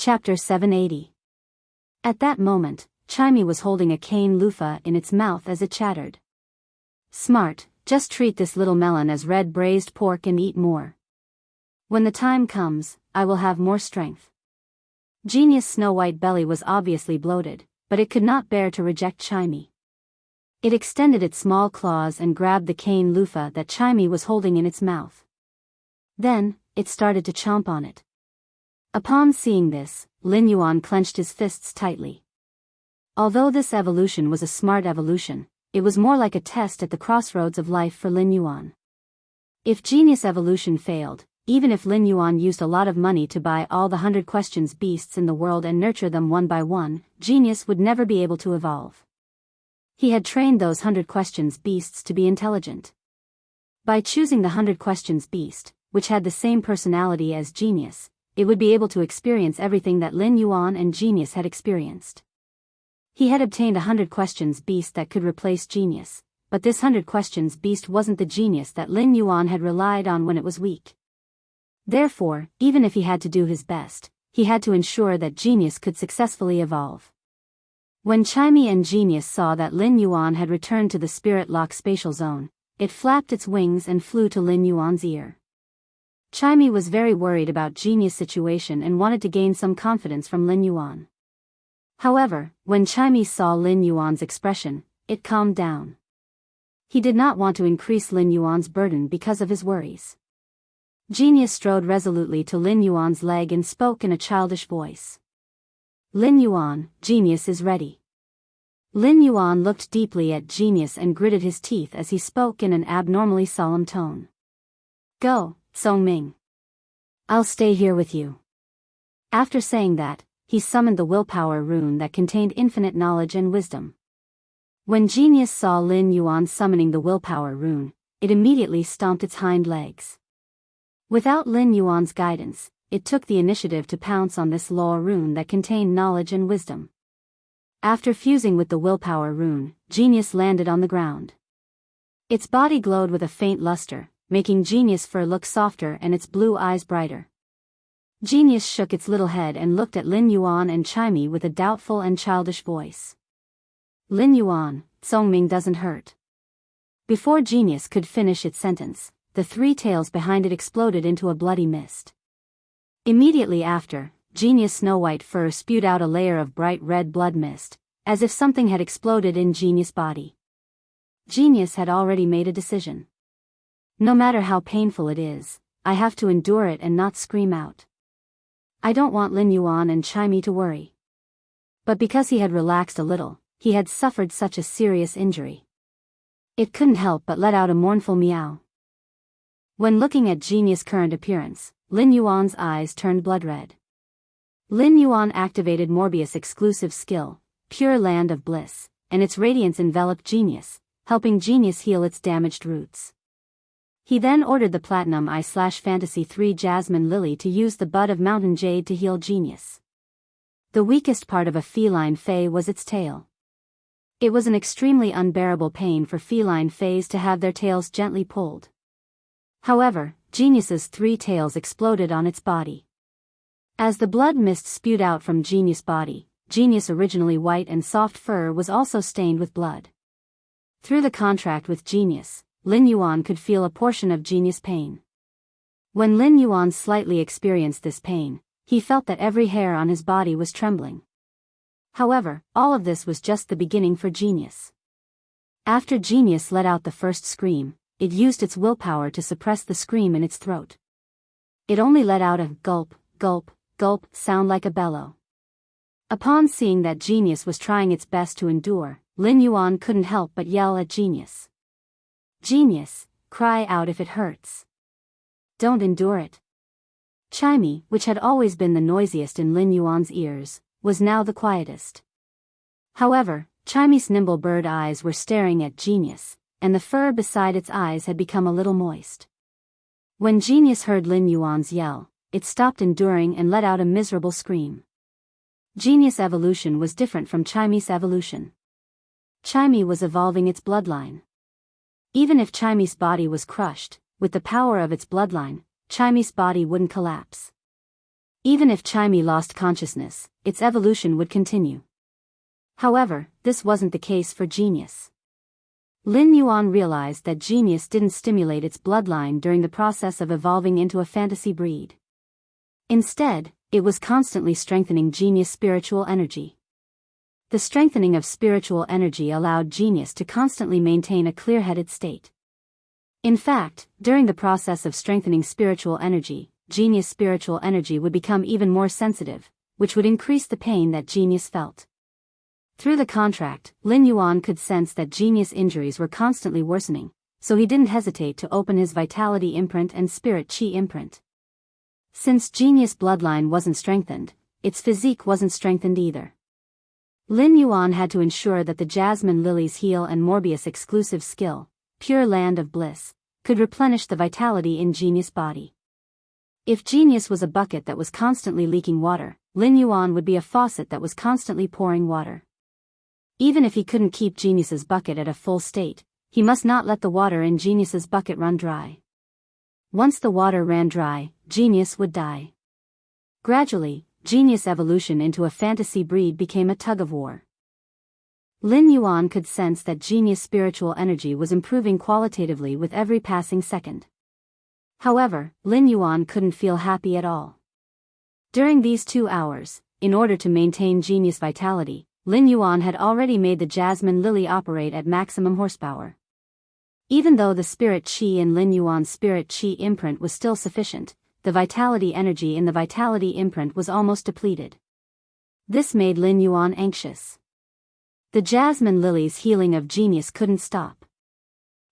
Chapter 780. At that moment, Chimey was holding a cane loofah in its mouth as it chattered. Smart, just treat this little melon as red braised pork and eat more. When the time comes, I will have more strength. Genius' snow-white belly was obviously bloated, but it could not bear to reject Chimey. It extended its small claws and grabbed the cane loofah that Chimey was holding in its mouth. Then, it started to chomp on it. Upon seeing this, Lin Yuan clenched his fists tightly. Although this evolution was a smart evolution, it was more like a test at the crossroads of life for Lin Yuan. If genius evolution failed, even if Lin Yuan used a lot of money to buy all the 100 questions beasts in the world and nurture them one by one, genius would never be able to evolve. He had trained those 100 questions beasts to be intelligent. By choosing the 100 questions beast, which had the same personality as genius, it would be able to experience everything that Lin Yuan and genius had experienced. He had obtained a 100 questions beast that could replace genius, but this 100 questions beast wasn't the genius that Lin Yuan had relied on when it was weak. Therefore, even if he had to do his best, he had to ensure that genius could successfully evolve. When Chimey and genius saw that Lin Yuan had returned to the spirit lock spatial zone, it flapped its wings and flew to Lin Yuan's ear. Chimey was very worried about genius' situation and wanted to gain some confidence from Lin Yuan. However, when Chimey saw Lin Yuan's expression, it calmed down. He did not want to increase Lin Yuan's burden because of his worries. Genius strode resolutely to Lin Yuan's leg and spoke in a childish voice. Lin Yuan, genius is ready. Lin Yuan looked deeply at genius and gritted his teeth as he spoke in an abnormally solemn tone. Go, Songming. I'll stay here with you. After saying that, he summoned the willpower rune that contained infinite knowledge and wisdom. When genius saw Lin Yuan summoning the willpower rune, it immediately stomped its hind legs. Without Lin Yuan's guidance, it took the initiative to pounce on this law rune that contained knowledge and wisdom. After fusing with the willpower rune, genius landed on the ground. Its body glowed with a faint luster, making genius' fur look softer and its blue eyes brighter. Genius shook its little head and looked at Lin Yuan and Chimey with a doubtful and childish voice. Lin Yuan, Songming doesn't hurt. Before genius could finish its sentence, the three tails behind it exploded into a bloody mist. Immediately after, genius' snow-white fur spewed out a layer of bright red blood mist, as if something had exploded in genius' body. Genius had already made a decision. No matter how painful it is, I have to endure it and not scream out. I don't want Lin Yuan and Chimey to worry. But because he had relaxed a little, he had suffered such a serious injury. It couldn't help but let out a mournful meow. When looking at genius' current appearance, Lin Yuan's eyes turned blood red. Lin Yuan activated Morbius' exclusive skill, Pure Land of Bliss, and its radiance enveloped genius, helping genius heal its damaged roots. He then ordered the Platinum Eye/Fantasy 3 Jasmine Lily to use the bud of Mountain Jade to heal genius. The weakest part of a feline fae was its tail. It was an extremely unbearable pain for feline fays to have their tails gently pulled. However, genius's three tails exploded on its body. As the blood mist spewed out from genius' body, genius' originally white and soft fur was also stained with blood. Through the contract with genius, Lin Yuan could feel a portion of genius' pain. When Lin Yuan slightly experienced this pain, he felt that every hair on his body was trembling. However, all of this was just the beginning for genius. After genius let out the first scream, it used its willpower to suppress the scream in its throat. It only let out a gulp, gulp, gulp sound like a bellow. Upon seeing that genius was trying its best to endure, Lin Yuan couldn't help but yell at genius. Genius, cry out if it hurts. Don't endure it. Chimey, which had always been the noisiest in Lin Yuan's ears, was now the quietest. However, Chimey's nimble bird eyes were staring at genius, and the fur beside its eyes had become a little moist. When genius heard Lin Yuan's yell, it stopped enduring and let out a miserable scream. Genius evolution was different from Chimey's evolution. Chimey was evolving its bloodline. Even if Chimey's body was crushed, with the power of its bloodline, Chimey's body wouldn't collapse. Even if Chimey lost consciousness, its evolution would continue. However, this wasn't the case for Genius. Lin Yuan realized that Genius didn't stimulate its bloodline during the process of evolving into a fantasy breed. Instead, it was constantly strengthening Genius' spiritual energy. The strengthening of spiritual energy allowed Genius to constantly maintain a clear-headed state. In fact, during the process of strengthening spiritual energy, Genius' spiritual energy would become even more sensitive, which would increase the pain that Genius felt. Through the contract, Lin Yuan could sense that Genius' injuries were constantly worsening, so he didn't hesitate to open his vitality imprint and spirit chi imprint. Since Genius' bloodline wasn't strengthened, its physique wasn't strengthened either. Lin Yuan had to ensure that the Jasmine Lily's Heal and Morbius exclusive skill, Pure Land of Bliss, could replenish the vitality in Genius' body. If Genius was a bucket that was constantly leaking water, Lin Yuan would be a faucet that was constantly pouring water. Even if he couldn't keep Genius's bucket at a full state, he must not let the water in Genius's bucket run dry. Once the water ran dry, Genius would die. Gradually, Genius' evolution into a fantasy breed became a tug-of-war. Lin Yuan could sense that Genius' spiritual energy was improving qualitatively with every passing second. However, Lin Yuan couldn't feel happy at all. During these 2 hours, in order to maintain Genius vitality, Lin Yuan had already made the Jasmine Lily operate at maximum horsepower. Even though the spirit chi in Lin Yuan's spirit chi imprint was still sufficient, the vitality energy in the vitality imprint was almost depleted. This made Lin Yuan anxious. The Jasmine Lily's healing of Genius couldn't stop.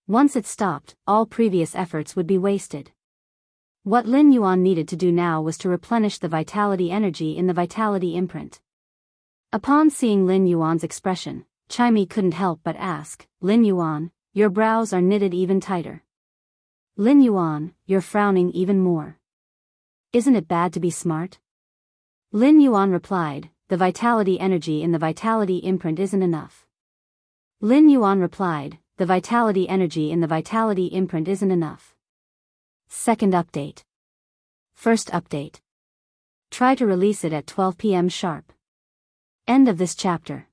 Once it stopped, all previous efforts would be wasted. What Lin Yuan needed to do now was to replenish the vitality energy in the vitality imprint. Upon seeing Lin Yuan's expression, Chimey couldn't help but ask, "Lin Yuan, your brows are knitted even tighter. Lin Yuan, you're frowning even more. Isn't it bad to be smart?" Lin Yuan replied, "The vitality energy in the vitality imprint isn't enough." Lin Yuan replied, "The vitality energy in the vitality imprint isn't enough." Second update. First update. Try to release it at 12 p.m. sharp. End of this chapter.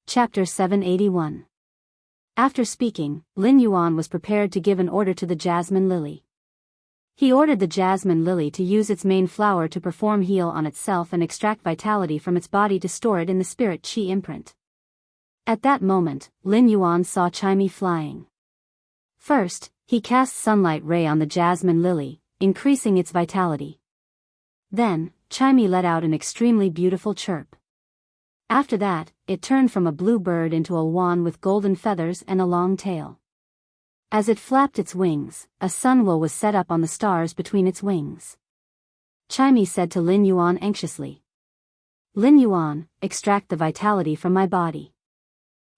Chapter 781. After speaking, Lin Yuan was prepared to give an order to the Jasmine Lily. He ordered the Jasmine Lily to use its main flower to perform heal on itself and extract vitality from its body to store it in the spirit chi imprint. At that moment, Lin Yuan saw Chimey flying. First, he cast sunlight ray on the Jasmine Lily, increasing its vitality. Then, Chimey let out an extremely beautiful chirp. After that, it turned from a blue bird into a swan with golden feathers and a long tail. As it flapped its wings, a sunwheel was set up on the stars between its wings. Chimey said to Lin Yuan anxiously, "Lin Yuan, extract the vitality from my body."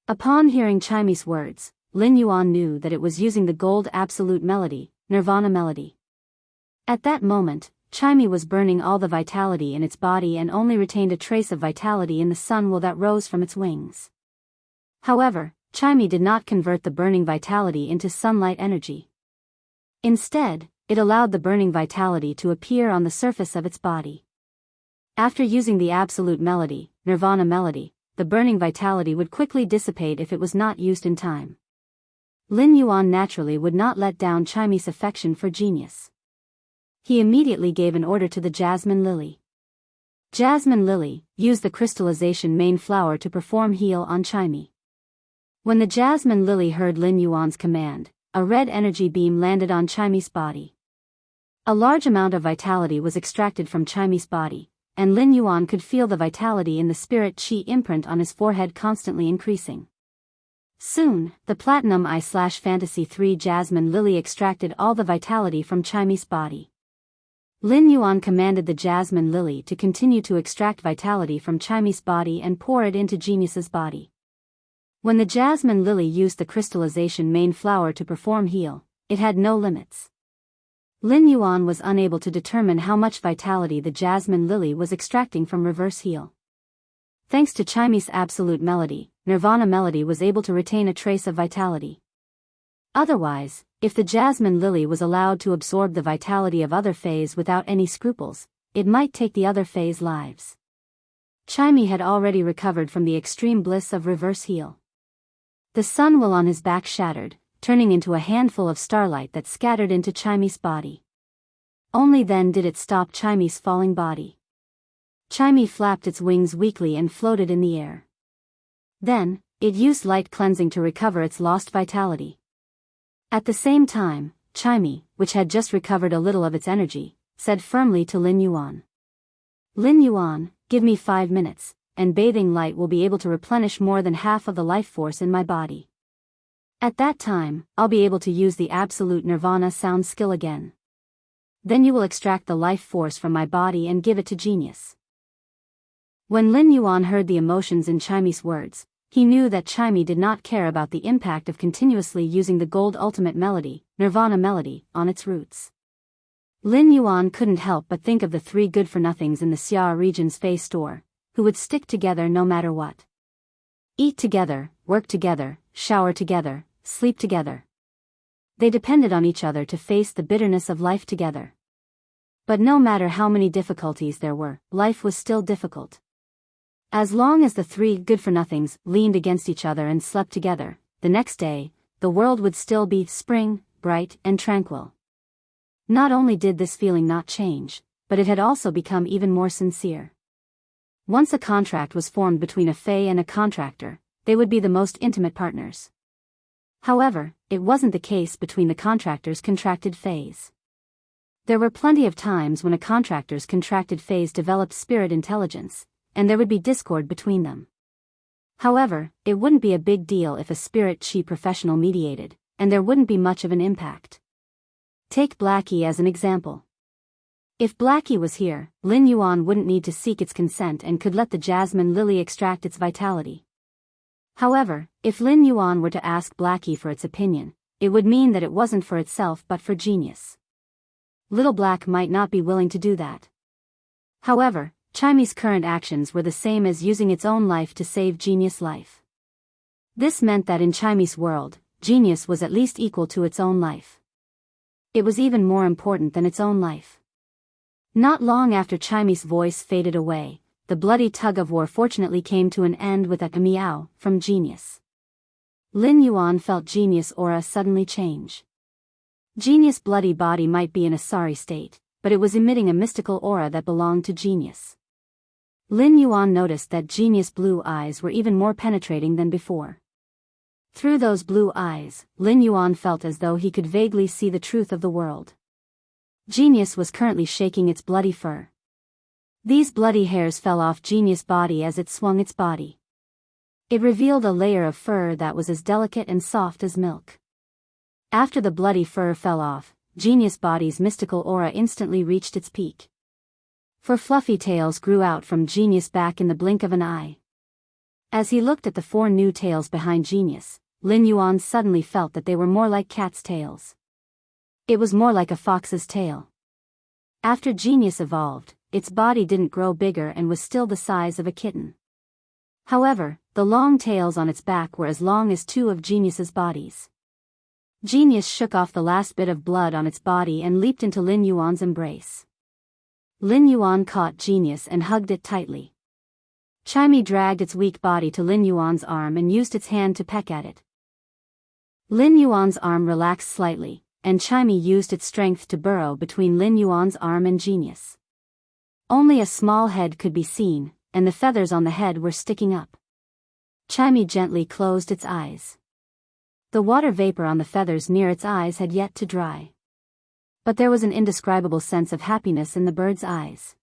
Upon hearing Chimey's words, Lin Yuan knew that it was using the gold absolute melody, Nirvana melody. At that moment, Chimey was burning all the vitality in its body and only retained a trace of vitality in the sunwheel that rose from its wings. However, Chimey did not convert the burning vitality into sunlight energy. Instead, it allowed the burning vitality to appear on the surface of its body. After using the absolute melody, Nirvana melody, the burning vitality would quickly dissipate if it was not used in time. Lin Yuan naturally would not let down Chimey's affection for Genius. He immediately gave an order to the Jasmine Lily. "Jasmine Lily, use the crystallization main flower to perform heal on Chimey." When the Jasmine Lily heard Lin Yuan's command, a red energy beam landed on Chimey's body. A large amount of vitality was extracted from Chimey's body, and Lin Yuan could feel the vitality in the spirit chi imprint on his forehead constantly increasing. Soon, the Platinum I/Fantasy 3 Jasmine Lily extracted all the vitality from Chimey's body. Lin Yuan commanded the Jasmine Lily to continue to extract vitality from Chimey's body and pour it into Genius's body. When the Jasmine Lily used the crystallization main flower to perform heal, it had no limits. Lin Yuan was unable to determine how much vitality the Jasmine Lily was extracting from reverse heal. Thanks to Chimey's absolute melody, Nirvana melody was able to retain a trace of vitality. Otherwise, If the jasmine lily was allowed to absorb the vitality of other fays without any scruples, it might take the other fays' lives. Chimey had already recovered from the extreme bliss of reverse heal. The sun while on his back shattered, turning into a handful of starlight that scattered into Chimey's body. Only then did it stop Chimey's falling body. Chimey flapped its wings weakly and floated in the air. Then, it used light cleansing to recover its lost vitality. At the same time, Chimey, which had just recovered a little of its energy, said firmly to Lin Yuan. Lin Yuan, give me 5 minutes, and bathing light will be able to replenish more than half of the life force in my body. At that time, I'll be able to use the absolute nirvana sound skill again. Then you will extract the life force from my body and give it to genius. When Lin Yuan heard the emotions in Chimey's words, he knew that Chimey did not care about the impact of continuously using the gold ultimate melody, nirvana melody, on its roots. Lin Yuan couldn't help but think of the 3 good-for-nothings in the Xia region's Fey store, who would stick together no matter what. Eat together, work together, shower together, sleep together. They depended on each other to face the bitterness of life together. But no matter how many difficulties there were, life was still difficult. As long as the 3 good-for-nothings leaned against each other and slept together, the next day, the world would still be spring, bright and tranquil. Not only did this feeling not change, but it had also become even more sincere. Once a contract was formed between a Fey and a contractor, they would be the most intimate partners. However, it wasn't the case between the contractor's contracted Feys. There were plenty of times when a contractor's contracted Feys developed spirit intelligence, and there would be discord between them. However, it wouldn't be a big deal if a spirit chi professional mediated, and there wouldn't be much of an impact. Take Blackie as an example. If Blackie was here, Lin Yuan wouldn't need to seek its consent and could let the jasmine lily extract its vitality. However, if Lin Yuan were to ask Blackie for its opinion, it would mean that it wasn't for itself but for genius. Little Black might not be willing to do that. However, Chimey's current actions were the same as using its own life to save genius' life. This meant that in Chimey's world, genius was at least equal to its own life. It was even more important than its own life. Not long after Chimey's voice faded away, the bloody tug-of-war fortunately came to an end with a meow from genius. Lin Yuan felt genius' aura suddenly change. Genius' bloody body might be in a sorry state, but it was emitting a mystical aura that belonged to genius. Lin Yuan noticed that genius' blue eyes were even more penetrating than before. Through those blue eyes, Lin Yuan felt as though he could vaguely see the truth of the world. Genius was currently shaking its bloody fur. These bloody hairs fell off genius' body as it swung its body. It revealed a layer of fur that was as delicate and soft as milk. After the bloody fur fell off, genius' body's mystical aura instantly reached its peak. 4 fluffy tails grew out from genius' back in the blink of an eye. As he looked at the 4 new tails behind genius, Lin Yuan suddenly felt that they were more like cats' tails. It was more like a fox's tail. After genius evolved, its body didn't grow bigger and was still the size of a kitten. However, the long tails on its back were as long as 2 of genius's bodies. Genius shook off the last bit of blood on its body and leaped into Lin Yuan's embrace. Lin Yuan caught genius and hugged it tightly. Chimey dragged its weak body to Lin Yuan's arm and used its hand to peck at it. Lin Yuan's arm relaxed slightly, and Chimey used its strength to burrow between Lin Yuan's arm and genius. Only a small head could be seen, and the feathers on the head were sticking up. Chimey gently closed its eyes. The water vapor on the feathers near its eyes had yet to dry. But there was an indescribable sense of happiness in the bird's eyes.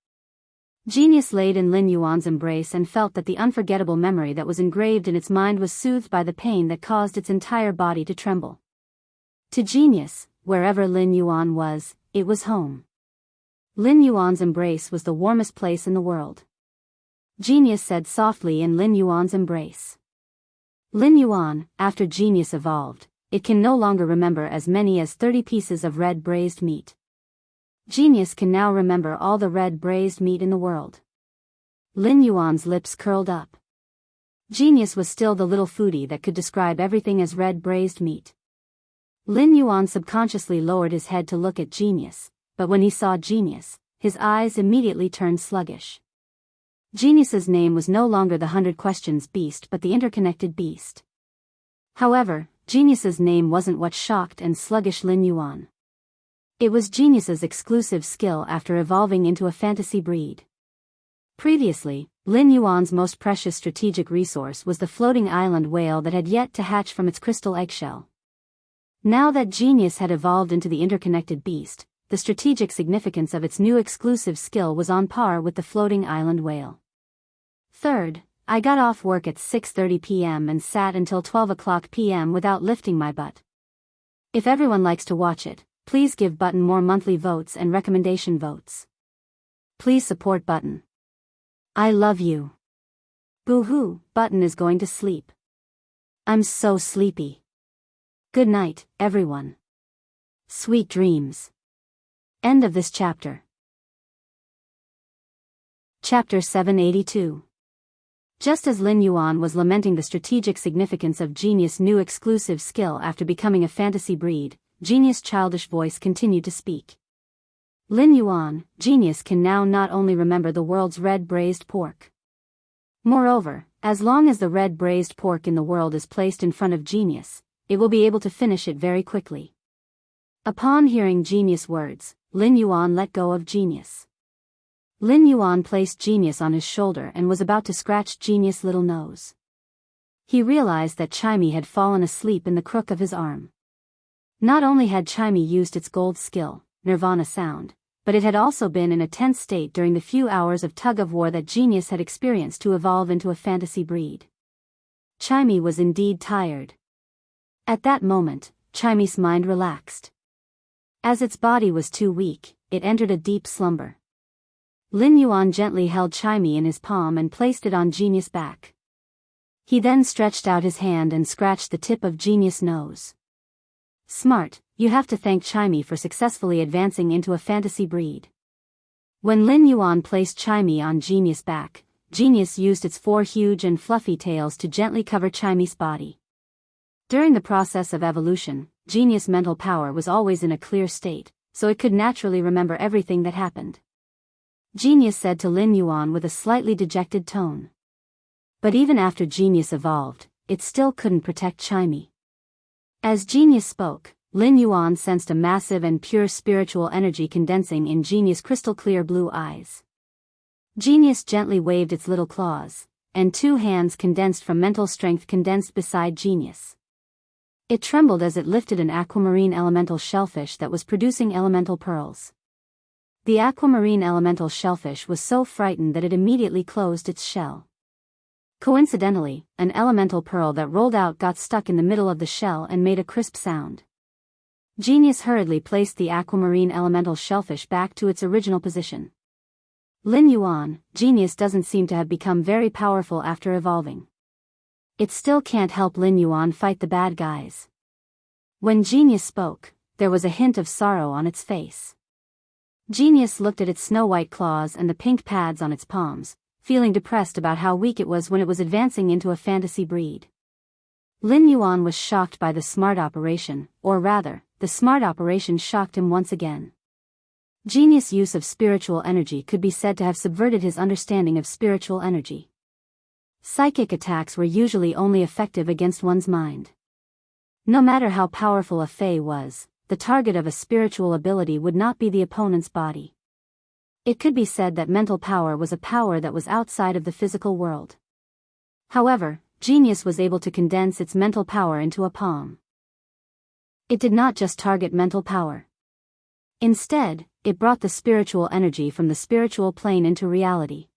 Genius laid in Lin Yuan's embrace and felt that the unforgettable memory that was engraved in its mind was soothed by the pain that caused its entire body to tremble. To Genius, wherever Lin Yuan was, it was home. Lin Yuan's embrace was the warmest place in the world. Genius said softly in Lin Yuan's embrace. Lin Yuan, after Genius evolved, it can no longer remember as many as 30 pieces of red braised meat. Genius can now remember all the red braised meat in the world. Lin Yuan's lips curled up. Genius was still the little foodie that could describe everything as red braised meat. Lin Yuan subconsciously lowered his head to look at Genius, but when he saw Genius, his eyes immediately turned sluggish. Genius's name was no longer the 100 Questions Beast but the Interconnected Beast. However, Genius's name wasn't what shocked and sluggish Lin Yuan. It was Genius's exclusive skill after evolving into a fantasy breed. Previously, Lin Yuan's most precious strategic resource was the floating island whale that had yet to hatch from its crystal eggshell. Now that Genius had evolved into the interconnected beast, the strategic significance of its new exclusive skill was on par with the floating island whale. Third, I got off work at 6:30 p.m. and sat until 12 o'clock p.m. without lifting my butt. If everyone likes to watch it, please give button more monthly votes and recommendation votes. Please support button. I love you. Boo-hoo, button is going to sleep. I'm so sleepy. Good night, everyone. Sweet dreams. End of this chapter. Chapter 782. Just as Lin Yuan was lamenting the strategic significance of Genius' new exclusive skill after becoming a fantasy breed, Genius' childish voice continued to speak. Lin Yuan, Genius can now not only remember the world's red braised pork. Moreover, as long as the red braised pork in the world is placed in front of Genius, it will be able to finish it very quickly. Upon hearing Genius' words, Lin Yuan let go of Genius. Lin Yuan placed Genius on his shoulder and was about to scratch Genius' little nose. He realized that Chimey had fallen asleep in the crook of his arm. Not only had Chimey used its gold skill, Nirvana Sound, but it had also been in a tense state during the few hours of tug-of-war that Genius had experienced to evolve into a fantasy breed. Chimey was indeed tired. At that moment, Chimey's mind relaxed. As its body was too weak, it entered a deep slumber. Lin Yuan gently held Chimey in his palm and placed it on Genius' back. He then stretched out his hand and scratched the tip of Genius' nose. Smart, you have to thank Chimey for successfully advancing into a fantasy breed. When Lin Yuan placed Chimey on Genius' back, Genius used its 4 huge and fluffy tails to gently cover Chimey's body. During the process of evolution, Genius' mental power was always in a clear state, so it could naturally remember everything that happened. Genius said to Lin Yuan with a slightly dejected tone. But even after Genius evolved, it still couldn't protect Chimey. As Genius spoke, Lin Yuan sensed a massive and pure spiritual energy condensing in Genius' crystal-clear blue eyes. Genius gently waved its little claws, and 2 hands condensed from mental strength condensed beside Genius. It trembled as it lifted an aquamarine elemental shellfish that was producing elemental pearls. The aquamarine elemental shellfish was so frightened that it immediately closed its shell. Coincidentally, an elemental pearl that rolled out got stuck in the middle of the shell and made a crisp sound. Genius hurriedly placed the aquamarine elemental shellfish back to its original position. Lin Yuan, Genius doesn't seem to have become very powerful after evolving. It still can't help Lin Yuan fight the bad guys. When Genius spoke, there was a hint of sorrow on its face. Genius looked at its snow-white claws and the pink pads on its palms, feeling depressed about how weak it was when it was advancing into a fantasy breed. Lin Yuan was shocked by the smart operation, or rather, the smart operation shocked him once again. Genius' use of spiritual energy could be said to have subverted his understanding of spiritual energy. Psychic attacks were usually only effective against one's mind. No matter how powerful a fae was, the target of a spiritual ability would not be the opponent's body. It could be said that mental power was a power that was outside of the physical world. However, Genius was able to condense its mental power into a palm. It did not just target mental power. Instead, it brought the spiritual energy from the spiritual plane into reality.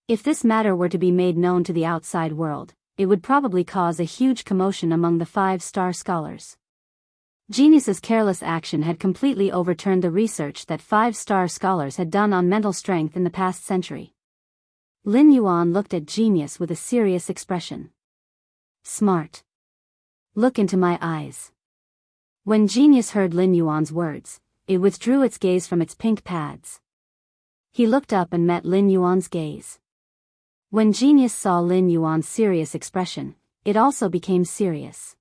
If this matter were to be made known to the outside world, it would probably cause a huge commotion among the 5-star scholars. Genius's careless action had completely overturned the research that 5-star scholars had done on mental strength in the past century. Lin Yuan looked at Genius with a serious expression. Smart. Look into my eyes. When Genius heard Lin Yuan's words, it withdrew its gaze from its pink pads. He looked up and met Lin Yuan's gaze. When Genius saw Lin Yuan's serious expression, it also became serious.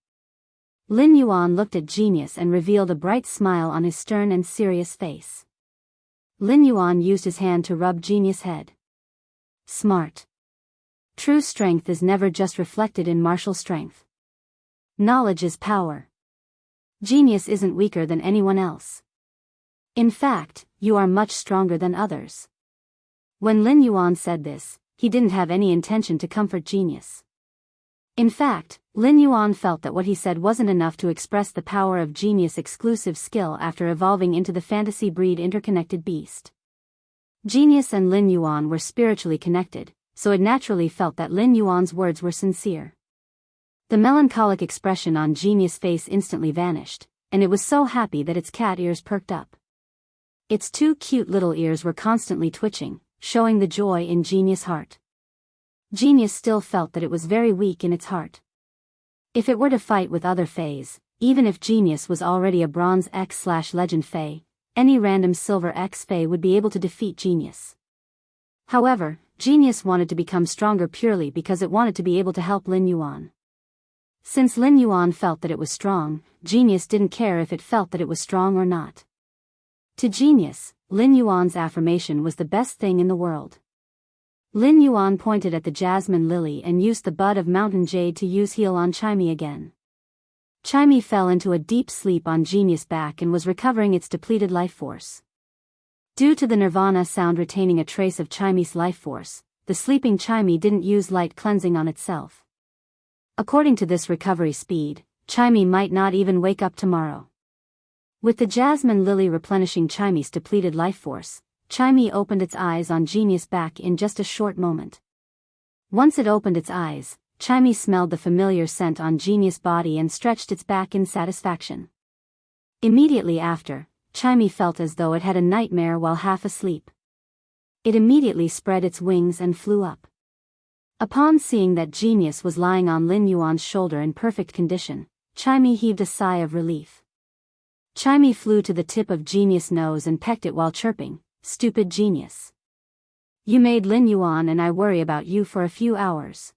Lin Yuan looked at Genius and revealed a bright smile on his stern and serious face. Lin Yuan used his hand to rub Genius' head. Smart. True strength is never just reflected in martial strength. Knowledge is power. Genius isn't weaker than anyone else. In fact, you are much stronger than others. When Lin Yuan said this, he didn't have any intention to comfort Genius. In fact, Lin Yuan felt that what he said wasn't enough to express the power of Genius' exclusive skill after evolving into the fantasy breed interconnected beast. Genius and Lin Yuan were spiritually connected, so it naturally felt that Lin Yuan's words were sincere. The melancholic expression on Genius' face instantly vanished, and it was so happy that its cat ears perked up. Its two cute little ears were constantly twitching, showing the joy in Genius' heart. Genius still felt that it was very weak in its heart. If it were to fight with other Fays, even if Genius was already a Bronze X/Legend Fay, any random Silver X Fay would be able to defeat Genius. However, Genius wanted to become stronger purely because it wanted to be able to help Lin Yuan. Since Lin Yuan felt that it was strong, Genius didn't care if it felt that it was strong or not. To Genius, Lin Yuan's affirmation was the best thing in the world. Lin Yuan pointed at the jasmine lily and used the bud of mountain jade to use heal on Chimey again. Chimey fell into a deep sleep on Genius' back and was recovering its depleted life force. Due to the Nirvana sound retaining a trace of Chimey's life force, the sleeping Chimey didn't use light cleansing on itself. According to this recovery speed, Chimey might not even wake up tomorrow. With the jasmine lily replenishing Chimey's depleted life force, Chimey opened its eyes on Genius' back in just a short moment. Once it opened its eyes, Chimey smelled the familiar scent on Genius' body and stretched its back in satisfaction. Immediately after, Chimey felt as though it had a nightmare while half asleep. It immediately spread its wings and flew up. Upon seeing that Genius was lying on Lin Yuan's shoulder in perfect condition, Chimey heaved a sigh of relief. Chimey flew to the tip of Genius' nose and pecked it while chirping, "Stupid Genius. You made Lin Yuan and I worry about you for a few hours."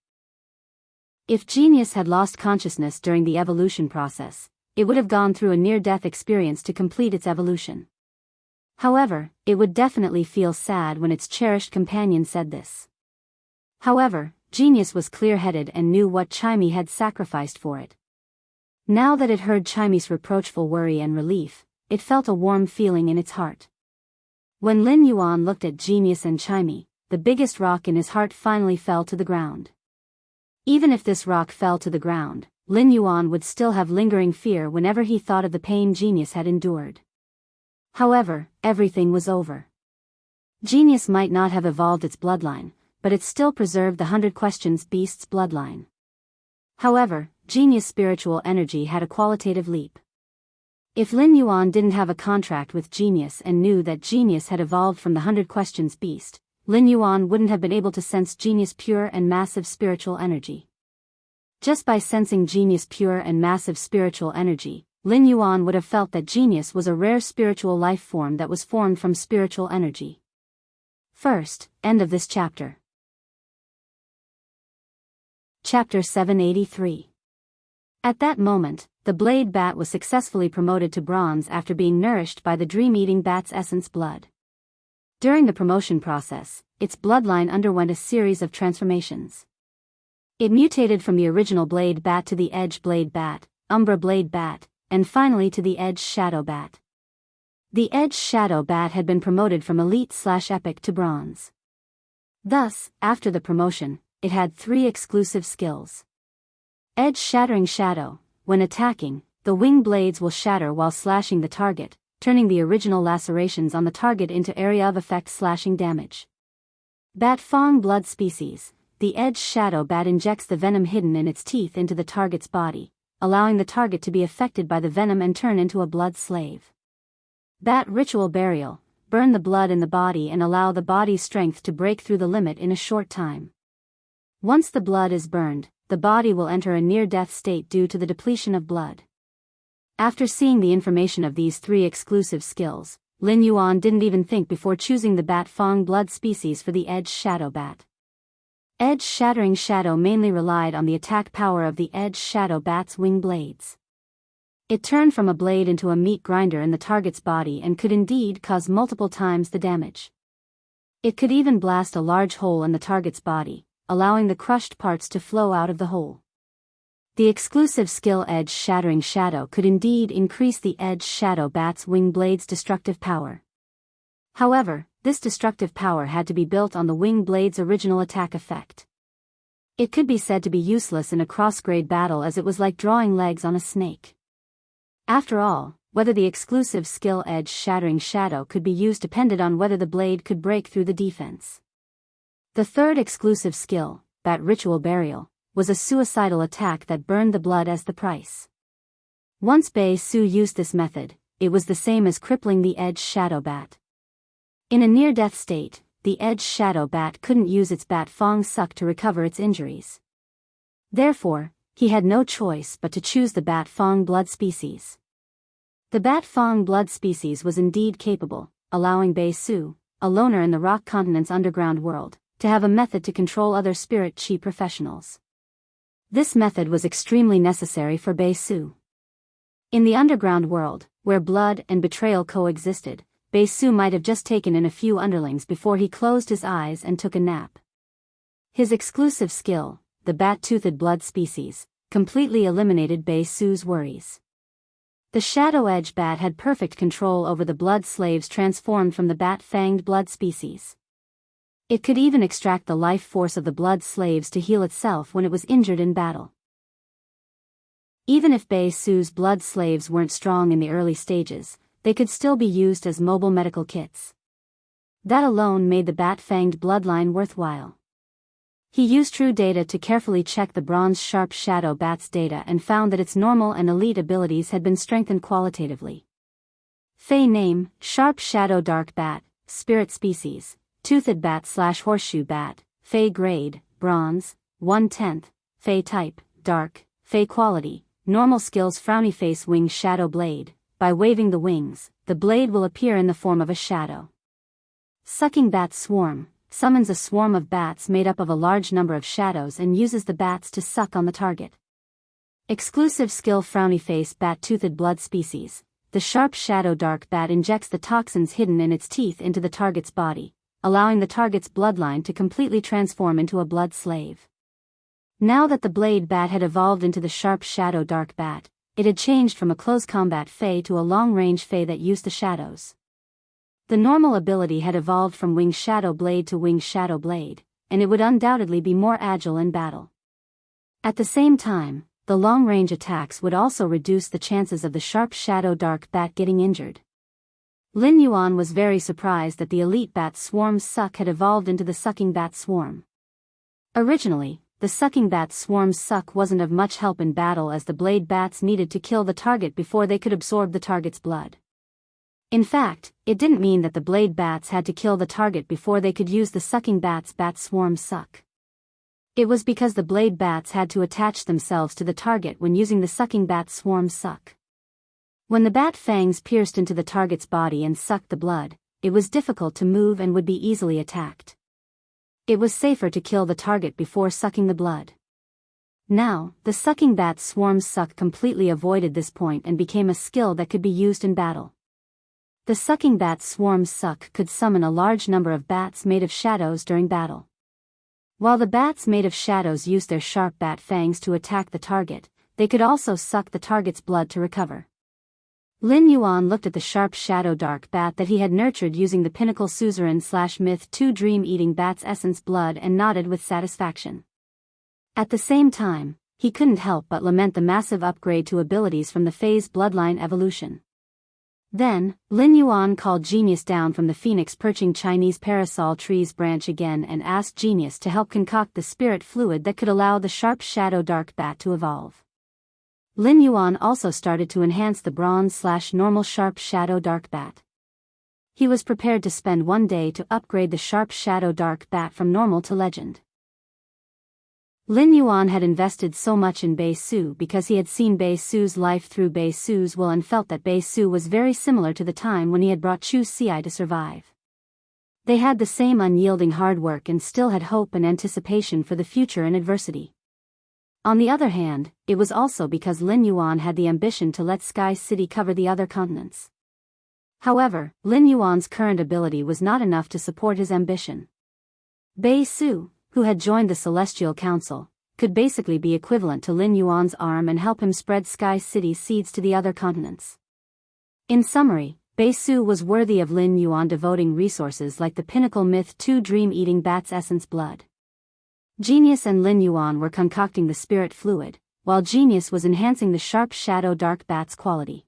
If Genius had lost consciousness during the evolution process, it would have gone through a near-death experience to complete its evolution. However, it would definitely feel sad when its cherished companion said this. However, Genius was clear-headed and knew what Chimey had sacrificed for it. Now that it heard Chimey's reproachful worry and relief, it felt a warm feeling in its heart. When Lin Yuan looked at Genius and Chimey, the biggest rock in his heart finally fell to the ground. Even if this rock fell to the ground, Lin Yuan would still have lingering fear whenever he thought of the pain Genius had endured. However, everything was over. Genius might not have evolved its bloodline, but it still preserved the 100 Questions Beast's bloodline. However, Genius' spiritual energy had a qualitative leap. If Lin Yuan didn't have a contract with Genius and knew that Genius had evolved from the 100 Questions Beast, Lin Yuan wouldn't have been able to sense Genius' pure and massive spiritual energy. Just by sensing Genius' pure and massive spiritual energy, Lin Yuan would have felt that Genius was a rare spiritual life form that was formed from spiritual energy. First, end of this chapter. Chapter 783. At that moment, the blade bat was successfully promoted to bronze after being nourished by the dream-eating bat's essence blood. During the promotion process, its bloodline underwent a series of transformations. It mutated from the original blade bat to the edge blade bat, umbra blade bat, and finally to the edge shadow bat. The edge shadow bat had been promoted from elite/epic to bronze. Thus, after the promotion, it had 3 exclusive skills. Edge Shattering Shadow. When attacking, the wing blades will shatter while slashing the target, turning the original lacerations on the target into area of effect slashing damage. Bat Fang Blood Species. The Edge Shadow Bat injects the venom hidden in its teeth into the target's body, allowing the target to be affected by the venom and turn into a blood slave. Bat Ritual Burial. Burn the blood in the body and allow the body's strength to break through the limit in a short time. Once the blood is burned, the body will enter a near-death state due to the depletion of blood. After seeing the information of these 3 exclusive skills, Lin Yuan didn't even think before choosing the Bat Fang Blood Species for the Edge Shadow Bat. Edge Shattering Shadow mainly relied on the attack power of the Edge Shadow Bat's wing blades. It turned from a blade into a meat grinder in the target's body and could indeed cause multiple times the damage. It could even blast a large hole in the target's body, allowing the crushed parts to flow out of the hole. The exclusive skill Edge Shattering Shadow could indeed increase the Edge Shadow Bat's wing blade's destructive power. However, this destructive power had to be built on the wing blade's original attack effect. It could be said to be useless in a cross-grade battle as it was like drawing legs on a snake. After all, whether the exclusive skill Edge Shattering Shadow could be used depended on whether the blade could break through the defense. The third exclusive skill, Bat Ritual Burial, was a suicidal attack that burned the blood as the price. Once Bei Su used this method, it was the same as crippling the Edge Shadow Bat. In a near-death state, the Edge Shadow Bat couldn't use its Bat Fang Suck to recover its injuries. Therefore, he had no choice but to choose the Bat Fang blood species. The Bat Fang blood species was indeed capable, allowing Bei Su, a loner in the Rock Continent's underground world, to have a method to control other spirit chi professionals. This method was extremely necessary for Bei Su. In the underground world, where blood and betrayal coexisted, Bei Su might have just taken in a few underlings before he closed his eyes and took a nap. His exclusive skill, the Bat-Toothed blood species, completely eliminated Bei Su's worries. The Shadow Edge Bat had perfect control over the blood slaves transformed from the Bat-Fanged blood species. It could even extract the life force of the blood slaves to heal itself when it was injured in battle. Even if Bei Su's blood slaves weren't strong in the early stages, they could still be used as mobile medical kits. That alone made the Bat-Fanged bloodline worthwhile. He used true data to carefully check the Bronze Sharp Shadow Bat's data and found that its normal and elite abilities had been strengthened qualitatively. Fey name, Sharp Shadow Dark Bat, Spirit Species, Toothed Bat/Horseshoe Bat, Fey Grade, Bronze, 1/10, Fey Type, Dark, Fey Quality, Normal Skills Frowny Face Wing Shadow Blade. By waving the wings, the blade will appear in the form of a shadow. Sucking Bat Swarm, summons a swarm of bats made up of a large number of shadows and uses the bats to suck on the target. Exclusive skill Frowny Face Bat Toothed blood species, the Sharp Shadow Dark Bat injects the toxins hidden in its teeth into the target's body, allowing the target's bloodline to completely transform into a blood slave. Now that the Blade Bat had evolved into the Sharp Shadow Dark Bat, it had changed from a close combat Fey to a long-range Fey that used the shadows. The normal ability had evolved from Wing Shadow Blade to Wing Shadow Blade, and it would undoubtedly be more agile in battle. At the same time, the long-range attacks would also reduce the chances of the Sharp Shadow Dark Bat getting injured. Lin Yuan was very surprised that the Elite Bat Swarm's suck had evolved into the Sucking Bat Swarm. Originally, the Sucking Bat Swarm's suck wasn't of much help in battle as the Blade Bats needed to kill the target before they could absorb the target's blood. In fact, it didn't mean that the Blade Bats had to kill the target before they could use the Sucking Bat's Bat Swarm suck. It was because the Blade Bats had to attach themselves to the target when using the Sucking Bat Swarm suck. When the bat fangs pierced into the target's body and sucked the blood, it was difficult to move and would be easily attacked. It was safer to kill the target before sucking the blood. Now, the Sucking Bat Swarm's suck completely avoided this point and became a skill that could be used in battle. The Sucking Bat Swarm's suck could summon a large number of bats made of shadows during battle. While the bats made of shadows used their sharp bat fangs to attack the target, they could also suck the target's blood to recover. Lin Yuan looked at the Sharp Shadow Dark Bat that he had nurtured using the Pinnacle Suzerain/Myth 2 Dream-Eating Bat's essence blood and nodded with satisfaction. At the same time, he couldn't help but lament the massive upgrade to abilities from the Phase Bloodline evolution. Then, Lin Yuan called Genius down from the phoenix perching Chinese parasol tree's branch again and asked Genius to help concoct the spirit fluid that could allow the Sharp Shadow Dark Bat to evolve. Lin Yuan also started to enhance the Bronze/Normal Sharp Shadow Dark Bat. He was prepared to spend one day to upgrade the Sharp Shadow Dark Bat from normal to legend. Lin Yuan had invested so much in Bei Su because he had seen Bei Su's life through Bei Su's will and felt that Bei Su was very similar to the time when he had brought Chu Xi to survive. They had the same unyielding hard work and still had hope and anticipation for the future in adversity. On the other hand, it was also because Lin Yuan had the ambition to let Sky City cover the other continents. However, Lin Yuan's current ability was not enough to support his ambition. Bei Su, who had joined the Celestial Council, could basically be equivalent to Lin Yuan's arm and help him spread Sky City's seeds to the other continents. In summary, Bei Su was worthy of Lin Yuan devoting resources like the pinnacle myth 2 dream-eating bat's essence blood. Genius and Lin Yuan were concocting the spirit fluid, while Genius was enhancing the sharp shadow dark bat's quality.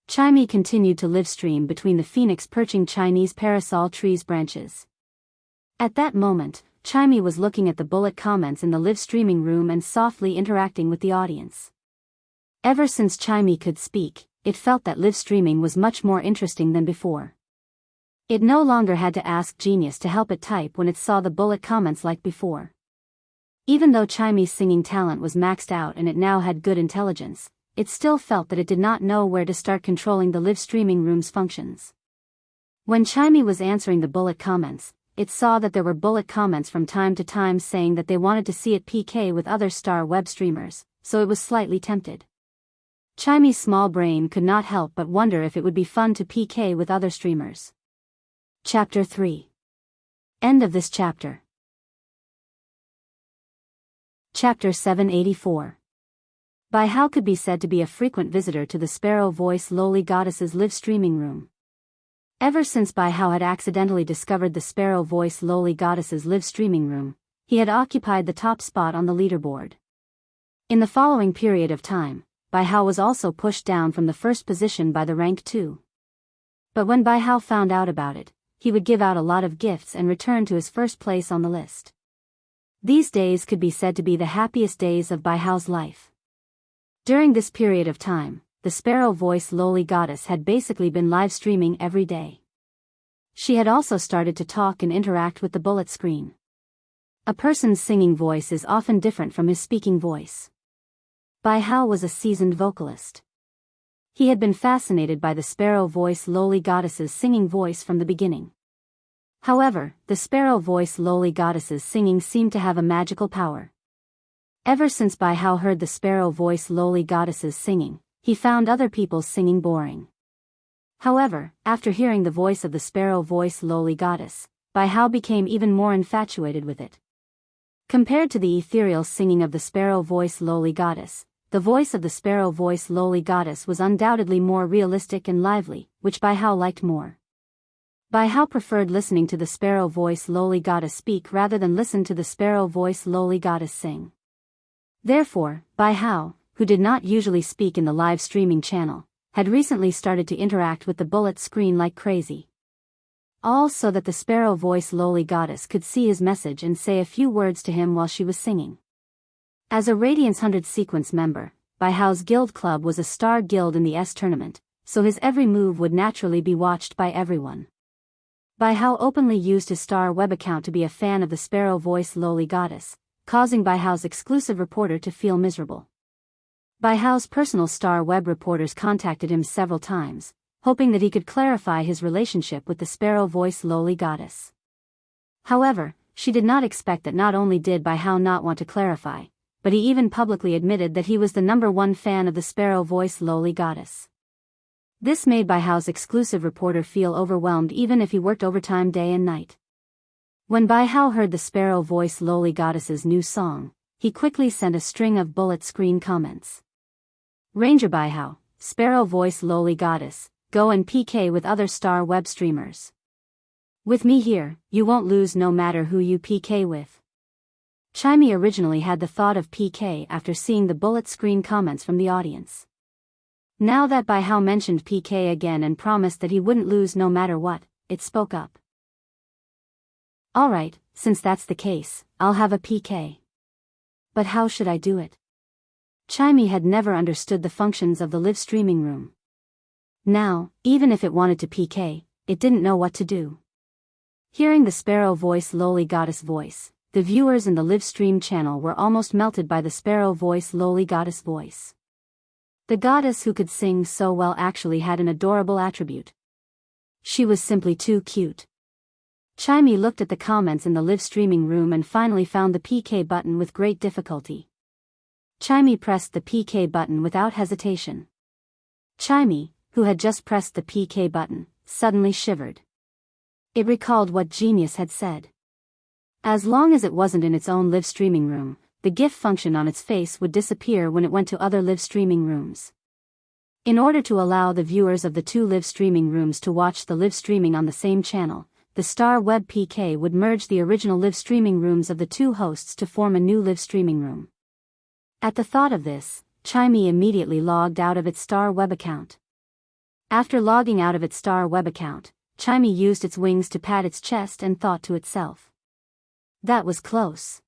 Chimey continued to live stream between the phoenix perching Chinese parasol tree's branches. At that moment, Chimey was looking at the bullet comments in the live streaming room and softly interacting with the audience. Ever since Chimey could speak, it felt that live streaming was much more interesting than before. It no longer had to ask Genius to help it type when it saw the bullet comments like before. Even though Chimey's singing talent was maxed out and it now had good intelligence, it still felt that it did not know where to start controlling the live streaming room's functions. When Chimey was answering the bullet comments, it saw that there were bullet comments from time to time saying that they wanted to see it PK with other star web streamers, so it was slightly tempted. Chimey's small brain could not help but wonder if it would be fun to PK with other streamers. Chapter 3. End of this chapter. Chapter 784. Biyao could be said to be a frequent visitor to the Sparrow Voice Lowly Goddess's live streaming room. Ever since Biyao had accidentally discovered the Sparrow Voice Lowly Goddess's live streaming room, he had occupied the top spot on the leaderboard. In the following period of time, Biyao was also pushed down from the first position by the rank 2. But when Biyao found out about it, he would give out a lot of gifts and return to his first place on the list. These days could be said to be the happiest days of Biyao's life. During this period of time, the Sparrow Voice Lowly Goddess had basically been live streaming every day. She had also started to talk and interact with the bullet screen. A person's singing voice is often different from his speaking voice. Biyao was a seasoned vocalist. He had been fascinated by the Sparrow Voice Lowly Goddess's singing voice from the beginning. However, the Sparrow Voice Lowly Goddess's singing seemed to have a magical power. Ever since Biyao heard the Sparrow Voice Lowly Goddess's singing, he found other people's singing boring. However, after hearing the voice of the Sparrow Voice Lowly Goddess, Biyao became even more infatuated with it. Compared to the ethereal singing of the Sparrow Voice Lowly Goddess, the voice of the Sparrow Voice Lowly Goddess was undoubtedly more realistic and lively, which Biyao liked more. Biyao preferred listening to the Sparrow Voice Lowly Goddess speak rather than listen to the Sparrow Voice Lowly Goddess sing. Therefore, Biyao, who did not usually speak in the live streaming channel, had recently started to interact with the bullet screen like crazy. All so that the Sparrow Voice Lowly Goddess could see his message and say a few words to him while she was singing. As a Radiance 100 sequence member, Biyao's guild club was a star guild in the S tournament, so his every move would naturally be watched by everyone. Biyao openly used his star web account to be a fan of the Sparrow Voice Lowly Goddess, causing Biyao's exclusive reporter to feel miserable. Biyao's personal star web reporters contacted him several times, hoping that he could clarify his relationship with the Sparrow Voice Lowly Goddess. However, she did not expect that not only did Biyao not want to clarify, but he even publicly admitted that he was the #1 fan of the Sparrow Voice Lowly Goddess. This made Biyao's exclusive reporter feel overwhelmed even if he worked overtime day and night. When Biyao heard the Sparrow Voice Lowly Goddess's new song, he quickly sent a string of bullet screen comments. Ranger Biyao, Sparrow Voice Lowly Goddess, go and PK with other star web streamers. With me here, you won't lose no matter who you PK with. Chimey originally had the thought of PK after seeing the bullet screen comments from the audience. Now that Biyao mentioned PK again and promised that he wouldn't lose no matter what, it spoke up. Alright, since that's the case, I'll have a PK. But how should I do it? Chimey had never understood the functions of the live streaming room. Now, even if it wanted to PK, it didn't know what to do. Hearing the Sparrow Voice Lowly Goddess voice, the viewers in the live stream channel were almost melted by the Sparrow Voice Lowly Goddess voice. The goddess who could sing so well actually had an adorable attribute. She was simply too cute. Chimey looked at the comments in the live streaming room and finally found the PK button with great difficulty. Chimey pressed the PK button without hesitation. Chimey, who had just pressed the PK button, suddenly shivered. It recalled what Genius had said. As long as it wasn't in its own live streaming room, the GIF function on its face would disappear when it went to other live streaming rooms. In order to allow the viewers of the two live streaming rooms to watch the live streaming on the same channel, the Star Web PK would merge the original live streaming rooms of the two hosts to form a new live streaming room. At the thought of this, Chimey immediately logged out of its Star Web account. After logging out of its Star Web account, Chimey used its wings to pat its chest and thought to itself. That was close.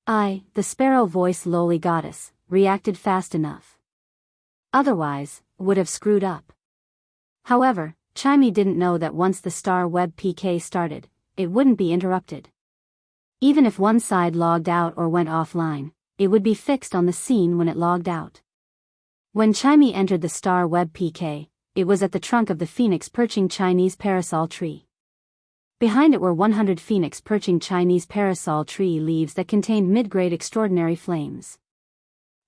I, the sparrow voice lowly goddess, reacted fast enough. Otherwise, would have screwed up. However, Chimey didn't know that once the Star Web PK started, it wouldn't be interrupted. Even if one side logged out or went offline, it would be fixed on the scene when it logged out. When Chimey entered the Star Web PK, it was at the trunk of the phoenix perching Chinese parasol tree. Behind it were 100 phoenix perching Chinese parasol tree leaves that contained mid-grade extraordinary flames.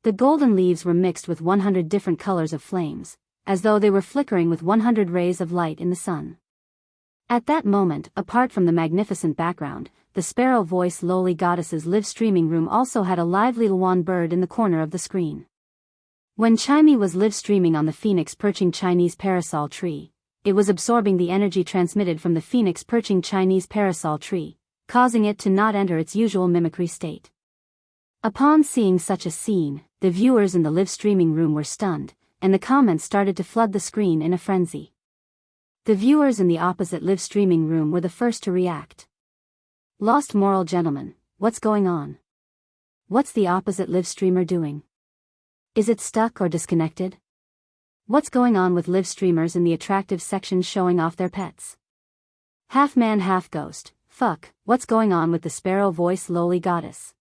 The golden leaves were mixed with 100 different colors of flames, as though they were flickering with 100 rays of light in the sun. At that moment, apart from the magnificent background, the sparrow voice lowly goddess's live streaming room also had a lively Luan bird in the corner of the screen. When Chimey was live streaming on the phoenix perching Chinese parasol tree, it was absorbing the energy transmitted from the phoenix perching Chinese parasol tree, causing it to not enter its usual mimicry state. Upon seeing such a scene, the viewers in the live streaming room were stunned, and the comments started to flood the screen in a frenzy. The viewers in the opposite live streaming room were the first to react. Lost moral gentleman, what's going on? What's the opposite live streamer doing? Is it stuck or disconnected? What's going on with live streamers in the attractive section showing off their pets? Half man half ghost, fuck, what's going on with the sparrow voice lowly goddess?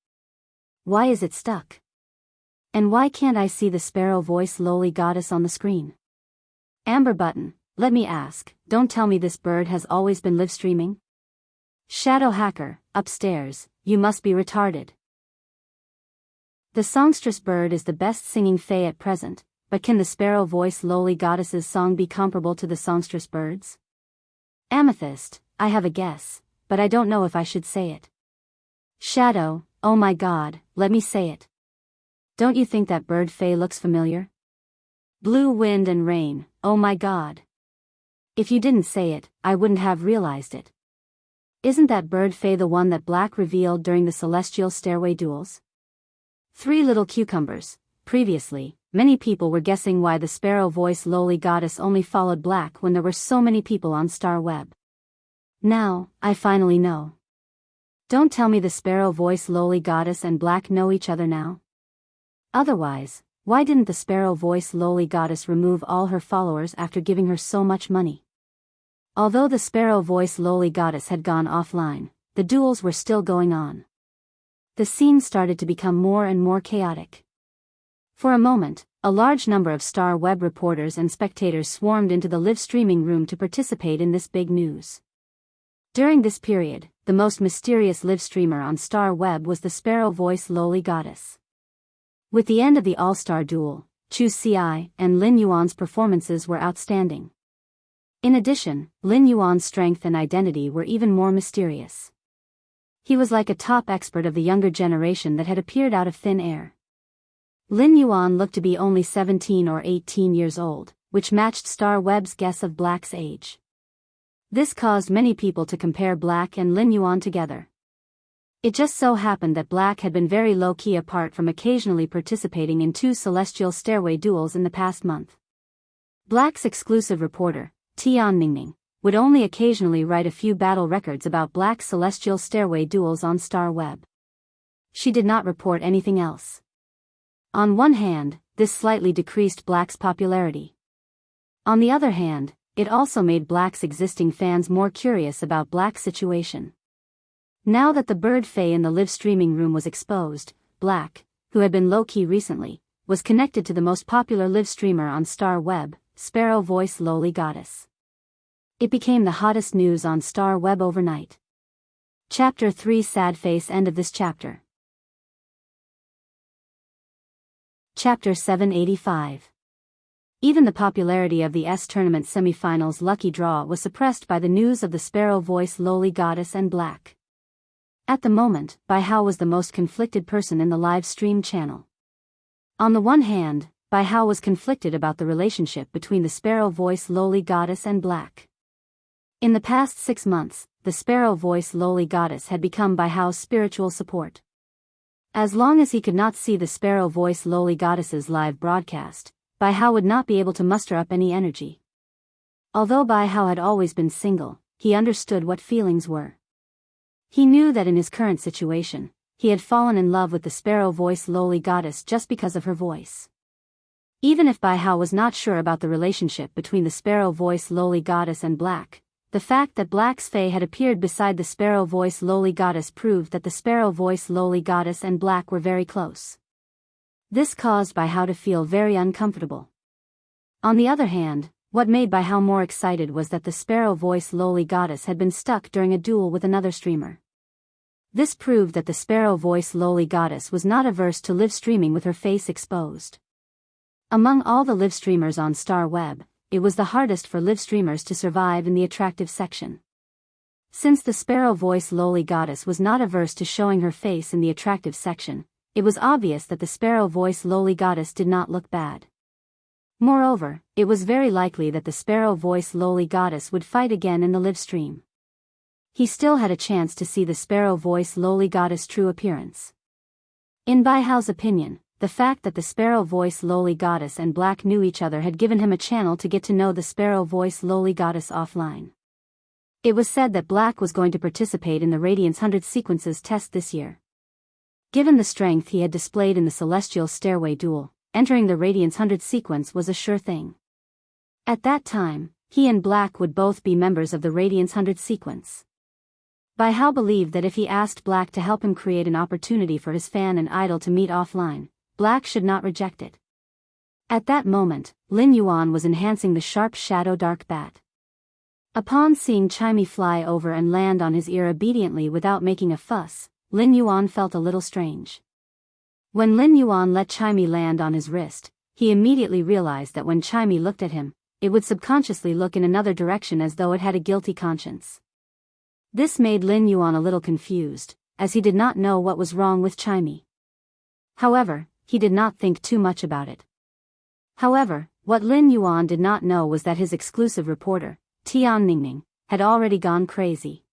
Why is it stuck? And why can't I see the sparrow voice lowly goddess on the screen? Amber button, let me ask, don't tell me this bird has always been live streaming? Shadow hacker, upstairs, you must be retarded. The songstress bird is the best singing fae at present, but can the sparrow voice lowly goddess's song be comparable to the songstress bird's? Amethyst, I have a guess, but I don't know if I should say it. Shadow, oh my god, let me say it. Don't you think that bird fae looks familiar? Blue wind and rain, oh my god. If you didn't say it, I wouldn't have realized it. Isn't that bird fae the one that Black revealed during the celestial stairway duels? Three little cucumbers. Previously, many people were guessing why the sparrow voice lowly goddess only followed Black when there were so many people on Star Web. Now, I finally know. Don't tell me the sparrow voice lowly goddess and Black know each other now. Otherwise, why didn't the sparrow voice lowly goddess remove all her followers after giving her so much money? Although the sparrow voice lowly goddess had gone offline, the duels were still going on. The scene started to become more and more chaotic. For a moment, a large number of Star Web reporters and spectators swarmed into the live streaming room to participate in this big news. During this period, the most mysterious live streamer on Star Web was the sparrow voice lowly goddess. With the end of the All-Star duel, Chu Ci and Lin Yuan's performances were outstanding. In addition, Lin Yuan's strength and identity were even more mysterious. He was like a top expert of the younger generation that had appeared out of thin air. Lin Yuan looked to be only 17 or 18 years old, which matched Star Web's guess of Black's age. This caused many people to compare Black and Lin Yuan together. It just so happened that Black had been very low-key apart from occasionally participating in 2 celestial stairway duels in the past month. Black's exclusive reporter, Tian Ningning, would only occasionally write a few battle records about Black's celestial stairway duels on Star Web. She did not report anything else. On one hand, this slightly decreased Black's popularity. On the other hand, it also made Black's existing fans more curious about Black's situation. Now that the bird fae in the live streaming room was exposed, Black, who had been low-key recently, was connected to the most popular live streamer on Star Web, Sparrow Voice Lowly Goddess. It became the hottest news on Star Web overnight. Chapter 3 Sad Face. End of this chapter. Chapter 785. Even the popularity of the tournament semi-finals lucky draw was suppressed by the news of the Sparrow Voice Lowly Goddess and Black. At the moment, Biyao was the most conflicted person in the live stream channel. On the one hand, Biyao was conflicted about the relationship between the Sparrow Voice Lowly Goddess and Black. In the past 6 months, the Sparrow Voice Lowly Goddess had become Biyao's spiritual support. As long as he could not see the Sparrow Voice Lowly Goddess's live broadcast, Biyao would not be able to muster up any energy. Although Biyao had always been single, he understood what feelings were. He knew that in his current situation, he had fallen in love with the Sparrow Voice Lowly Goddess just because of her voice. Even if Biyao was not sure about the relationship between the Sparrow Voice Lowly Goddess and Black, the fact that Black's Fae had appeared beside the Sparrow Voice Lowly Goddess proved that the Sparrow Voice Lowly Goddess and Black were very close. This caused Biyao to feel very uncomfortable. On the other hand, what made Biyao more excited was that the Sparrow Voice Lowly Goddess had been stuck during a duel with another streamer. This proved that the Sparrow Voice Lowly Goddess was not averse to live streaming with her face exposed. Among all the live streamers on Star Web, it was the hardest for live streamers to survive in the attractive section. Since the Sparrow Voice Lowly Goddess was not averse to showing her face in the attractive section, it was obvious that the Sparrow Voice Lowly Goddess did not look bad. Moreover, it was very likely that the Sparrow Voice Lowly Goddess would fight again in the live stream. He still had a chance to see the Sparrow Voice Lowly Goddess' true appearance. In Biyao's opinion, the fact that the Sparrow Voice Lowly Goddess and Black knew each other had given him a channel to get to know the Sparrow Voice Lowly Goddess offline. It was said that Black was going to participate in the Radiance 100 Sequences test this year. Given the strength he had displayed in the Celestial Stairway duel, entering the Radiance 100 sequence was a sure thing. At that time, he and Black would both be members of the Radiance 100 sequence. Biyao believed that if he asked Black to help him create an opportunity for his fan and idol to meet offline, Black should not reject it. At that moment, Lin Yuan was enhancing the sharp shadow dark bat. Upon seeing Chimey fly over and land on his ear obediently without making a fuss, Lin Yuan felt a little strange. When Lin Yuan let Chimey land on his wrist, he immediately realized that when Chimey looked at him, it would subconsciously look in another direction as though it had a guilty conscience. This made Lin Yuan a little confused, as he did not know what was wrong with Chimey. However, he did not think too much about it. However, what Lin Yuan did not know was that his exclusive reporter, Tian Ningning, had already gone crazy.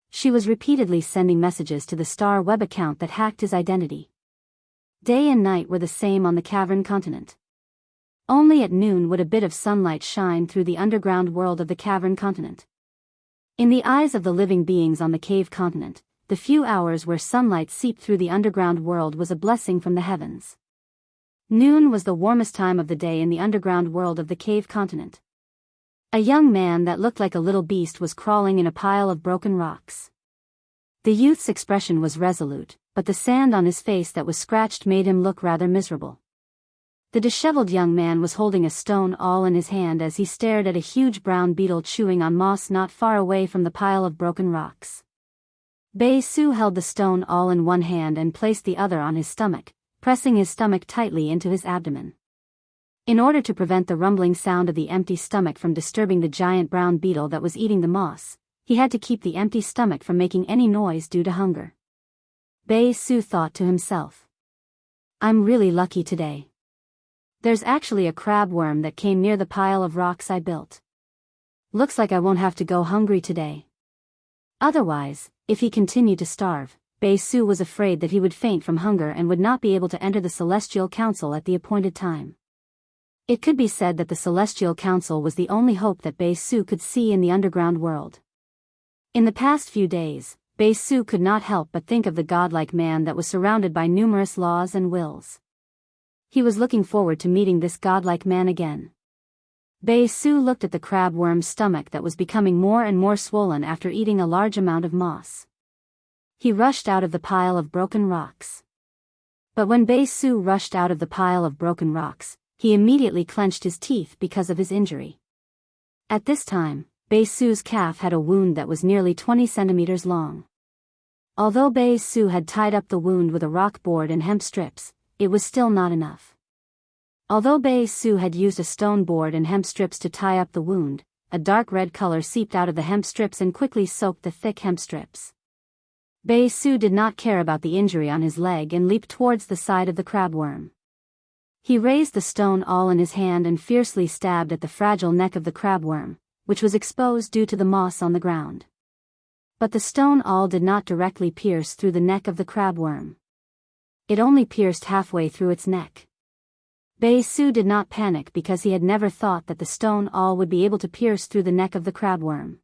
She was repeatedly sending messages to the Star Web account that hacked his identity. Day and night were the same on the Cavern Continent. Only at noon would a bit of sunlight shine through the underground world of the Cavern Continent. In the eyes of the living beings on the Cave Continent, the few hours where sunlight seeped through the underground world was a blessing from the heavens. Noon was the warmest time of the day in the underground world of the Cave Continent. A young man that looked like a little beast was crawling in a pile of broken rocks. The youth's expression was resolute, but the sand on his face that was scratched made him look rather miserable. The disheveled young man was holding a stone awl in his hand as he stared at a huge brown beetle chewing on moss not far away from the pile of broken rocks. Bei Su held the stone awl in one hand and placed the other on his stomach, pressing his stomach tightly into his abdomen. In order to prevent the rumbling sound of the empty stomach from disturbing the giant brown beetle that was eating the moss, he had to keep the empty stomach from making any noise due to hunger. Bei Su thought to himself, "I'm really lucky today. There's actually a crab worm that came near the pile of rocks I built. Looks like I won't have to go hungry today." Otherwise, if he continued to starve, Bei Su was afraid that he would faint from hunger and would not be able to enter the Celestial Council at the appointed time. It could be said that the Celestial Council was the only hope that Bei Su could see in the underground world. In the past few days, Bei Su could not help but think of the godlike man that was surrounded by numerous laws and wills. He was looking forward to meeting this godlike man again. Bei Su looked at the crab worm's stomach that was becoming more and more swollen after eating a large amount of moss. He rushed out of the pile of broken rocks. But when Bei Su rushed out of the pile of broken rocks, he immediately clenched his teeth because of his injury. At this time, Bei Su's calf had a wound that was nearly 20 centimeters long. Although Bei Su had tied up the wound with a rock board and hemp strips, it was still not enough. Although Biyao had used a stone board and hemp strips to tie up the wound, a dark red color seeped out of the hemp strips and quickly soaked the thick hemp strips. Biyao did not care about the injury on his leg and leaped towards the side of the crabworm. He raised the stone awl in his hand and fiercely stabbed at the fragile neck of the crabworm, which was exposed due to the moss on the ground. But the stone awl did not directly pierce through the neck of the crabworm. It only pierced halfway through its neck. Biyao did not panic because he had never thought that the stone awl would be able to pierce through the neck of the crabworm.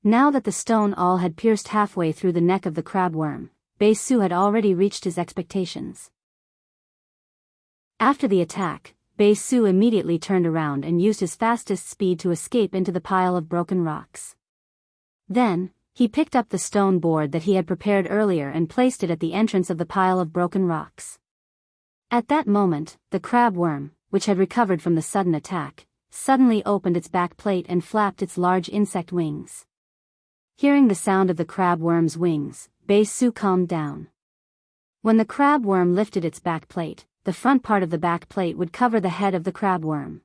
Now that the stone awl had pierced halfway through the neck of the crabworm, Biyao had already reached his expectations. After the attack, Biyao immediately turned around and used his fastest speed to escape into the pile of broken rocks. Then, he picked up the stone board that he had prepared earlier and placed it at the entrance of the pile of broken rocks. At that moment, the crabworm, which had recovered from the sudden attack, suddenly opened its back plate and flapped its large insect wings. Hearing the sound of the crabworm's wings, Biyao calmed down. When the crabworm lifted its back plate, the front part of the back plate would cover the head of the crabworm.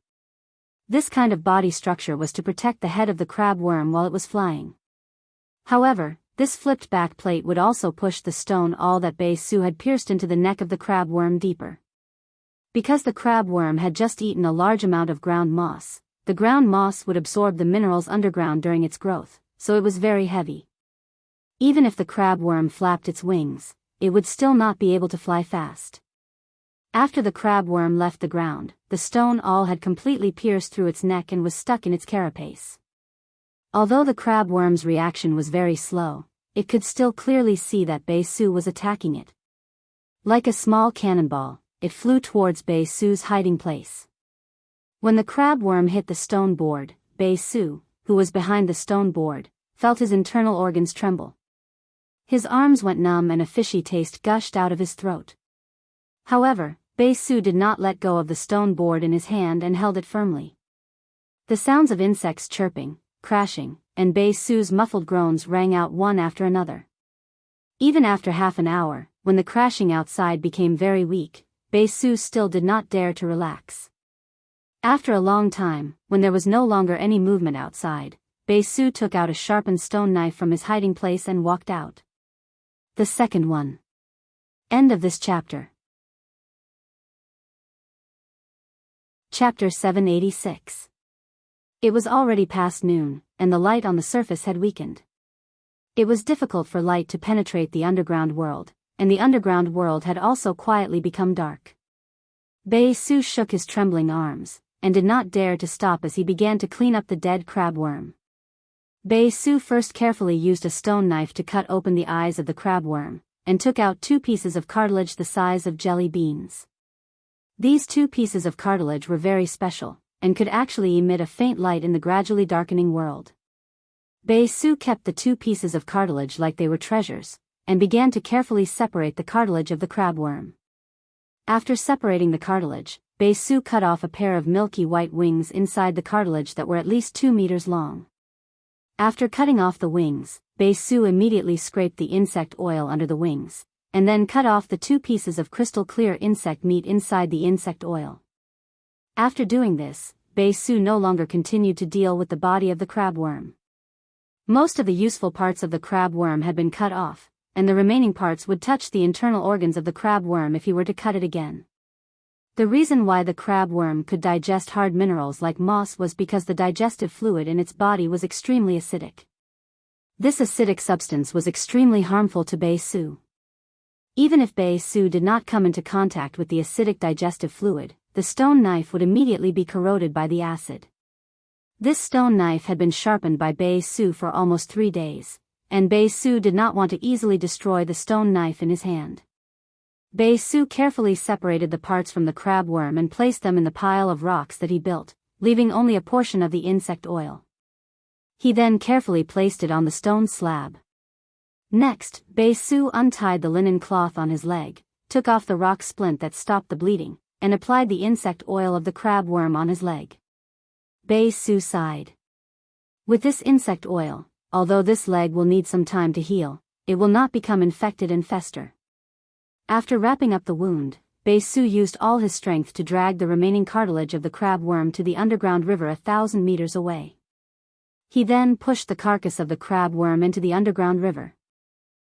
This kind of body structure was to protect the head of the crabworm while it was flying. However, this flipped back plate would also push the stone awl that Biyao had pierced into the neck of the crabworm deeper. Because the crabworm had just eaten a large amount of ground moss, the ground moss would absorb the minerals underground during its growth, so it was very heavy. Even if the crabworm flapped its wings, it would still not be able to fly fast. After the crabworm left the ground, the stone awl had completely pierced through its neck and was stuck in its carapace. Although the crabworm's reaction was very slow, it could still clearly see that Biyao was attacking it. Like a small cannonball, it flew towards Biyao's hiding place. When the crabworm hit the stone board, Biyao, who was behind the stone board, felt his internal organs tremble. His arms went numb and a fishy taste gushed out of his throat. However, Biyao did not let go of the stone board in his hand and held it firmly. The sounds of insects chirping, crashing, and Biyao's muffled groans rang out one after another. Even after half an hour, when the crashing outside became very weak, Biyao still did not dare to relax. After a long time, when there was no longer any movement outside, Biyao took out a sharpened stone knife from his hiding place and walked out. The second one. End of this chapter. Chapter 786. It was already past noon, and the light on the surface had weakened. It was difficult for light to penetrate the underground world, and the underground world had also quietly become dark. Biyao shook his trembling arms, and did not dare to stop as he began to clean up the dead crabworm. Biyao first carefully used a stone knife to cut open the eyes of the crabworm, and took out 2 pieces of cartilage the size of jelly beans. These 2 pieces of cartilage were very special, and could actually emit a faint light in the gradually darkening world. Biyao kept the 2 pieces of cartilage like they were treasures, and began to carefully separate the cartilage of the crabworm. After separating the cartilage, Biyao cut off a pair of milky white wings inside the cartilage that were at least 2 meters long. After cutting off the wings, Biyao immediately scraped the insect oil under the wings, and then cut off the 2 pieces of crystal clear insect meat inside the insect oil. After doing this, Biyao no longer continued to deal with the body of the crabworm. Most of the useful parts of the crabworm had been cut off, and the remaining parts would touch the internal organs of the crabworm if he were to cut it again. The reason why the crabworm could digest hard minerals like moss was because the digestive fluid in its body was extremely acidic. This acidic substance was extremely harmful to Biyao. Even if Biyao did not come into contact with the acidic digestive fluid, the stone knife would immediately be corroded by the acid. This stone knife had been sharpened by Biyao for almost 3 days, and Biyao did not want to easily destroy the stone knife in his hand. Biyao carefully separated the parts from the crabworm and placed them in the pile of rocks that he built, leaving only a portion of the insect oil. He then carefully placed it on the stone slab. Next, Biyao untied the linen cloth on his leg, took off the rock splint that stopped the bleeding, and applied the insect oil of the crabworm on his leg. Biyao sighed. With this insect oil, although this leg will need some time to heal, it will not become infected and fester. After wrapping up the wound, Beisu used all his strength to drag the remaining cartilage of the crab worm to the underground river 1,000 meters away. He then pushed the carcass of the crab worm into the underground river.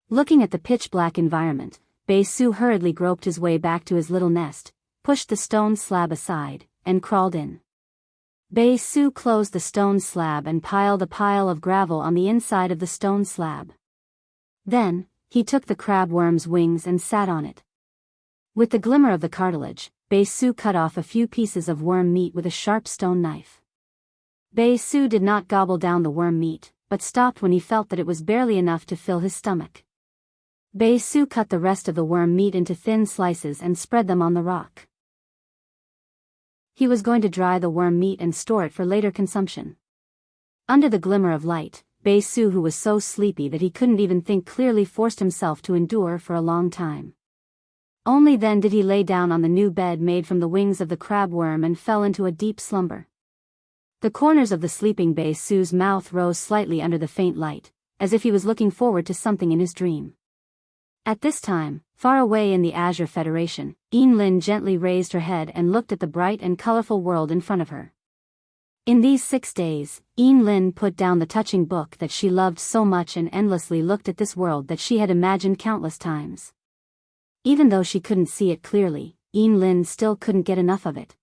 Looking at the pitch-black environment, Beisu hurriedly groped his way back to his little nest, pushed the stone slab aside, and crawled in. Beisu closed the stone slab and piled a pile of gravel on the inside of the stone slab. Then, he took the crab worm's wings and sat on it. With the glimmer of the cartilage, Beisu cut off a few pieces of worm meat with a sharp stone knife. Beisu did not gobble down the worm meat, but stopped when he felt that it was barely enough to fill his stomach. Beisu cut the rest of the worm meat into thin slices and spread them on the rock. He was going to dry the worm meat and store it for later consumption. Under the glimmer of light, Beisu, who was so sleepy that he couldn't even think clearly, forced himself to endure for a long time. Only then did he lay down on the new bed made from the wings of the crab worm and fell into a deep slumber. The corners of the sleeping Beisu's mouth rose slightly under the faint light, as if he was looking forward to something in his dream. At this time, far away in the Azure Federation, Yinlin gently raised her head and looked at the bright and colorful world in front of her. In these 6 days, Yinlin put down the touching book that she loved so much and endlessly looked at this world that she had imagined countless times. Even though she couldn't see it clearly, Yinlin still couldn't get enough of it.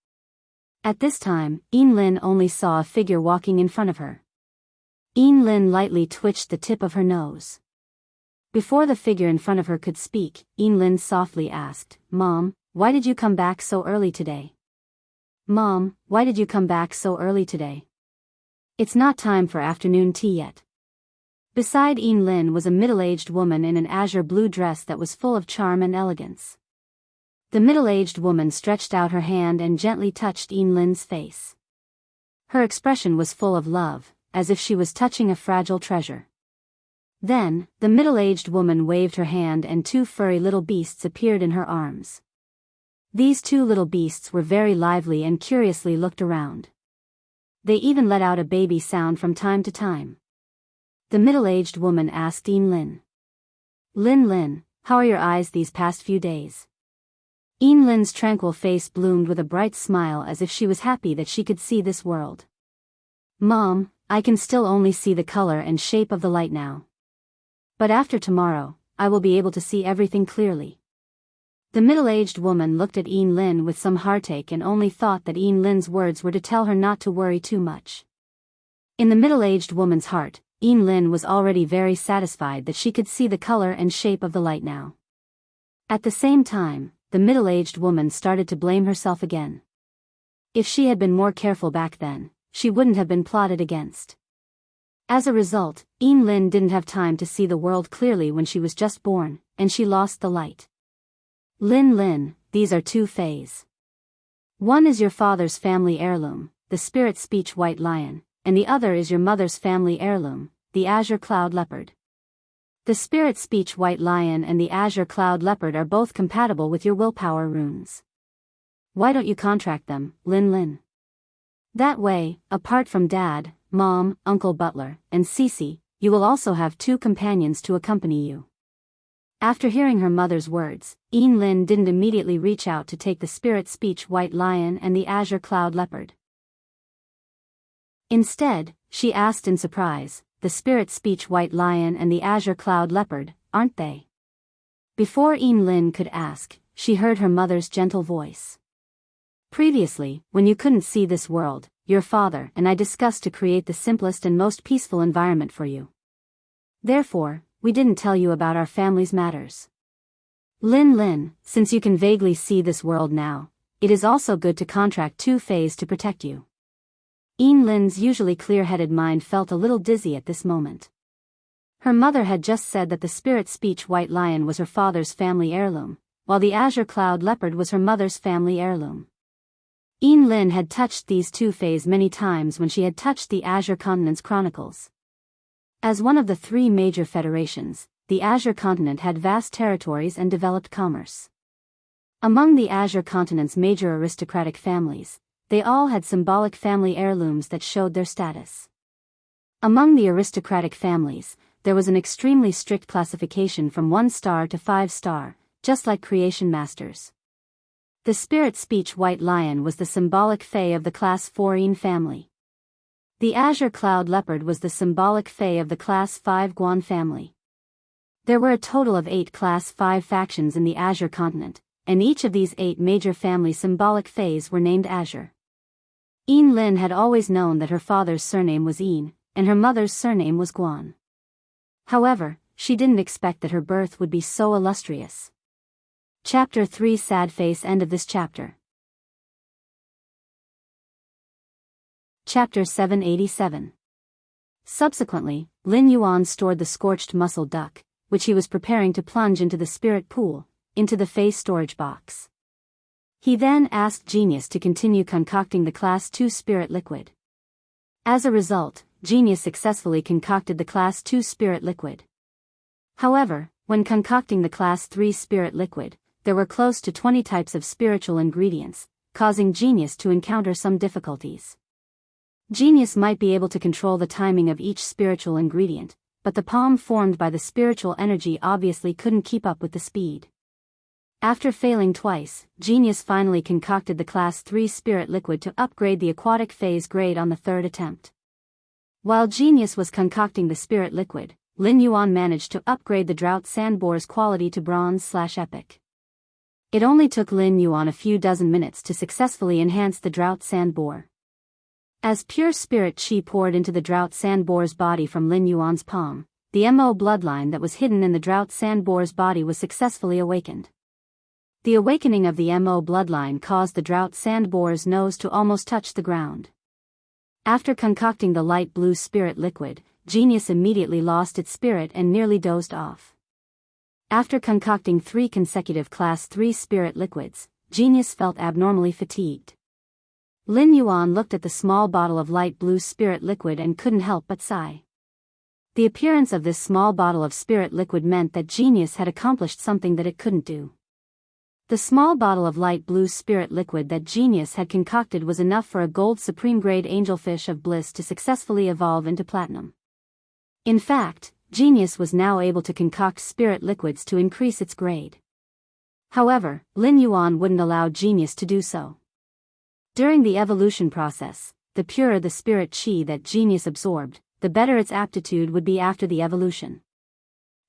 At this time, Yinlin only saw a figure walking in front of her. Yinlin lightly twitched the tip of her nose. Before the figure in front of her could speak, Yinlin softly asked, "Mom, why did you come back so early today? Mom, why did you come back so early today? It's not time for afternoon tea yet." Beside Yinlin was a middle-aged woman in an azure blue dress that was full of charm and elegance. The middle-aged woman stretched out her hand and gently touched Yinlin's face. Her expression was full of love, as if she was touching a fragile treasure. Then, the middle-aged woman waved her hand and 2 furry little beasts appeared in her arms. These 2 little beasts were very lively and curiously looked around. They even let out a baby sound from time to time. The middle-aged woman asked Yinlin, "Lin, how are your eyes these past few days?" Yinlin's tranquil face bloomed with a bright smile as if she was happy that she could see this world. "Mom, I can still only see the color and shape of the light now. But after tomorrow, I will be able to see everything clearly." The middle-aged woman looked at Yinlin with some heartache and only thought that Yinlin's words were to tell her not to worry too much. In the middle-aged woman's heart, Yinlin was already very satisfied that she could see the color and shape of the light now. At the same time, the middle-aged woman started to blame herself again. If she had been more careful back then, she wouldn't have been plotted against. As a result, Yinlin didn't have time to see the world clearly when she was just born, and she lost the light. Lin, these are 2 fays. One is your father's family heirloom, the spirit speech white lion, and the other is your mother's family heirloom, the azure cloud leopard. The spirit speech white lion and the azure cloud leopard are both compatible with your willpower runes. Why don't you contract them, Lin? That way, apart from Dad, Mom, Uncle Butler, and Cece, you will also have 2 companions to accompany you. After hearing her mother's words, Yinlin didn't immediately reach out to take the spirit speech white lion and the azure cloud leopard. Instead, she asked in surprise, "The spirit speech white lion and the azure cloud leopard, aren't they?" Before Yinlin could ask, she heard her mother's gentle voice. "Previously, when you couldn't see this world, your father and I discussed to create the simplest and most peaceful environment for you. Therefore, we didn't tell you about our family's matters. Lin, since you can vaguely see this world now, it is also good to contract 2 fays to protect you." Yinlin's usually clear-headed mind felt a little dizzy at this moment. Her mother had just said that the spirit speech white lion was her father's family heirloom, while the azure cloud leopard was her mother's family heirloom. Yinlin had touched these 2 fays many times when she had touched the Azure Continent's Chronicles. As one of the 3 major federations, the Azure Continent had vast territories and developed commerce. Among the Azure Continent's major aristocratic families, they all had symbolic family heirlooms that showed their status. Among the aristocratic families, there was an extremely strict classification from 1 star to 5 star, just like creation masters. The spirit speech white lion was the symbolic fae of the class 4 family. The azure cloud leopard was the symbolic fae of the class 5 Guan family. There were a total of 8 class 5 factions in the Azure continent, and each of these 8 major family symbolic faes were named Azure. Yin Lin had always known that her father's surname was Yin, and her mother's surname was Guan. However, she didn't expect that her birth would be so illustrious. Chapter 3 Sad Face. End of this chapter. Chapter 787. Subsequently, Lin Yuan stored the scorched mussel duck, which he was preparing to plunge into the spirit pool, into the Fae storage box. He then asked Genius to continue concocting the Class 2 spirit liquid. As a result, Genius successfully concocted the Class 2 spirit liquid. However, when concocting the Class 3 spirit liquid, there were close to 20 types of spiritual ingredients, causing Genius to encounter some difficulties. Genius might be able to control the timing of each spiritual ingredient, but the palm formed by the spiritual energy obviously couldn't keep up with the speed. After failing twice, Genius finally concocted the Class 3 spirit liquid to upgrade the aquatic phase grade on the third attempt. While Genius was concocting the spirit liquid, Lin Yuan managed to upgrade the drought sandbore's quality to bronze/epic. It only took Lin Yuan a few dozen minutes to successfully enhance the drought sandbore. As pure spirit chi poured into the drought sandbore's body from Lin Yuan's palm, the Mo bloodline that was hidden in the drought sandbore's body was successfully awakened. The awakening of the Mo bloodline caused the drought sandbore's nose to almost touch the ground. After concocting the light blue spirit liquid, Genius immediately lost its spirit and nearly dozed off. After concocting 3 consecutive Class 3 spirit liquids, Genius felt abnormally fatigued. Lin Yuan looked at the small bottle of light blue spirit liquid and couldn't help but sigh. The appearance of this small bottle of spirit liquid meant that Genius had accomplished something that it couldn't do. The small bottle of light blue spirit liquid that Genius had concocted was enough for a gold supreme grade angelfish of bliss to successfully evolve into platinum. In fact, Genius was now able to concoct spirit liquids to increase its grade. However, Lin Yuan wouldn't allow Genius to do so. During the evolution process, the purer the spirit chi that Genius absorbed, the better its aptitude would be after the evolution.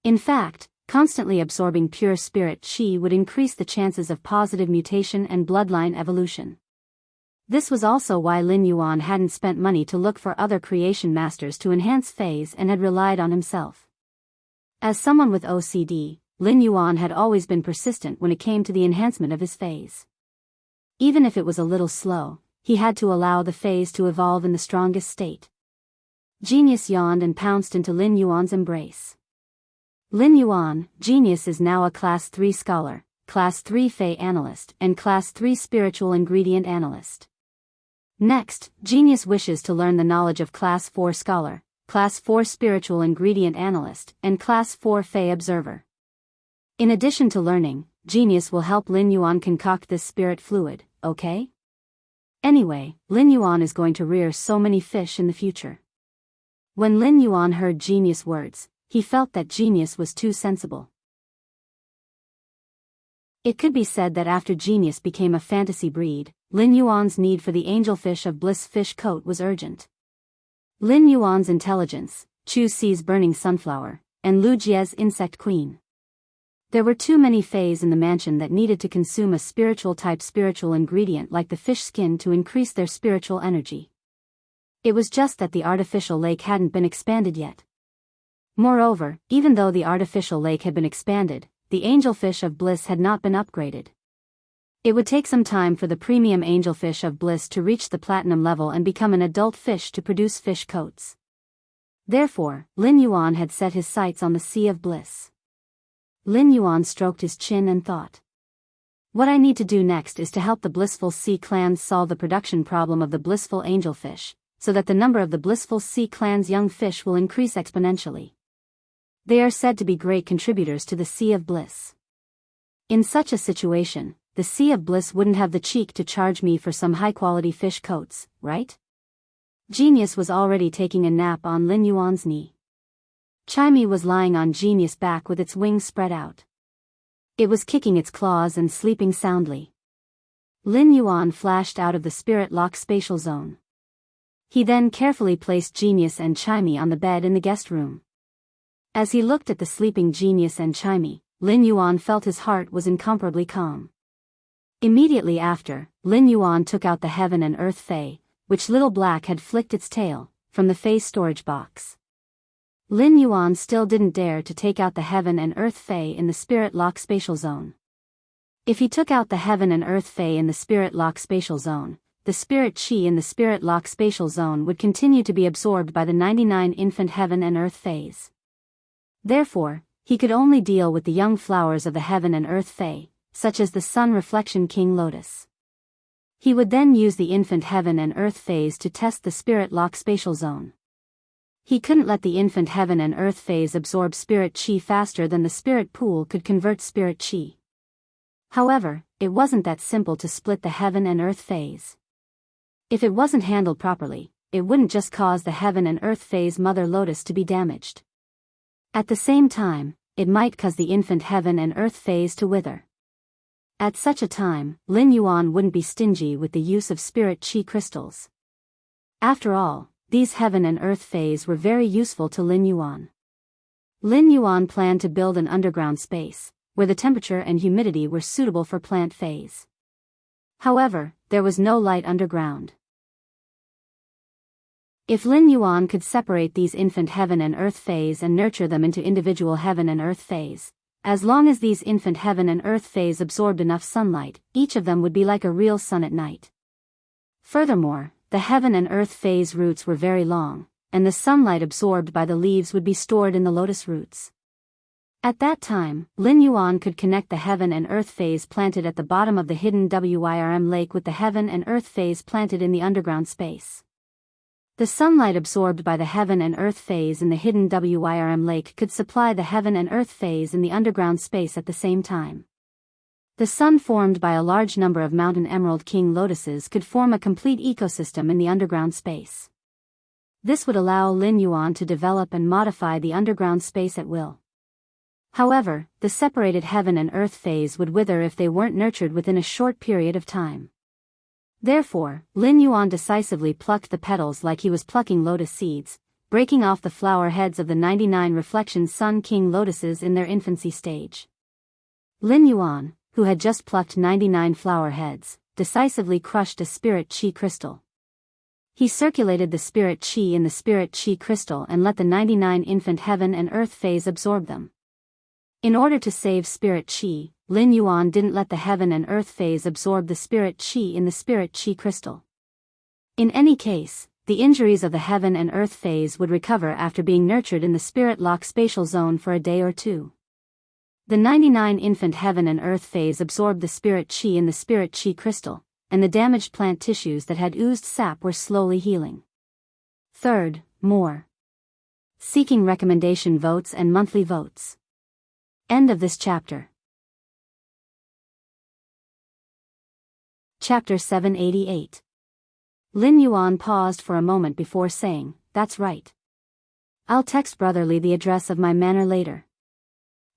In fact, constantly absorbing pure spirit chi would increase the chances of positive mutation and bloodline evolution. This was also why Lin Yuan hadn't spent money to look for other creation masters to enhance phase and had relied on himself. As someone with OCD, Lin Yuan had always been persistent when it came to the enhancement of his phase. Even if it was a little slow, he had to allow the phase to evolve in the strongest state. Genius yawned and pounced into Lin Yuan's embrace. Lin Yuan, Genius is now a Class 3 scholar, Class 3 Fae analyst, and Class 3 spiritual ingredient analyst. Next, Genius wishes to learn the knowledge of Class 4 Scholar, Class 4 Spiritual Ingredient Analyst, and Class 4 Fae Observer. In addition to learning, Genius will help Lin Yuan concoct this spirit fluid, okay? Anyway, Lin Yuan is going to rear so many fish in the future. When Lin Yuan heard Genius' words, he felt that Genius was too sensible. It could be said that after Genius became a fantasy breed, Lin Yuan's need for the angelfish of bliss fish coat was urgent. Lin Yuan's intelligence, Chu Si's burning sunflower, and Lu Jie's insect queen. There were too many fays in the mansion that needed to consume a spiritual type spiritual ingredient like the fish skin to increase their spiritual energy. It was just that the artificial lake hadn't been expanded yet. Moreover, even though the artificial lake had been expanded, the angelfish of bliss had not been upgraded. It would take some time for the premium angelfish of bliss to reach the platinum level and become an adult fish to produce fish coats. Therefore, Lin Yuan had set his sights on the Sea of Bliss. Lin Yuan stroked his chin and thought. What I need to do next is to help the blissful sea clans solve the production problem of the blissful angelfish, so that the number of the blissful sea clan's young fish will increase exponentially. They are said to be great contributors to the Sea of Bliss. In such a situation, the Sea of Bliss wouldn't have the cheek to charge me for some high-quality fish coats, right? Genius was already taking a nap on Lin Yuan's knee. Chimey was lying on Genius' back with its wings spread out. It was kicking its claws and sleeping soundly. Lin Yuan flashed out of the spirit lock spatial zone. He then carefully placed Genius and Chimey on the bed in the guest room. As he looked at the sleeping Genius and Chimey, Lin Yuan felt his heart was incomparably calm. Immediately after, Lin Yuan took out the Heaven and Earth Fae, which Little Black had flicked its tail, from the Fae storage box. Lin Yuan still didn't dare to take out the Heaven and Earth Fae in the Spirit Lock Spatial Zone. If he took out the Heaven and Earth Fae in the Spirit Lock Spatial Zone, the Spirit Chi in the Spirit Lock Spatial Zone would continue to be absorbed by the 99 infant Heaven and Earth Faes. Therefore, he could only deal with the young flowers of the Heaven and Earth Fae, such as the Sun Reflection King Lotus. He would then use the infant Heaven and Earth Phase to test the Spirit Lock Spatial Zone. He couldn't let the infant Heaven and Earth Phase absorb Spirit Chi faster than the Spirit Pool could convert Spirit Chi. However, it wasn't that simple to split the Heaven and Earth Phase. If it wasn't handled properly, it wouldn't just cause the Heaven and Earth Phase Mother Lotus to be damaged. At the same time, it might cause the infant Heaven and Earth Phase to wither. At such a time, Lin Yuan wouldn't be stingy with the use of Spirit Chi crystals. After all, these Heaven and Earth Phase were very useful to Lin Yuan. Lin Yuan planned to build an underground space, where the temperature and humidity were suitable for plant phase. However, there was no light underground. If Lin Yuan could separate these infant Heaven and Earth Phase and nurture them into individual Heaven and Earth Phase, as long as these infant Heaven and Earth Phase absorbed enough sunlight, each of them would be like a real sun at night. Furthermore, the Heaven and Earth Phase roots were very long, and the sunlight absorbed by the leaves would be stored in the lotus roots. At that time, Lin Yuan could connect the Heaven and Earth Phase planted at the bottom of the hidden WIRM lake with the Heaven and Earth Phase planted in the underground space. The sunlight absorbed by the Heaven and Earth Phase in the hidden WIRM lake could supply the Heaven and Earth Phase in the underground space at the same time. The sun formed by a large number of mountain emerald king lotuses could form a complete ecosystem in the underground space. This would allow Lin Yuan to develop and modify the underground space at will. However, the separated Heaven and Earth Phase would wither if they weren't nurtured within a short period of time. Therefore, Lin Yuan decisively plucked the petals like he was plucking lotus seeds, breaking off the flower heads of the 99 reflection Sun King lotuses in their infancy stage. Lin Yuan, who had just plucked 99 flower heads, decisively crushed a Spirit Chi crystal. He circulated the Spirit Chi in the Spirit Chi crystal and let the 99 infant Heaven and Earth Phase absorb them. In order to save Spirit Chi, Lin Yuan didn't let the Heaven and Earth Phase absorb the Spirit Chi in the Spirit Chi crystal. In any case, the injuries of the Heaven and Earth Phase would recover after being nurtured in the Spirit Lock Spatial Zone for a day or two. The 99 infant Heaven and Earth Phase absorbed the Spirit Chi in the Spirit Chi crystal, and the damaged plant tissues that had oozed sap were slowly healing. Third, more. Seeking recommendation votes and monthly votes. End of this chapter. Chapter 788. Lin Yuan paused for a moment before saying, "That's right. I'll text Brotherly the address of my manor later.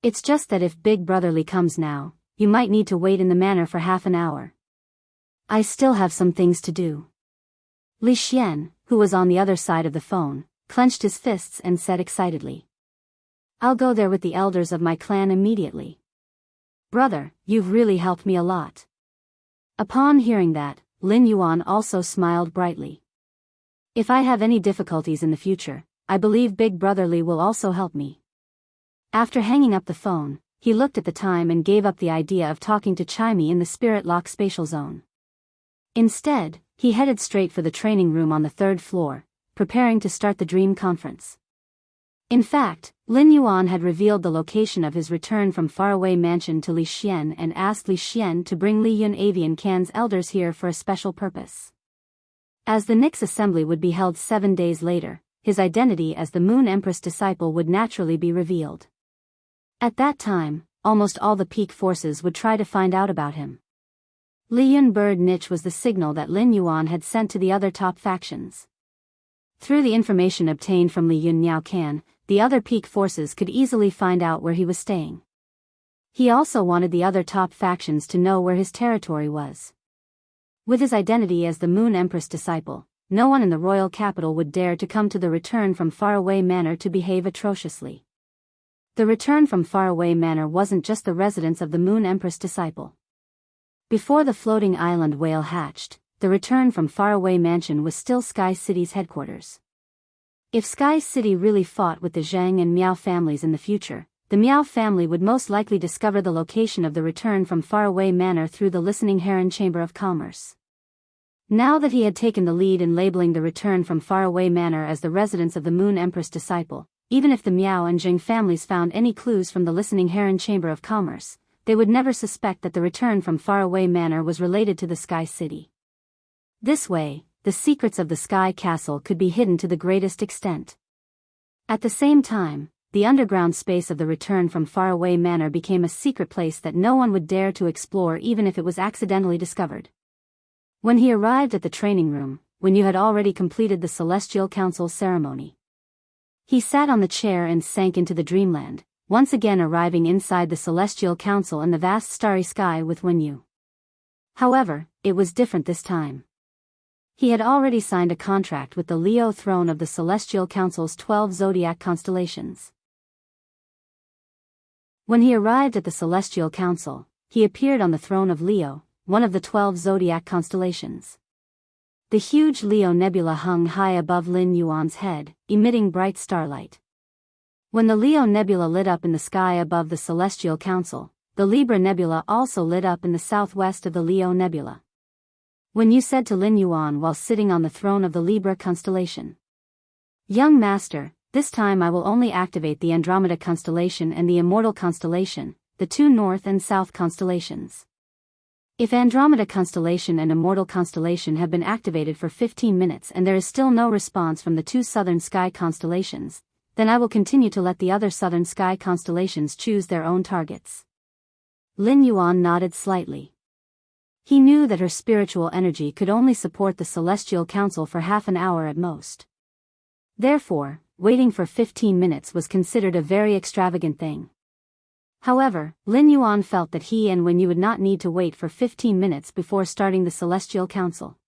It's just that if Big Brotherly comes now, you might need to wait in the manor for half an hour. I still have some things to do." Li Xian, who was on the other side of the phone, clenched his fists and said excitedly, "I'll go there with the elders of my clan immediately. Brother, you've really helped me a lot." Upon hearing that, Lin Yuan also smiled brightly. "If I have any difficulties in the future, I believe Big Brotherly will also help me." After hanging up the phone, he looked at the time and gave up the idea of talking to Chimey in the Spirit Lock Spatial Zone. Instead, he headed straight for the training room on the 3rd floor, preparing to start the dream conference. In fact, Lin Yuan had revealed the location of his return from faraway mansion to Li Xian and asked Li Xian to bring Li Yun Avian Can's elders here for a special purpose. As the Nyx assembly would be held 7 days later, his identity as the Moon Empress disciple would naturally be revealed. At that time, almost all the peak forces would try to find out about him. Li Yun Bird Niche was the signal that Lin Yuan had sent to the other top factions. Through the information obtained from Li Yun Niao Can, the other peak forces could easily find out where he was staying. He also wanted the other top factions to know where his territory was. With his identity as the Moon Empress disciple, no one in the royal capital would dare to come to the Return from Faraway Manor to behave atrociously. The Return from Faraway Manor wasn't just the residence of the Moon Empress disciple. Before the floating island whale hatched, the Return from Faraway Mansion was still Sky City's headquarters. If Sky City really fought with the Zhang and Miao families in the future, the Miao family would most likely discover the location of the Return from Faraway Manor through the Listening Heron Chamber of Commerce. Now that he had taken the lead in labeling the Return from Faraway Manor as the residence of the Moon Empress disciple, even if the Miao and Zhang families found any clues from the Listening Heron Chamber of Commerce, they would never suspect that the Return from Faraway Manor was related to the Sky City. This way, the secrets of the Sky Castle could be hidden to the greatest extent. At the same time, the underground space of the Return from Faraway Manor became a secret place that no one would dare to explore even if it was accidentally discovered. When he arrived at the training room, Wenyu had already completed the Celestial Council ceremony. He sat on the chair and sank into the dreamland, once again arriving inside the Celestial Council and the vast starry sky with Wenyu. However, it was different this time. He had already signed a contract with the Leo throne of the Celestial Council's 12 zodiac constellations. When he arrived at the Celestial Council, he appeared on the throne of Leo, one of the 12 zodiac constellations. The huge Leo nebula hung high above Lin Yuan's head, emitting bright starlight. When the Leo nebula lit up in the sky above the Celestial Council, the Libra nebula also lit up in the southwest of the Leo nebula. Wenyu said to Lin Yuan while sitting on the throne of the Libra constellation, "Young master, this time I will only activate the Andromeda constellation and the Immortal constellation, the two north and south constellations. If Andromeda constellation and Immortal constellation have been activated for 15 minutes and there is still no response from the two southern sky constellations, then I will continue to let the other southern sky constellations choose their own targets." Lin Yuan nodded slightly. He knew that her spiritual energy could only support the Celestial Council for half an hour at most. Therefore, waiting for 15 minutes was considered a very extravagant thing. However, Lin Yuan felt that he and Wenyu would not need to wait for 15 minutes before starting the Celestial Council.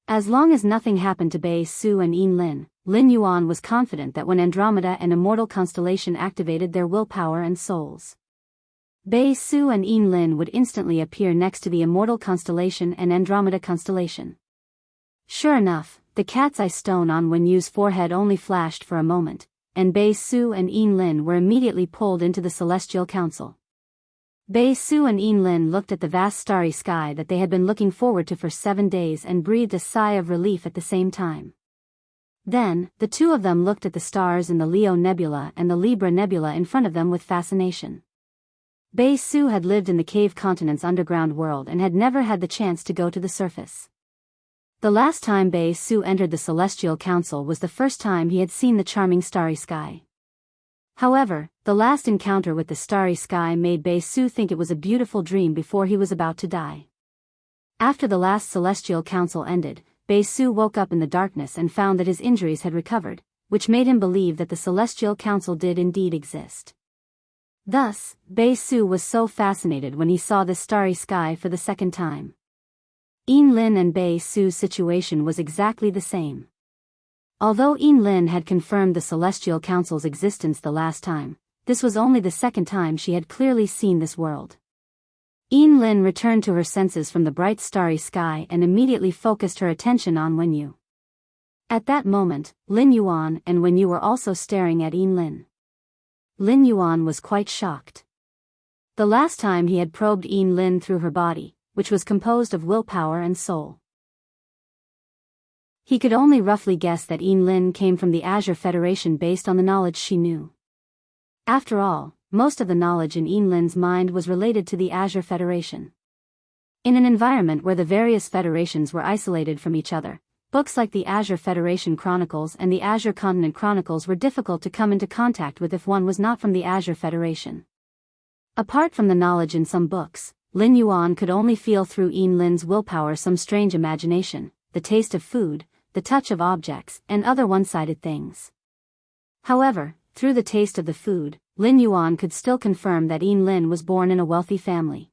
As long as nothing happened to Bei Su and Yin Lin, Lin Yuan was confident that when Andromeda and Immortal constellation activated their willpower and souls, Bei Su and Yin Lin would instantly appear next to the Immortal constellation and Andromeda constellation. Sure enough, the cat's eye stone on Wenyu's forehead only flashed for a moment, and Bei Su and Yin Lin were immediately pulled into the Celestial Council. Bei Su and Yin Lin looked at the vast starry sky that they had been looking forward to for 7 days and breathed a sigh of relief at the same time. Then, the two of them looked at the stars in the Leo nebula and the Libra nebula in front of them with fascination. Bei Su had lived in the cave continent's underground world and had never had the chance to go to the surface. The last time Bei Su entered the Celestial Council was the first time he had seen the charming starry sky. However, the last encounter with the starry sky made Bei Su think it was a beautiful dream before he was about to die. After the last Celestial Council ended, Bei Su woke up in the darkness and found that his injuries had recovered, which made him believe that the Celestial Council did indeed exist. Thus, Bei Su was so fascinated when he saw the starry sky for the second time. Yin Lin and Bei Su's situation was exactly the same. Although Yin Lin had confirmed the Celestial Council's existence the last time, this was only the second time she had clearly seen this world. Yin Lin returned to her senses from the bright starry sky and immediately focused her attention on Wenyu. At that moment, Lin Yuan and Wenyu were also staring at Yin Lin. Lin Yuan was quite shocked. The last time he had probed Yin Lin through her body, which was composed of willpower and soul, he could only roughly guess that Yin Lin came from the Azure Federation based on the knowledge she knew. After all, most of the knowledge in Yin Lin's mind was related to the Azure Federation. In an environment where the various federations were isolated from each other, books like the Azure Federation Chronicles and the Azure Continent Chronicles were difficult to come into contact with if one was not from the Azure Federation. Apart from the knowledge in some books, Lin Yuan could only feel through Yin Lin's willpower some strange imagination, the taste of food, the touch of objects, and other one-sided things. However, through the taste of the food, Lin Yuan could still confirm that Yin Lin was born in a wealthy family.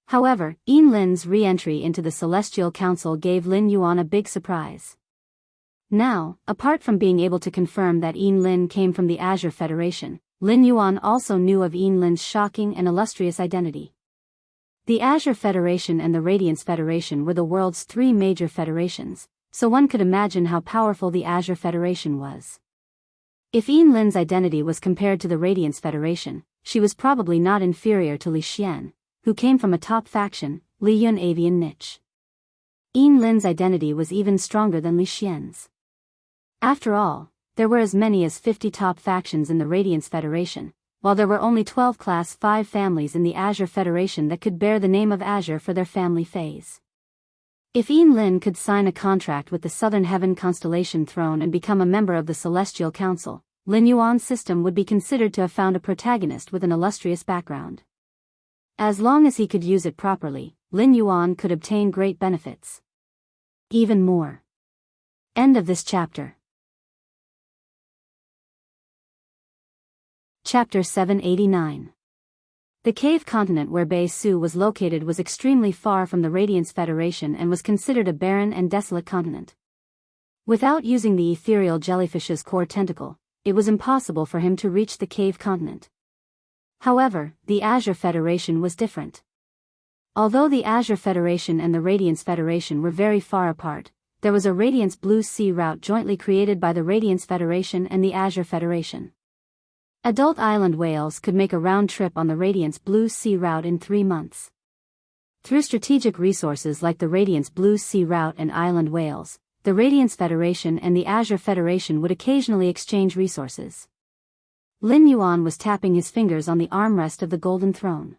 However, Yin Lin's re-entry into the Celestial Council gave Lin Yuan a big surprise. Now, apart from being able to confirm that Yin Lin came from the Azure Federation, Lin Yuan also knew of Yin Lin's shocking and illustrious identity. The Azure Federation and the Radiance Federation were the world's three major federations, so one could imagine how powerful the Azure Federation was. If Yin Lin's identity was compared to the Radiance Federation, she was probably not inferior to Li Xian, who came from a top faction, Li Yun Avian Niche. Yin Lin's identity was even stronger than Li Xian's. After all, there were as many as 50 top factions in the Radiance Federation, while there were only 12 Class 5 families in the Azure Federation that could bear the name of Azure for their family phase. If Yin Lin could sign a contract with the Southern Heaven Constellation Throne and become a member of the Celestial Council, Lin Yuan's system would be considered to have found a protagonist with an illustrious background. As long as he could use it properly, Lin Yuan could obtain great benefits. Even more. End of this chapter. Chapter 789. The cave continent where Bei Su was located was extremely far from the Radiance Federation and was considered a barren and desolate continent. Without using the ethereal jellyfish's core tentacle, it was impossible for him to reach the cave continent. However, the Azure Federation was different. Although the Azure Federation and the Radiance Federation were very far apart, there was a Radiance Blue Sea route jointly created by the Radiance Federation and the Azure Federation. Adult island whales could make a round trip on the Radiance Blue Sea route in 3 months. Through strategic resources like the Radiance Blue Sea route and island whales, the Radiance Federation and the Azure Federation would occasionally exchange resources. Lin Yuan was tapping his fingers on the armrest of the Golden Throne.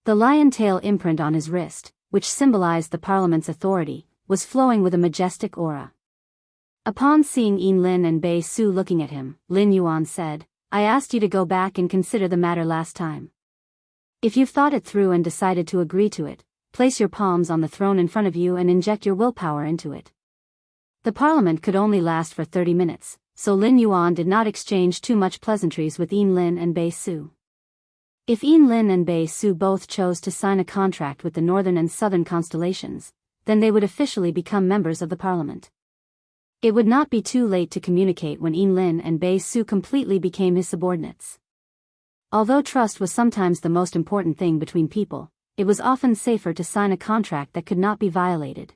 The lion tail imprint on his wrist, which symbolized the Parliament's authority, was flowing with a majestic aura. Upon seeing Yin Lin and Bei Su looking at him, Lin Yuan said, "I asked you to go back and consider the matter last time. If you've thought it through and decided to agree to it, place your palms on the throne in front of you and inject your willpower into it." The Parliament could only last for 30 minutes, so Lin Yuan did not exchange too much pleasantries with Yin Lin and Bei Su. If Yin Lin and Bei Su both chose to sign a contract with the Northern and Southern constellations, then they would officially become members of the Parliament. It would not be too late to communicate when Yin Lin and Bei Su completely became his subordinates. Although trust was sometimes the most important thing between people, it was often safer to sign a contract that could not be violated.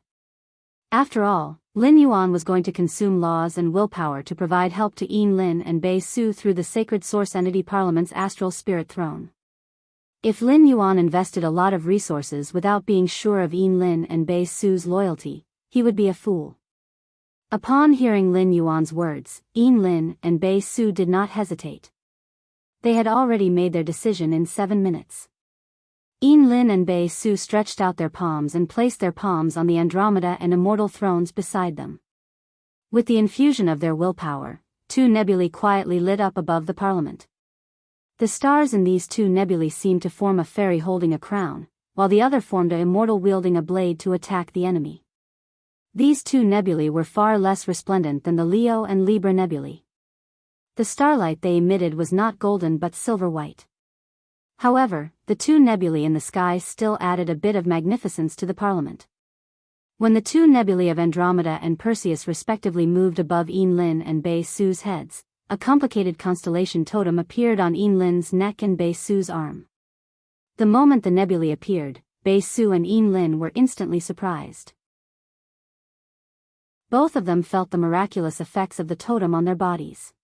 After all, Lin Yuan was going to consume laws and willpower to provide help to Yin Lin and Bei Su through the Sacred Source Entity Parliament's Astral Spirit Throne. If Lin Yuan invested a lot of resources without being sure of Yin Lin and Bei Su's loyalty, he would be a fool. Upon hearing Lin Yuan's words, Yin Lin and Bei Su did not hesitate. They had already made their decision in 7 minutes. Yin Lin and Bei Su stretched out their palms and placed their palms on the Andromeda and Immortal thrones beside them. With the infusion of their willpower, 2 nebulae quietly lit up above the Parliament. The stars in these 2 nebulae seemed to form a fairy holding a crown, while the other formed a immortal wielding a blade to attack the enemy. These 2 nebulae were far less resplendent than the Leo and Libra nebulae. The starlight they emitted was not golden but silver-white. However, the 2 nebulae in the sky still added a bit of magnificence to the Parliament. When the 2 nebulae of Andromeda and Perseus respectively moved above Yin Lin and Bei Su's heads, a complicated constellation totem appeared on Yin Lin's neck and Bei Su's arm. The moment the nebulae appeared, Bei Su and Yin Lin were instantly surprised. Both of them felt the miraculous effects of the totem on their bodies.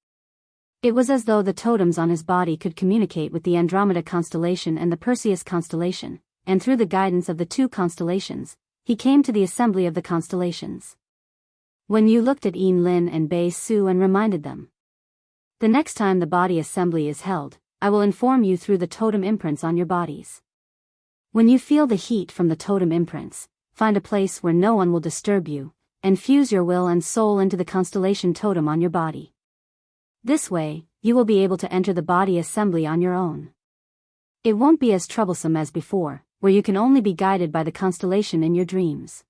It was as though the totems on his body could communicate with the Andromeda constellation and the Perseus constellation, and through the guidance of the 2 constellations, he came to the assembly of the constellations. When you looked at Yin Lin and Bei Su and reminded them, "The next time the body assembly is held, I will inform you through the totem imprints on your bodies. When you feel the heat from the totem imprints, find a place where no one will disturb you, and fuse your will and soul into the constellation totem on your body. This way, you will be able to enter the body assembly on your own. It won't be as troublesome as before, where you can only be guided by the constellation in your dreams."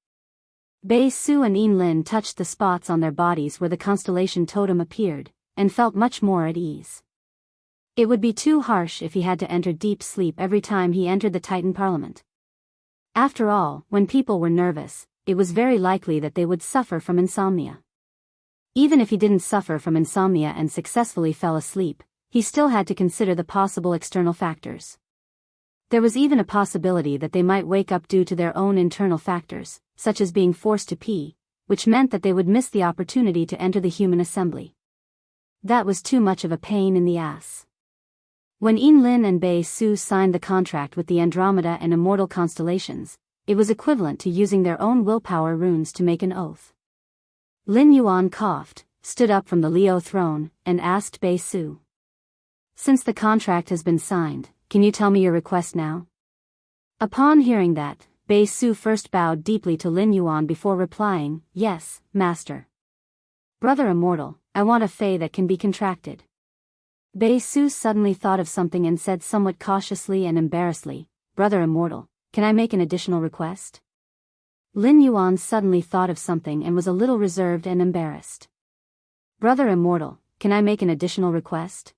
Bei Su and Yin Lin touched the spots on their bodies where the constellation totem appeared, and felt much more at ease. It would be too harsh if he had to enter deep sleep every time he entered the Titan Parliament. After all, when people were nervous, it was very likely that they would suffer from insomnia. Even if he didn't suffer from insomnia and successfully fell asleep, he still had to consider the possible external factors. There was even a possibility that they might wake up due to their own internal factors, such as being forced to pee, which meant that they would miss the opportunity to enter the human assembly. That was too much of a pain in the ass. When Lin and Bei Su signed the contract with the Andromeda and Immortal constellations, it was equivalent to using their own willpower runes to make an oath. Lin Yuan coughed, stood up from the Leo throne, and asked Bei Su. Since the contract has been signed, can you tell me your request now? Upon hearing that, Bei Su first bowed deeply to Lin Yuan before replying, Yes, Master. Brother Immortal, I want a fae that can be contracted. Bei Su suddenly thought of something and said somewhat cautiously and embarrassedly, Brother Immortal, can I make an additional request? Lin Yuan suddenly thought of something and was a little reserved and embarrassed. Brother Immortal, can I make an additional request?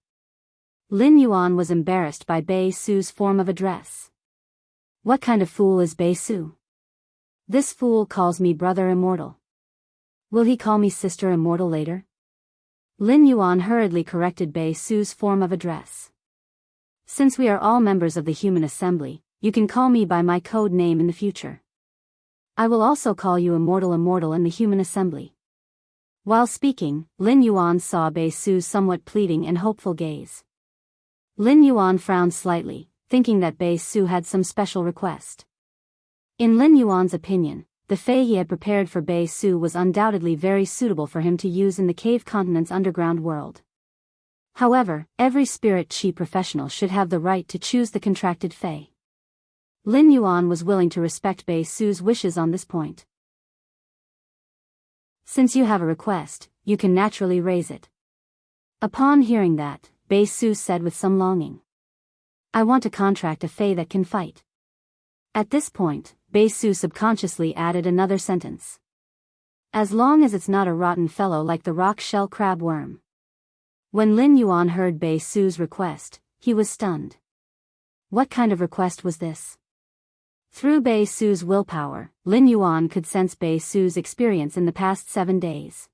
Lin Yuan was embarrassed by Bei Su's form of address. What kind of fool is Bei Su? This fool calls me Brother Immortal. Will he call me Sister Immortal later? Lin Yuan hurriedly corrected Bei Su's form of address. Since we are all members of the human assembly, you can call me by my code name in the future. I will also call you Immortal in the human assembly. While speaking, Lin Yuan saw Bei Su's somewhat pleading and hopeful gaze. Lin Yuan frowned slightly, thinking that Bei Su had some special request. In Lin Yuan's opinion, the fae he had prepared for Bei Su was undoubtedly very suitable for him to use in the cave continent's underground world. However, every spirit chi professional should have the right to choose the contracted fae. Lin Yuan was willing to respect Bei Su's wishes on this point. Since you have a request, you can naturally raise it. Upon hearing that, Bei Su said with some longing. I want to contract a fae that can fight. At this point, Bei Su subconsciously added another sentence. As long as it's not a rotten fellow like the rock shell crab worm. When Lin Yuan heard Bei Su's request, he was stunned. What kind of request was this? Through Bei Su's willpower, Lin Yuan could sense Bei Su's experience in the past 7 days.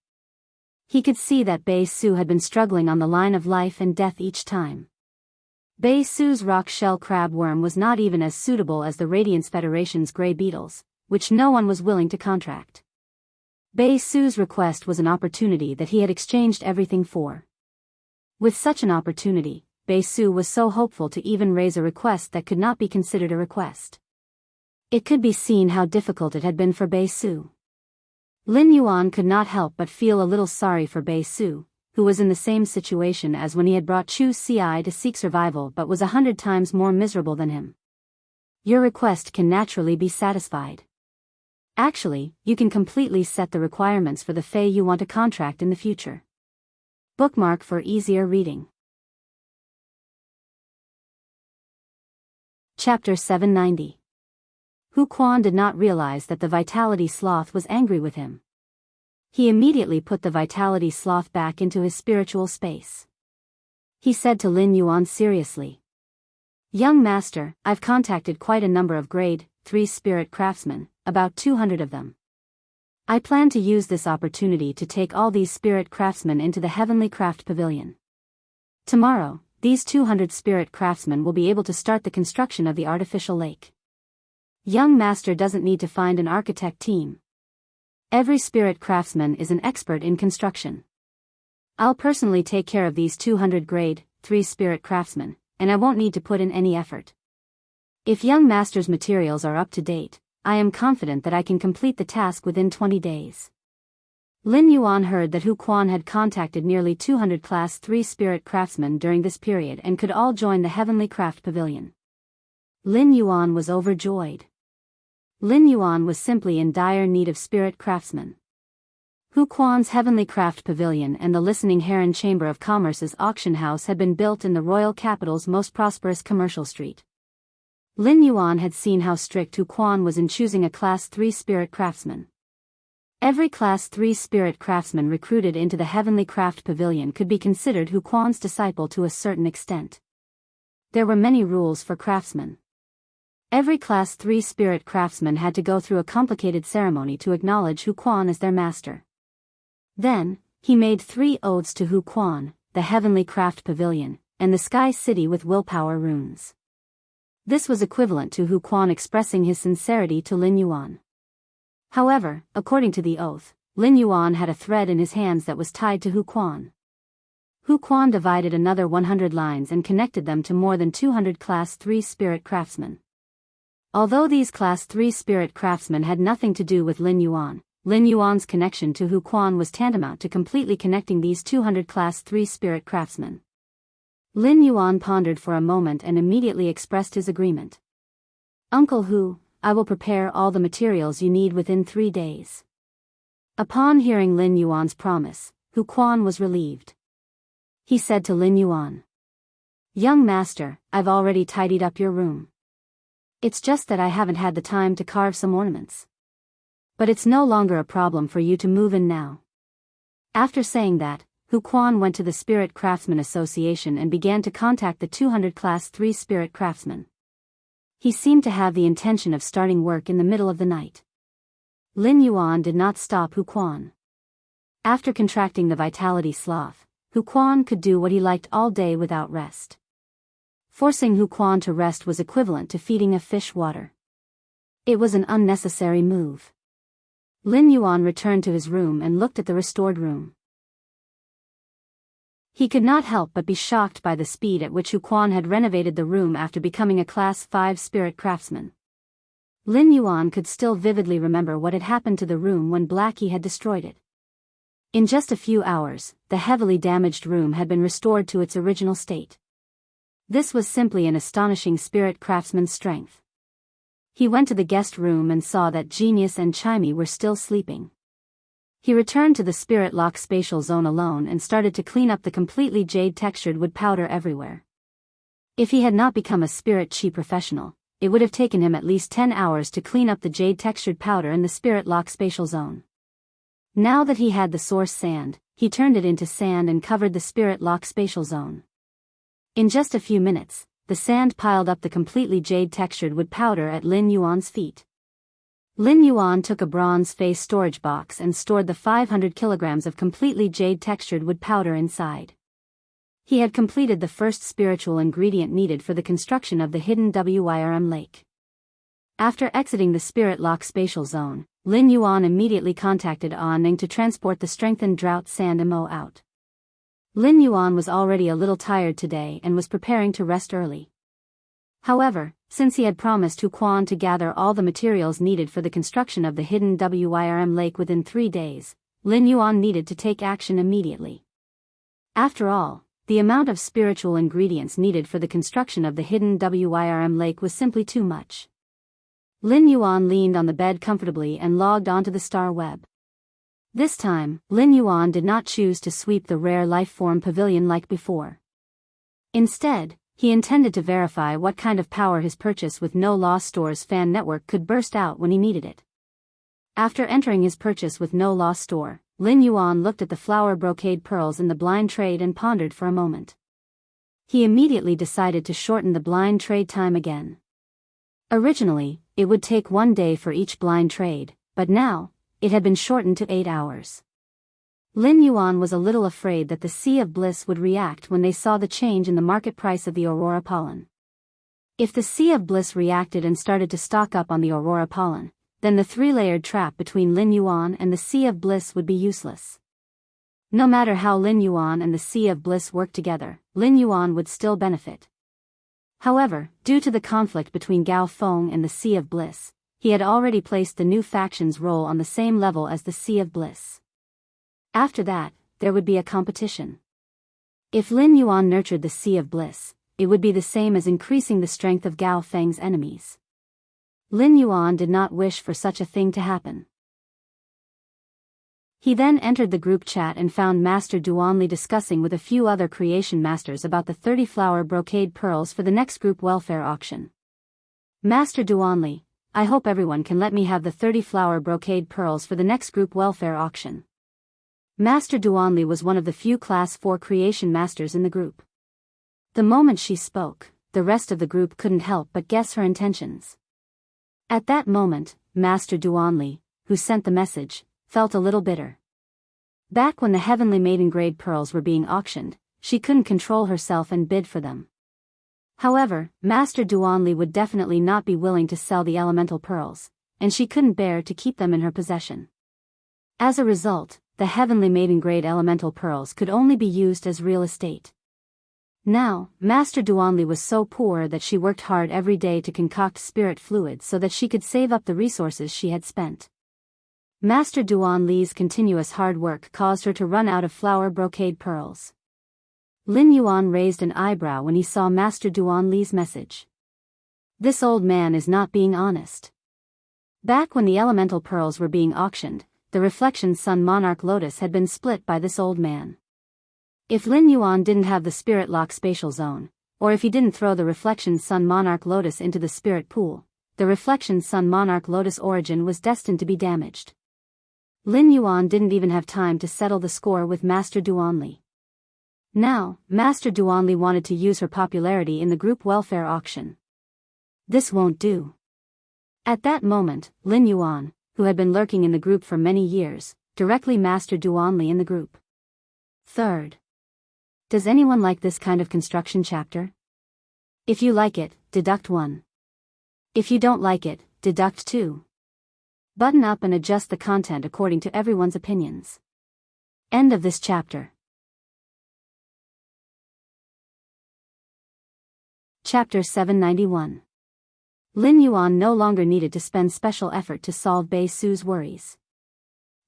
He could see that Bei Su had been struggling on the line of life and death each time. Bei Su's rock shell crab worm was not even as suitable as the Radiance Federation's gray beetles, which no one was willing to contract. Bei Su's request was an opportunity that he had exchanged everything for. With such an opportunity, Bei Su was so hopeful to even raise a request that could not be considered a request. It could be seen how difficult it had been for Bei Su. Lin Yuan could not help but feel a little sorry for Bei Su, who was in the same situation as when he had brought Chu Ci to seek survival but was 100 times more miserable than him. Your request can naturally be satisfied. Actually, you can completely set the requirements for the fae you want to contract in the future. Bookmark for easier reading. Chapter 790. Hu Quan did not realize that the Vitality Sloth was angry with him. He immediately put the Vitality Sloth back into his spiritual space. He said to Lin Yuan seriously. Young master, I've contacted quite a number of grade 3 spirit craftsmen, about 200 of them. I plan to use this opportunity to take all these spirit craftsmen into the Heavenly Craft Pavilion. Tomorrow, these 200 spirit craftsmen will be able to start the construction of the artificial lake. Young master doesn't need to find an architect team. Every spirit craftsman is an expert in construction. I'll personally take care of these 200 grade 3 spirit craftsmen, and I won't need to put in any effort. If young master's materials are up to date, I am confident that I can complete the task within 20 days. Lin Yuan heard that Hu Quan had contacted nearly 200 Class 3 spirit craftsmen during this period and could all join the Heavenly Craft Pavilion. Lin Yuan was overjoyed. Lin Yuan was simply in dire need of spirit craftsmen. Hu Quan's Heavenly Craft Pavilion and the Listening Heron Chamber of Commerce's auction house had been built in the royal capital's most prosperous commercial street. Lin Yuan had seen how strict Hu Quan was in choosing a Class 3 spirit craftsman. Every Class 3 spirit craftsman recruited into the Heavenly Craft Pavilion could be considered Hu Quan's disciple to a certain extent. There were many rules for craftsmen. Every Class 3 spirit craftsman had to go through a complicated ceremony to acknowledge Hu Quan as their master. Then, he made 3 oaths to Hu Quan, the Heavenly Craft Pavilion, and the Sky City with willpower runes. This was equivalent to Hu Quan expressing his sincerity to Lin Yuan. However, according to the oath, Lin Yuan had a thread in his hands that was tied to Hu Quan. Hu Quan divided another 100 lines and connected them to more than 200 Class 3 spirit craftsmen. Although these Class 3 spirit craftsmen had nothing to do with Lin Yuan's connection to Hu Quan was tantamount to completely connecting these 200 Class 3 spirit craftsmen. Lin Yuan pondered for a moment and immediately expressed his agreement. "Uncle Hu, I will prepare all the materials you need within 3 days." Upon hearing Lin Yuan's promise, Hu Quan was relieved. He said to Lin Yuan, "Young master, I've already tidied up your room. It's just that I haven't had the time to carve some ornaments. But it's no longer a problem for you to move in now." After saying that, Hu Quan went to the Spirit Craftsman Association and began to contact the 200 Class 3 spirit craftsmen. He seemed to have the intention of starting work in the middle of the night. Lin Yuan did not stop Hu Quan. After contracting the vitality sloth, Hu Quan could do what he liked all day without rest. Forcing Hu Quan to rest was equivalent to feeding a fish water. It was an unnecessary move. Lin Yuan returned to his room and looked at the restored room. He could not help but be shocked by the speed at which Hu Quan had renovated the room after becoming a Class 5 spirit craftsman. Lin Yuan could still vividly remember what had happened to the room when Blackie had destroyed it. In just a few hours, the heavily damaged room had been restored to its original state. This was simply an astonishing spirit craftsman's strength. He went to the guest room and saw that Genius and Chimey were still sleeping. He returned to the spirit lock spatial zone alone and started to clean up the completely jade-textured wood powder everywhere. If he had not become a spirit chi professional, it would have taken him at least 10 hours to clean up the jade-textured powder in the spirit lock spatial zone. Now that he had the source sand, he turned it into sand and covered the spirit lock spatial zone. In just a few minutes, the sand piled up the completely jade-textured wood powder at Lin Yuan's feet. Lin Yuan took a bronze face storage box and stored the 500 kilograms of completely jade-textured wood powder inside. He had completed the first spiritual ingredient needed for the construction of the hidden Wyrm lake. After exiting the spirit lock spatial zone, Lin Yuan immediately contacted Ning to transport the strengthened drought sand MO out. Lin Yuan was already a little tired today and was preparing to rest early. However, since he had promised Hu Quan to gather all the materials needed for the construction of the hidden Wyrm lake within 3 days, Lin Yuan needed to take action immediately. After all, the amount of spiritual ingredients needed for the construction of the hidden Wyrm lake was simply too much. Lin Yuan leaned on the bed comfortably and logged onto the star web. This time, Lin Yuan did not choose to sweep the rare life-form pavilion like before. Instead, he intended to verify what kind of power his purchase with No Law Store's fan network could burst out when he needed it. After entering his purchase with No Law Store, Lin Yuan looked at the flower brocade pearls in the blind trade and pondered for a moment. He immediately decided to shorten the blind trade time again. Originally, it would take 1 day for each blind trade, but now, it had been shortened to 8 hours. Lin Yuan was a little afraid that the Sea of Bliss would react when they saw the change in the market price of the Aurora pollen. If the Sea of Bliss reacted and started to stock up on the Aurora pollen, then the 3-layered trap between Lin Yuan and the Sea of Bliss would be useless. No matter how Lin Yuan and the Sea of Bliss worked together, Lin Yuan would still benefit. However, due to the conflict between Gao Feng and the Sea of Bliss, he had already placed the new faction's role on the same level as the Sea of Bliss. After that, there would be a competition. If Lin Yuan nurtured the Sea of Bliss, it would be the same as increasing the strength of Gao Feng's enemies. Lin Yuan did not wish for such a thing to happen. He then entered the group chat and found Master Duanli discussing with a few other creation masters about the 30 flower brocade pearls for the next group welfare auction. "Master Duanli, I hope everyone can let me have the 30 flower brocade pearls for the next group welfare auction." Master Duanli was one of the few Class 4 creation masters in the group. The moment she spoke, the rest of the group couldn't help but guess her intentions. At that moment, Master Duanli, who sent the message, felt a little bitter. Back when the heavenly maiden-grade pearls were being auctioned, she couldn't control herself and bid for them. However, Master Duanli would definitely not be willing to sell the elemental pearls, and she couldn't bear to keep them in her possession. As a result, the heavenly maiden-grade elemental pearls could only be used as real estate. Now, Master Duanli was so poor that she worked hard every day to concoct spirit fluids so that she could save up the resources she had spent. Master Duanli's continuous hard work caused her to run out of flower brocade pearls. Lin Yuan raised an eyebrow when he saw Master Duanli's message. This old man is not being honest. Back when the elemental pearls were being auctioned, the Reflection Sun Monarch Lotus had been split by this old man. If Lin Yuan didn't have the Spirit Lock Spatial Zone, or if he didn't throw the Reflection Sun Monarch Lotus into the Spirit Pool, the Reflection Sun Monarch Lotus origin was destined to be damaged. Lin Yuan didn't even have time to settle the score with Master Duanli. Now, Master Duanli wanted to use her popularity in the group welfare auction. This won't do. At that moment, Lin Yuan, who had been lurking in the group for many years, directly Master Duanli in the group. Third. Does anyone like this kind of construction chapter? If you like it, deduct 1. If you don't like it, deduct 2. Button up and adjust the content according to everyone's opinions. End of this chapter. Chapter 791. Lin Yuan no longer needed to spend special effort to solve Bei Su's worries.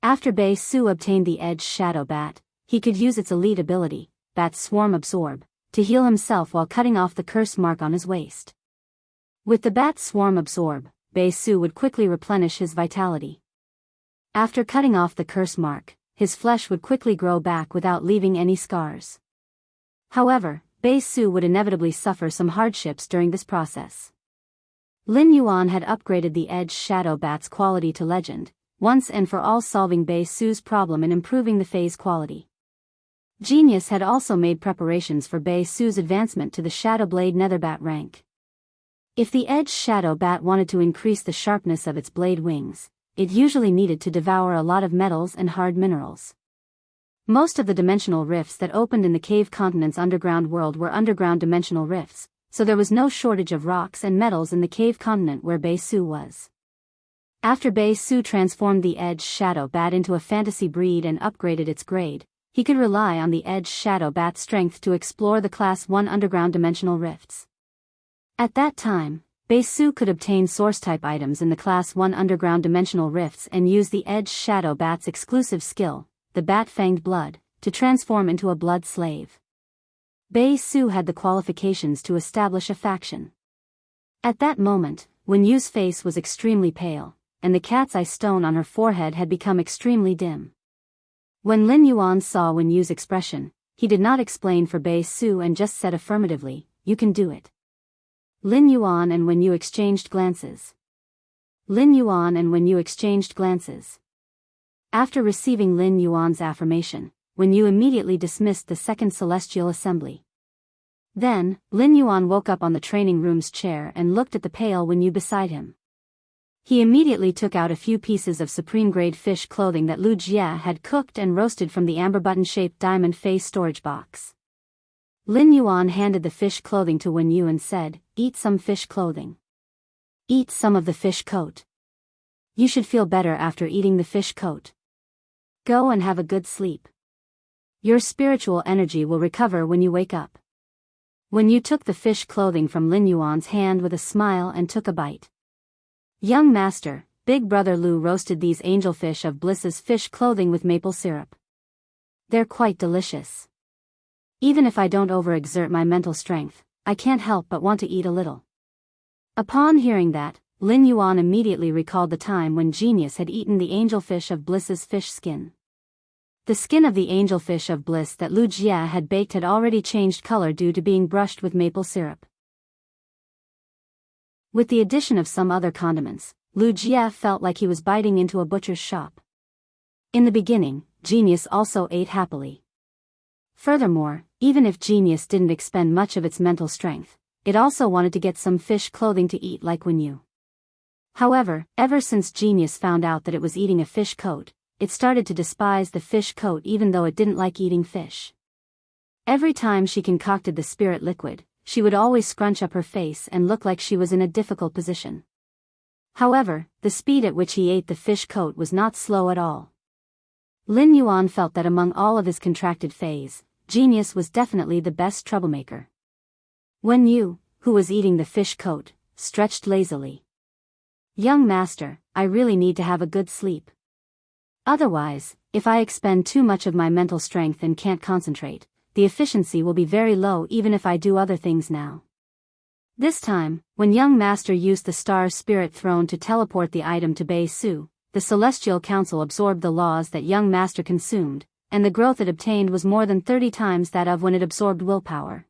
After Bei Su obtained the Edge Shadow Bat, he could use its elite ability, Bat Swarm Absorb, to heal himself while cutting off the curse mark on his waist. With the Bat Swarm Absorb, Bei Su would quickly replenish his vitality. After cutting off the curse mark, his flesh would quickly grow back without leaving any scars. However, Bei Su would inevitably suffer some hardships during this process. Lin Yuan had upgraded the Edge Shadow Bat's quality to Legend, once and for all, solving Bei Su's problem and improving the phase quality. Genius had also made preparations for Bei Su's advancement to the Shadow Blade Netherbat rank. If the Edge Shadow Bat wanted to increase the sharpness of its blade wings, it usually needed to devour a lot of metals and hard minerals. Most of the dimensional rifts that opened in the Cave Continent's underground world were underground dimensional rifts, so there was no shortage of rocks and metals in the Cave Continent where Bei Su was. After Bei Su transformed the Edge Shadow Bat into a fantasy breed and upgraded its grade, he could rely on the Edge Shadow Bat's strength to explore the Class 1 underground dimensional rifts. At that time, Bei Su could obtain source-type items in the Class 1 underground dimensional rifts and use the Edge Shadow Bat's exclusive skill, the Bat-Fanged Blood, to transform into a blood slave. Bei Su had the qualifications to establish a faction. At that moment, Wen Yu's face was extremely pale, and the cat's eye stone on her forehead had become extremely dim. When Lin Yuan saw Wen Yu's expression, he did not explain for Bei Su and just said affirmatively, "You can do it." Lin Yuan and Wen Yu exchanged glances. Lin Yuan and Wen Yu exchanged glances. After receiving Lin Yuan's affirmation, Wen Yu immediately dismissed the Second Celestial Assembly. Then, Lin Yuan woke up on the training room's chair and looked at the pale Wen Yu beside him. He immediately took out a few pieces of supreme-grade fish clothing that Lu Jia had cooked and roasted from the amber button-shaped diamond face storage box. Lin Yuan handed the fish clothing to Wen Yu and said, "Eat some fish clothing. Eat some of the fish coat. You should feel better after eating the fish coat. Go and have a good sleep. Your spiritual energy will recover when you wake up." Wen Yu took the fish clothing from Lin Yuan's hand with a smile and took a bite. "Young master, Big Brother Lu roasted these angelfish of Bliss's fish clothing with maple syrup. They're quite delicious. Even if I don't overexert my mental strength, I can't help but want to eat a little." Upon hearing that, Lin Yuan immediately recalled the time when Genius had eaten the angelfish of Bliss's fish skin. The skin of the angelfish of Bliss that Lu Jia had baked had already changed color due to being brushed with maple syrup. With the addition of some other condiments, Lu Jia felt like he was biting into a butcher's shop. In the beginning, Genius also ate happily. Furthermore, even if Genius didn't expend much of its mental strength, it also wanted to get some fish clothing to eat like when you. However, ever since Genius found out that it was eating a fish coat, it started to despise the fish coat even though it didn't like eating fish. Every time she concocted the spirit liquid, she would always scrunch up her face and look like she was in a difficult position. However, the speed at which he ate the fish coat was not slow at all. Lin Yuan felt that among all of his contracted fays, Genius was definitely the best troublemaker. Wen Yu, who was eating the fish coat, stretched lazily. Young master, I really need to have a good sleep. Otherwise, if I expend too much of my mental strength and can't concentrate, the efficiency will be very low even if I do other things now. This time, when young master used the star spirit throne to teleport the item to Bei Su, the Celestial Council absorbed the laws that young master consumed, and the growth it obtained was more than 30 times that of when it absorbed willpower.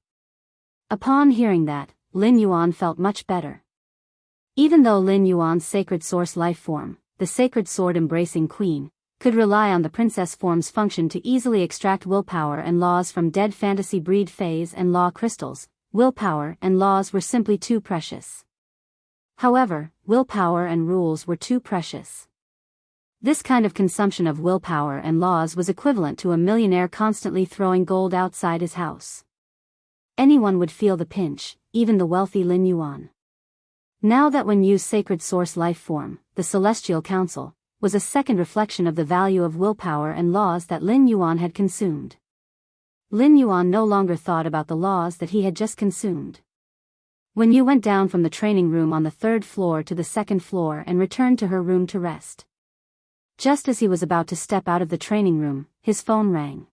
Upon hearing that, Lin Yuan felt much better. Even though Lin Yuan's sacred source life form, the sacred sword embracing queen, could rely on the princess form's function to easily extract willpower and laws from dead fantasy breed phase and law crystals, willpower and laws were simply too precious. However, willpower and rules were too precious. This kind of consumption of willpower and laws was equivalent to a millionaire constantly throwing gold outside his house. Anyone would feel the pinch, even the wealthy Lin Yuan. Now that Wen Yu's sacred source life form, the Celestial Council, was a second reflection of the value of willpower and laws that Lin Yuan had consumed. Lin Yuan no longer thought about the laws that he had just consumed. Wen Yu went down from the training room on the 3rd floor to the 2nd floor and returned to her room to rest. Just as he was about to step out of the training room, his phone rang.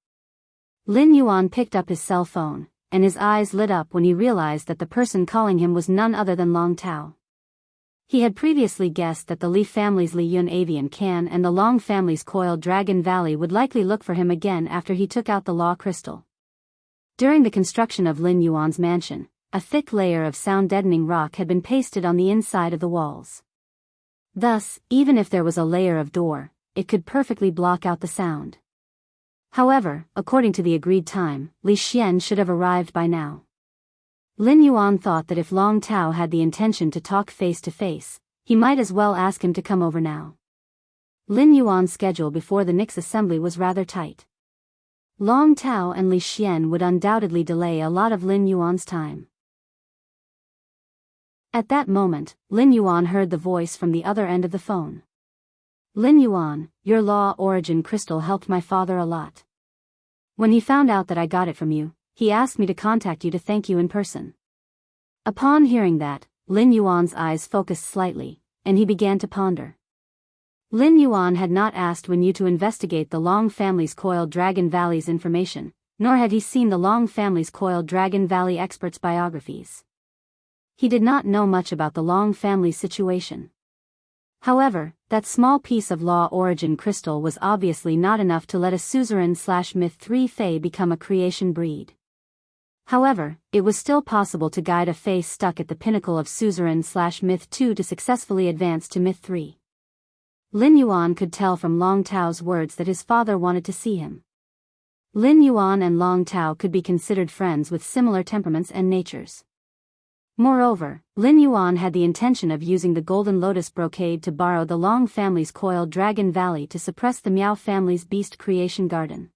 Lin Yuan picked up his cell phone, and his eyes lit up when he realized that the person calling him was none other than Long Tao. He had previously guessed that the Li family's Li Yun Avian Can and the Long family's Coiled Dragon Valley would likely look for him again after he took out the Law Crystal. During the construction of Lin Yuan's mansion, a thick layer of sound-deadening rock had been pasted on the inside of the walls. Thus, even if there was a layer of door, it could perfectly block out the sound. However, according to the agreed time, Li Xian should have arrived by now. Lin Yuan thought that if Long Tao had the intention to talk face to face, he might as well ask him to come over now. Lin Yuan's schedule before the next assembly was rather tight. Long Tao and Li Xian would undoubtedly delay a lot of Lin Yuan's time. At that moment, Lin Yuan heard the voice from the other end of the phone. Lin Yuan, your law origin crystal helped my father a lot. When he found out that I got it from you, he asked me to contact you to thank you in person. Upon hearing that, Lin Yuan's eyes focused slightly, and he began to ponder. Lin Yuan had not asked Wen Yu to investigate the Long family's Coiled Dragon Valley's information, nor had he seen the Long family's Coiled Dragon Valley experts' biographies. He did not know much about the Long family's situation. However, that small piece of law origin crystal was obviously not enough to let a suzerain/myth 3 Fae become a creation breed. However, it was still possible to guide a Fae stuck at the pinnacle of suzerain/myth 2 to successfully advance to myth 3. Lin Yuan could tell from Long Tao's words that his father wanted to see him. Lin Yuan and Long Tao could be considered friends with similar temperaments and natures. Moreover, Lin Yuan had the intention of using the Golden Lotus brocade to borrow the Long family's Coiled Dragon Valley to suppress the Miao family's Beast Creation Garden.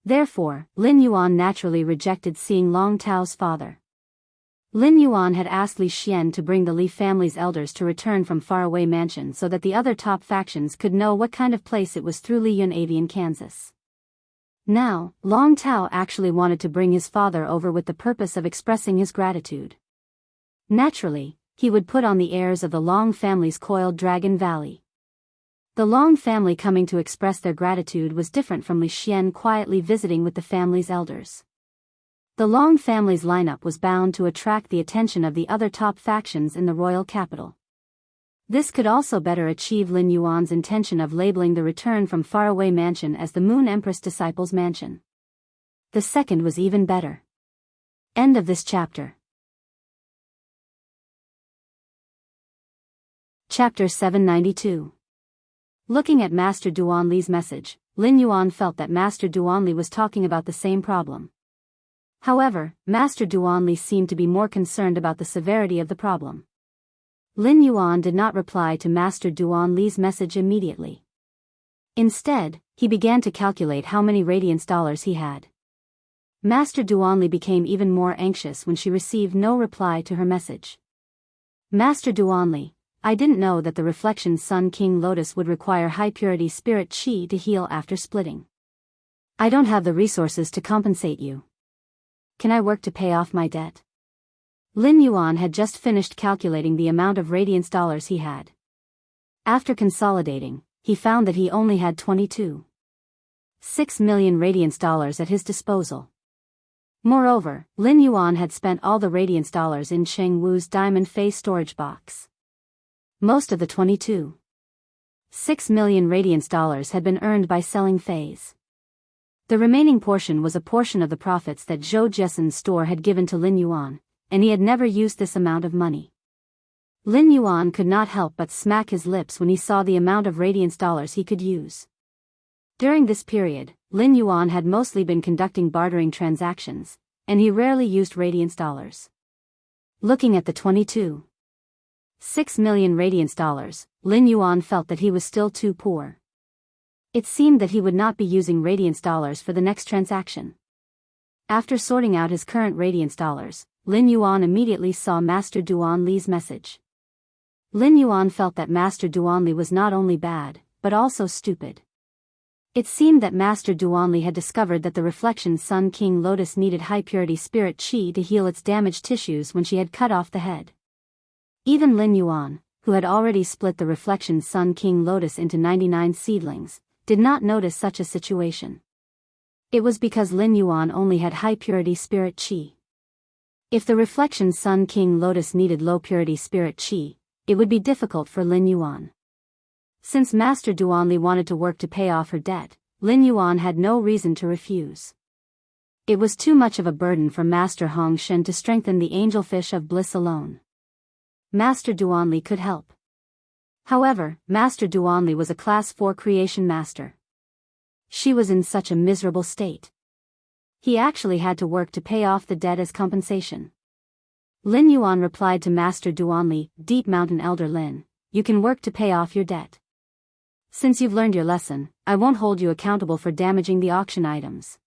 Therefore, Lin Yuan naturally rejected seeing Long Tao's father. Lin Yuan had asked Li Xian to bring the Li family's elders to return from faraway mansion so that the other top factions could know what kind of place it was through Li Yun Avian, Kansas. Now, Long Tao actually wanted to bring his father over with the purpose of expressing his gratitude. Naturally, he would put on the heirs of the Long family's Coiled Dragon Valley. The Long family coming to express their gratitude was different from Li Xian quietly visiting with the family's elders. The Long family's lineup was bound to attract the attention of the other top factions in the royal capital. This could also better achieve Lin Yuan's intention of labeling the return from faraway mansion as the Moon Empress Disciples Mansion. The second was even better. End of this chapter. Chapter 792. Looking at Master Duanli's message, Lin Yuan felt that Master Duanli was talking about the same problem. However, Master Duanli seemed to be more concerned about the severity of the problem. Lin Yuan did not reply to Master Duanli's message immediately. Instead, he began to calculate how many radiance dollars he had. Master Duanli became even more anxious when she received no reply to her message. Master Duanli, I didn't know that the Reflection Sun King Lotus would require high-purity spirit qi to heal after splitting. I don't have the resources to compensate you. Can I work to pay off my debt? Lin Yuan had just finished calculating the amount of radiance dollars he had. After consolidating, he found that he only had 22.6 million radiance dollars at his disposal. Moreover, Lin Yuan had spent all the radiance dollars in Cheng Wu's diamond face storage box. Most of the 22.6 million radiance dollars had been earned by selling phase. The remaining portion was a portion of the profits that Zhou Jessen's store had given to Lin Yuan, and he had never used this amount of money. Lin Yuan could not help but smack his lips when he saw the amount of radiance dollars he could use. During this period, Lin Yuan had mostly been conducting bartering transactions, and he rarely used radiance dollars. Looking at the 22.6 million radiance dollars, Lin Yuan felt that he was still too poor. It seemed that he would not be using radiance dollars for the next transaction. After sorting out his current radiance dollars, Lin Yuan immediately saw Master Duanli's message. Lin Yuan felt that Master Duanli was not only bad, but also stupid. It seemed that Master Duanli had discovered that the Reflection Sun King Lotus needed high-purity spirit qi to heal its damaged tissues when she had cut off the head. Even Lin Yuan, who had already split the Reflection Sun King Lotus into 99 seedlings, did not notice such a situation. It was because Lin Yuan only had high-purity spirit qi. If the Reflection Sun King Lotus needed low-purity spirit qi, it would be difficult for Lin Yuan. Since Master Duanli wanted to work to pay off her debt, Lin Yuan had no reason to refuse. It was too much of a burden for Master Hong Shen to strengthen the angelfish of bliss alone. Master Duanli could help. However, Master Duanli was a Class 4 creation master. She was in such a miserable state. He actually had to work to pay off the debt as compensation. Lin Yuan replied to Master Duanli, Deep Mountain Elder Lin, you can work to pay off your debt. Since you've learned your lesson, I won't hold you accountable for damaging the auction items.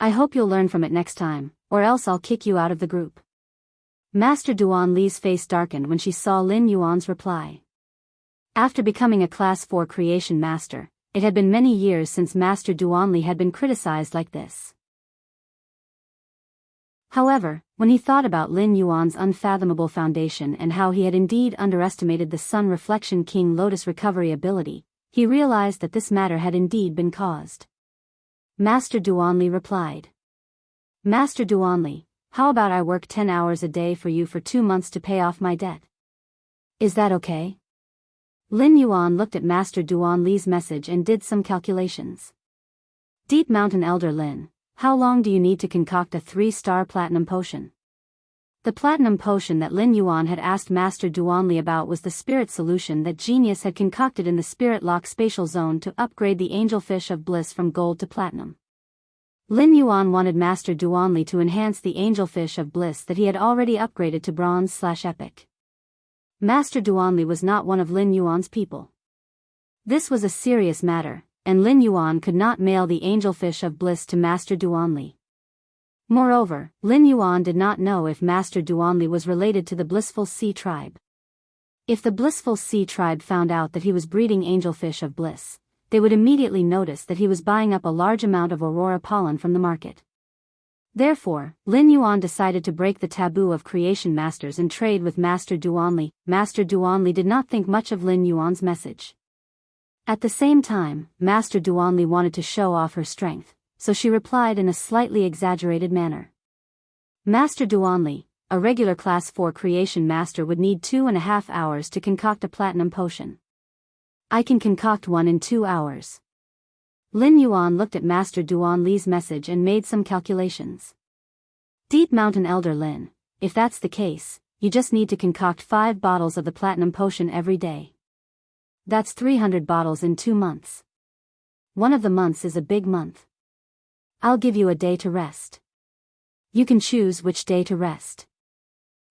I hope you'll learn from it next time, or else I'll kick you out of the group. Master Duanli's face darkened when she saw Lin Yuan's reply. After becoming a Class 4 creation master, it had been many years since Master Duanli had been criticized like this. However, when he thought about Lin Yuan's unfathomable foundation and how he had indeed underestimated the Sun Reflection King Lotus recovery ability, he realized that this matter had indeed been caused. Master Duanli replied. Master Duanli, how about I work 10 hours a day for you for 2 months to pay off my debt? Is that okay? Lin Yuan looked at Master Duanli's message and did some calculations. Deep Mountain Elder Lin, how long do you need to concoct a 3-star platinum potion? The platinum potion that Lin Yuan had asked Master Duanli about was the spirit solution that Genius had concocted in the Spirit Lock spatial zone to upgrade the angelfish of bliss from gold to platinum. Lin Yuan wanted Master Duanli to enhance the angelfish of bliss that he had already upgraded to bronze/epic. Master Duanli was not one of Lin Yuan's people. This was a serious matter, and Lin Yuan could not mail the angelfish of bliss to Master Duanli. Moreover, Lin Yuan did not know if Master Duanli was related to the Blissful Sea tribe. If the Blissful Sea tribe found out that he was breeding angelfish of bliss, they would immediately notice that he was buying up a large amount of aurora pollen from the market. Therefore, Lin Yuan decided to break the taboo of creation masters and trade with Master Duanli. Master Duanli did not think much of Lin Yuan's message. At the same time, Master Duanli wanted to show off her strength, so she replied in a slightly exaggerated manner. Master Duanli, a regular Class 4 creation master would need 2.5 hours to concoct a platinum potion. I can concoct one in 2 hours. Lin Yuan looked at Master Duanli's message and made some calculations. Deep Mountain Elder Lin, if that's the case, you just need to concoct 5 bottles of the platinum potion every day. That's 300 bottles in 2 months. One of the months is a big month. I'll give you a day to rest. You can choose which day to rest.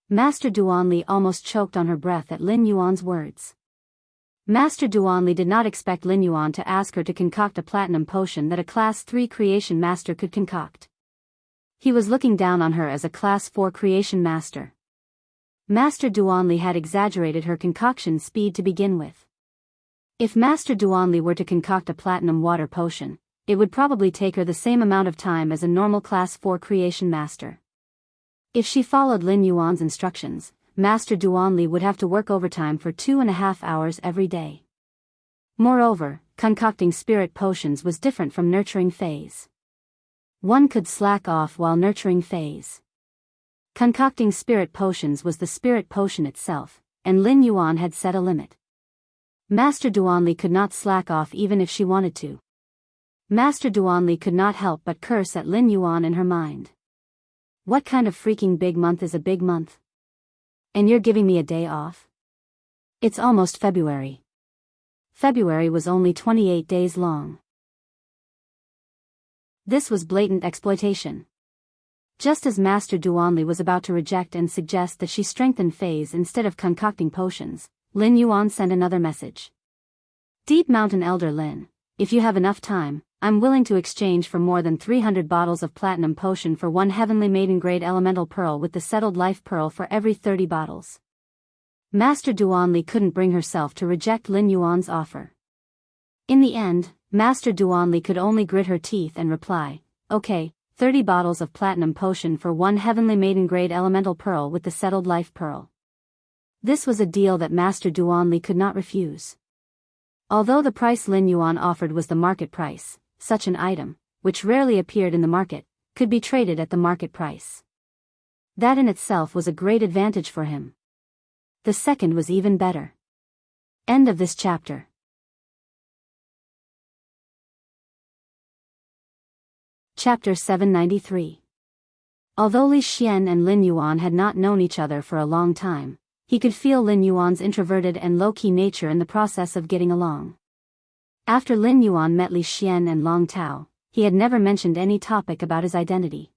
Master Duanli almost choked on her breath at Lin Yuan's words. Master Duanli did not expect Lin Yuan to ask her to concoct a platinum potion that a Class 3 creation master could concoct. He was looking down on her as a Class 4 creation master. Master Duanli had exaggerated her concoction speed to begin with. If Master Duanli were to concoct a platinum water potion, it would probably take her the same amount of time as a normal Class 4 creation master. If she followed Lin Yuan's instructions, Master Duanli would have to work overtime for 2.5 hours every day. Moreover, concocting spirit potions was different from nurturing phase. One could slack off while nurturing phase. Concocting spirit potions was the spirit potion itself, and Lin Yuan had set a limit. Master Duanli could not slack off even if she wanted to. Master Duanli could not help but curse at Lin Yuan in her mind. What kind of freaking big month is a big month? And you're giving me a day off? It's almost February. February was only 28 days long. This was blatant exploitation. Just as Master Duanli was about to reject and suggest that she strengthen phase instead of concocting potions, Lin Yuan sent another message. Deep Mountain Elder Lin, if you have enough time, I'm willing to exchange for more than 300 bottles of platinum potion for one Heavenly Maiden Grade Elemental Pearl with the Settled Life Pearl for every 30 bottles. Master Duanli couldn't bring herself to reject Lin Yuan's offer. In the end, Master Duanli could only grit her teeth and reply, okay, 30 bottles of platinum potion for one Heavenly Maiden Grade Elemental Pearl with the Settled Life Pearl. This was a deal that Master Duanli could not refuse. Although the price Lin Yuan offered was the market price, such an item, which rarely appeared in the market, could be traded at the market price. That in itself was a great advantage for him. The second was even better. End of this chapter. Chapter 793. Although Li Xian and Lin Yuan had not known each other for a long time, he could feel Lin Yuan's introverted and low-key nature in the process of getting along. After Lin Yuan met Li Xian and Long Tao, he had never mentioned any topic about his identity.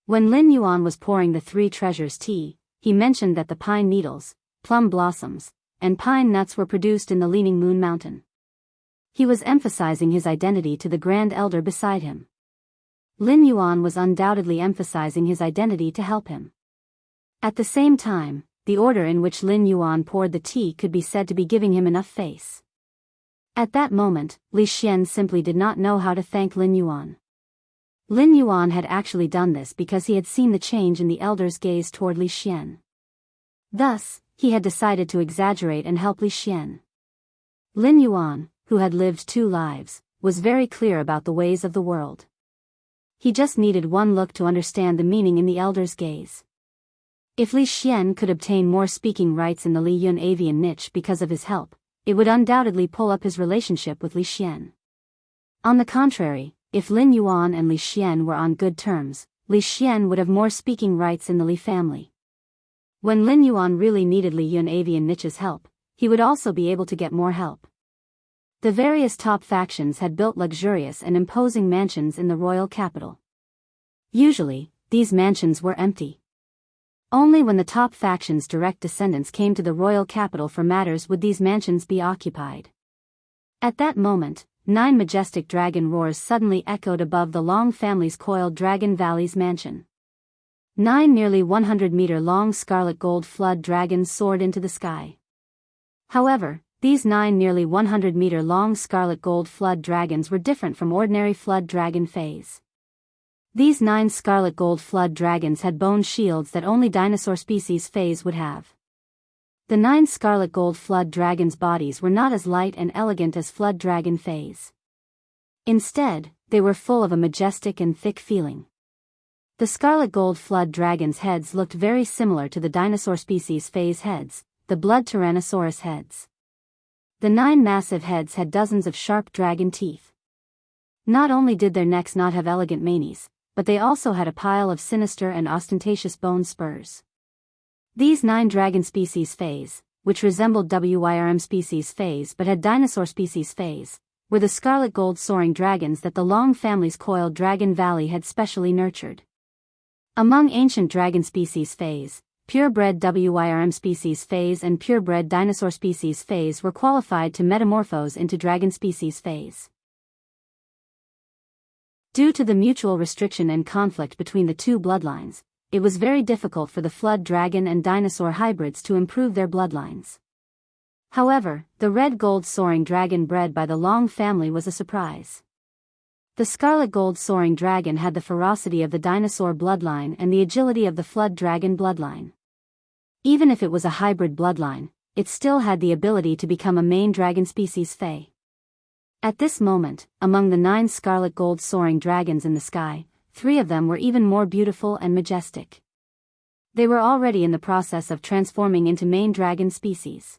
When Lin Yuan was pouring the three treasures tea, he mentioned that the pine needles, plum blossoms, and pine nuts were produced in the Leaning Moon Mountain. He was emphasizing his identity to the Grand Elder beside him. Lin Yuan was undoubtedly emphasizing his identity to help him. At the same time, the order in which Lin Yuan poured the tea could be said to be giving him enough face. At that moment, Li Xian simply did not know how to thank Lin Yuan. Lin Yuan had actually done this because he had seen the change in the elder's gaze toward Li Xian. Thus, he had decided to exaggerate and help Li Xian. Lin Yuan, who had lived 2 lives, was very clear about the ways of the world. He just needed one look to understand the meaning in the elder's gaze. If Li Xian could obtain more speaking rights in the Li Yun avian niche because of his help, it would undoubtedly pull up his relationship with Li Xian. On the contrary, if Lin Yuan and Li Xian were on good terms, Li Xian would have more speaking rights in the Li family. When Lin Yuan really needed Li Yun avian niche's help, he would also be able to get more help. The various top factions had built luxurious and imposing mansions in the royal capital. Usually, these mansions were empty. Only when the top faction's direct descendants came to the royal capital for matters would these mansions be occupied. At that moment, 9 majestic dragon roars suddenly echoed above the Long family's coiled Dragon Valley's mansion. 9 nearly 100-meter-long scarlet gold flood dragons soared into the sky. However, these 9 nearly 100-meter-long scarlet gold flood dragons were different from ordinary flood dragon phase. These 9 scarlet gold flood dragons had bone shields that only dinosaur species phase would have. The 9 scarlet gold flood dragons' bodies were not as light and elegant as flood dragon phase. Instead, they were full of a majestic and thick feeling. The scarlet gold flood dragons' heads looked very similar to the dinosaur species phase heads, the blood Tyrannosaurus heads. The 9 massive heads had dozens of sharp dragon teeth. Not only did their necks not have elegant manes, but they also had a pile of sinister and ostentatious bone spurs. These 9 dragon species phase, which resembled WYRM species phase but had dinosaur species phase, were the scarlet gold soaring dragons that the Long family's coiled Dragon Valley had specially nurtured. Among ancient dragon species phase, purebred WYRM species phase and purebred dinosaur species phase were qualified to metamorphose into dragon species phase. Due to the mutual restriction and conflict between the two bloodlines, it was very difficult for the flood dragon and dinosaur hybrids to improve their bloodlines. However, the red-gold soaring dragon bred by the Long family was a surprise. The scarlet gold soaring dragon had the ferocity of the dinosaur bloodline and the agility of the flood dragon bloodline. Even if it was a hybrid bloodline, it still had the ability to become a main dragon species fae. At this moment, among the 9 scarlet gold soaring dragons in the sky, 3 of them were even more beautiful and majestic. They were already in the process of transforming into main dragon species.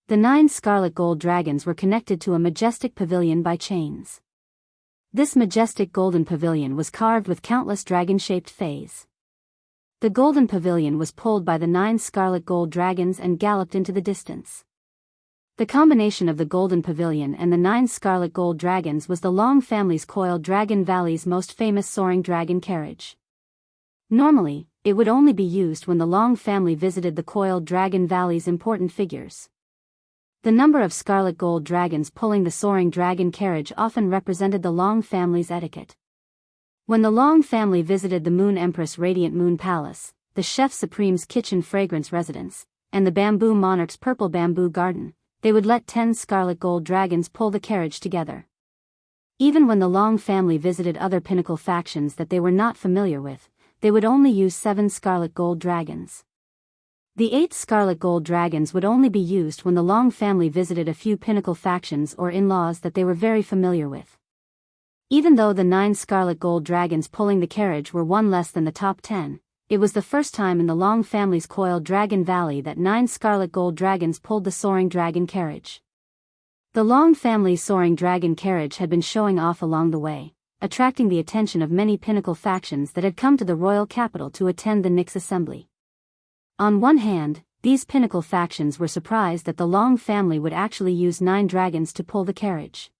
The 9 scarlet gold dragons were connected to a majestic pavilion by chains. This majestic golden pavilion was carved with countless dragon-shaped fays. The golden pavilion was pulled by the 9 scarlet gold dragons and galloped into the distance. The combination of the golden pavilion and the 9 scarlet gold dragons was the Long family's coiled Dragon Valley's most famous soaring dragon carriage. Normally, it would only be used when the Long family visited the coiled Dragon Valley's important figures. The number of scarlet gold dragons pulling the soaring dragon carriage often represented the Long family's etiquette. When the Long family visited the Moon Empress Radiant Moon Palace, the Chef Supreme's kitchen fragrance residence, and the Bamboo Monarch's purple bamboo garden, they would let 10 scarlet gold dragons pull the carriage together. Even when the Long family visited other pinnacle factions that they were not familiar with, they would only use 7 scarlet gold dragons. The 8 scarlet gold dragons would only be used when the Long family visited a few pinnacle factions or in-laws that they were very familiar with. Even though the 9 scarlet gold dragons pulling the carriage were one less than the top 10, it was the first time in the Long family's coiled Dragon Valley that 9 scarlet gold dragons pulled the soaring dragon carriage. The Long family's soaring dragon carriage had been showing off along the way, attracting the attention of many pinnacle factions that had come to the royal capital to attend the Nyx assembly. On one hand, these pinnacle factions were surprised that the Long family would actually use 9 dragons to pull the carriage.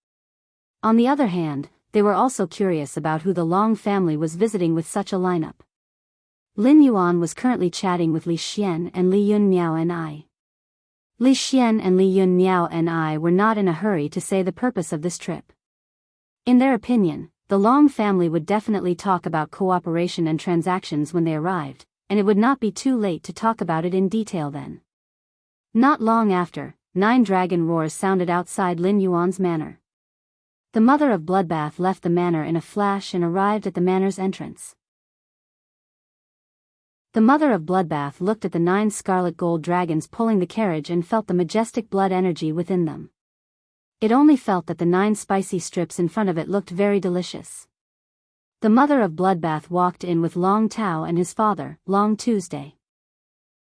On the other hand, they were also curious about who the Long family was visiting with such a lineup. Lin Yuan was currently chatting with Li Xian and Li Yun Miao and I. Li Xian and Li Yun Miao and I were not in a hurry to say the purpose of this trip. In their opinion, the Long family would definitely talk about cooperation and transactions when they arrived, and it would not be too late to talk about it in detail then. Not long after, 9 dragon roars sounded outside Lin Yuan's manor. The mother of Bloodbath left the manor in a flash and arrived at the manor's entrance. The mother of Bloodbath looked at the 9 scarlet gold dragons pulling the carriage and felt the majestic blood energy within them. It only felt that the 9 spicy strips in front of it looked very delicious. The mother of Bloodbath walked in with Long Tao and his father, Long Tuesday.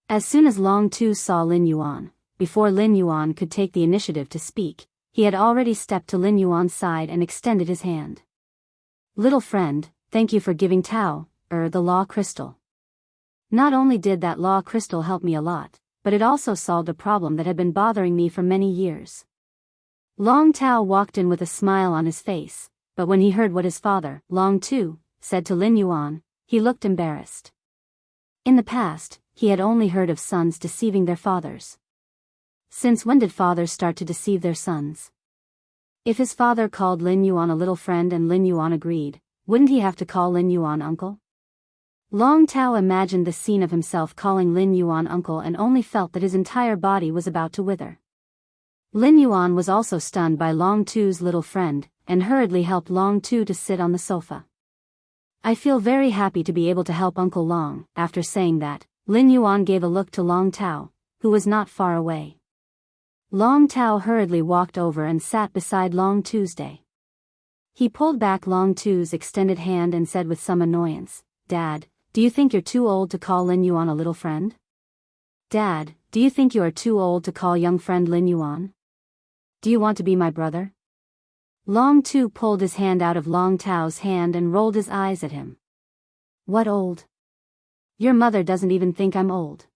As soon as Long Tu saw Lin Yuan, before Lin Yuan could take the initiative to speak, he had already stepped to Lin Yuan's side and extended his hand. "Little friend, thank you for giving Tao, the law crystal. Not only did that law crystal help me a lot, but it also solved a problem that had been bothering me for many years." Long Tao walked in with a smile on his face, but when he heard what his father, Long Tu, said to Lin Yuan, he looked embarrassed. In the past, he had only heard of sons deceiving their fathers. Since when did fathers start to deceive their sons? If his father called Lin Yuan a little friend and Lin Yuan agreed, wouldn't he have to call Lin Yuan uncle? Long Tao imagined the scene of himself calling Lin Yuan uncle and only felt that his entire body was about to wither. Lin Yuan was also stunned by Long Tu's little friend, and hurriedly helped Long Tu to sit on the sofa. "I feel very happy to be able to help Uncle Long." After saying that, Lin Yuan gave a look to Long Tao, who was not far away. Long Tao hurriedly walked over and sat beside Long Tuesday. He pulled back Long Tu's extended hand and said with some annoyance, "Dad, do you think you're too old to call Lin Yuan a little friend? Dad, do you think you are too old to call young friend Lin Yuan? Do you want to be my brother?" Long Tu pulled his hand out of Long Tao's hand and rolled his eyes at him. "What old? Your mother doesn't even think I'm old."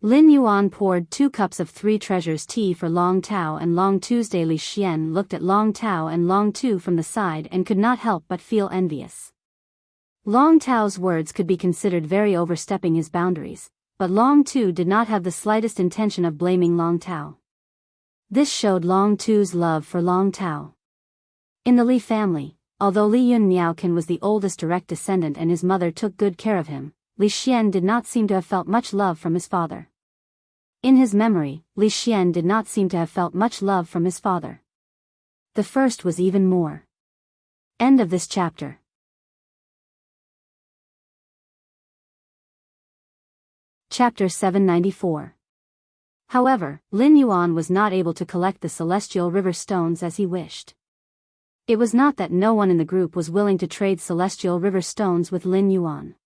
Lin Yuan poured 2 cups of 3 treasures tea for Long Tao and Long Tuesday. Li Xian looked at Long Tao and Long Tu from the side and could not help but feel envious. Long Tao's words could be considered very overstepping his boundaries, but Long Tu did not have the slightest intention of blaming Long Tao. This showed Long Tu's love for Long Tao. In the Li family, although Li Yun Niaokan was the oldest direct descendant and his mother took good care of him, Li Xian did not seem to have felt much love from his father. In his memory, Li Xian did not seem to have felt much love from his father. The first was even more. End of this chapter. Chapter 794. However, Lin Yuan was not able to collect the celestial river stones as he wished. It was not that no one in the group was willing to trade celestial river stones with Lin Yuan.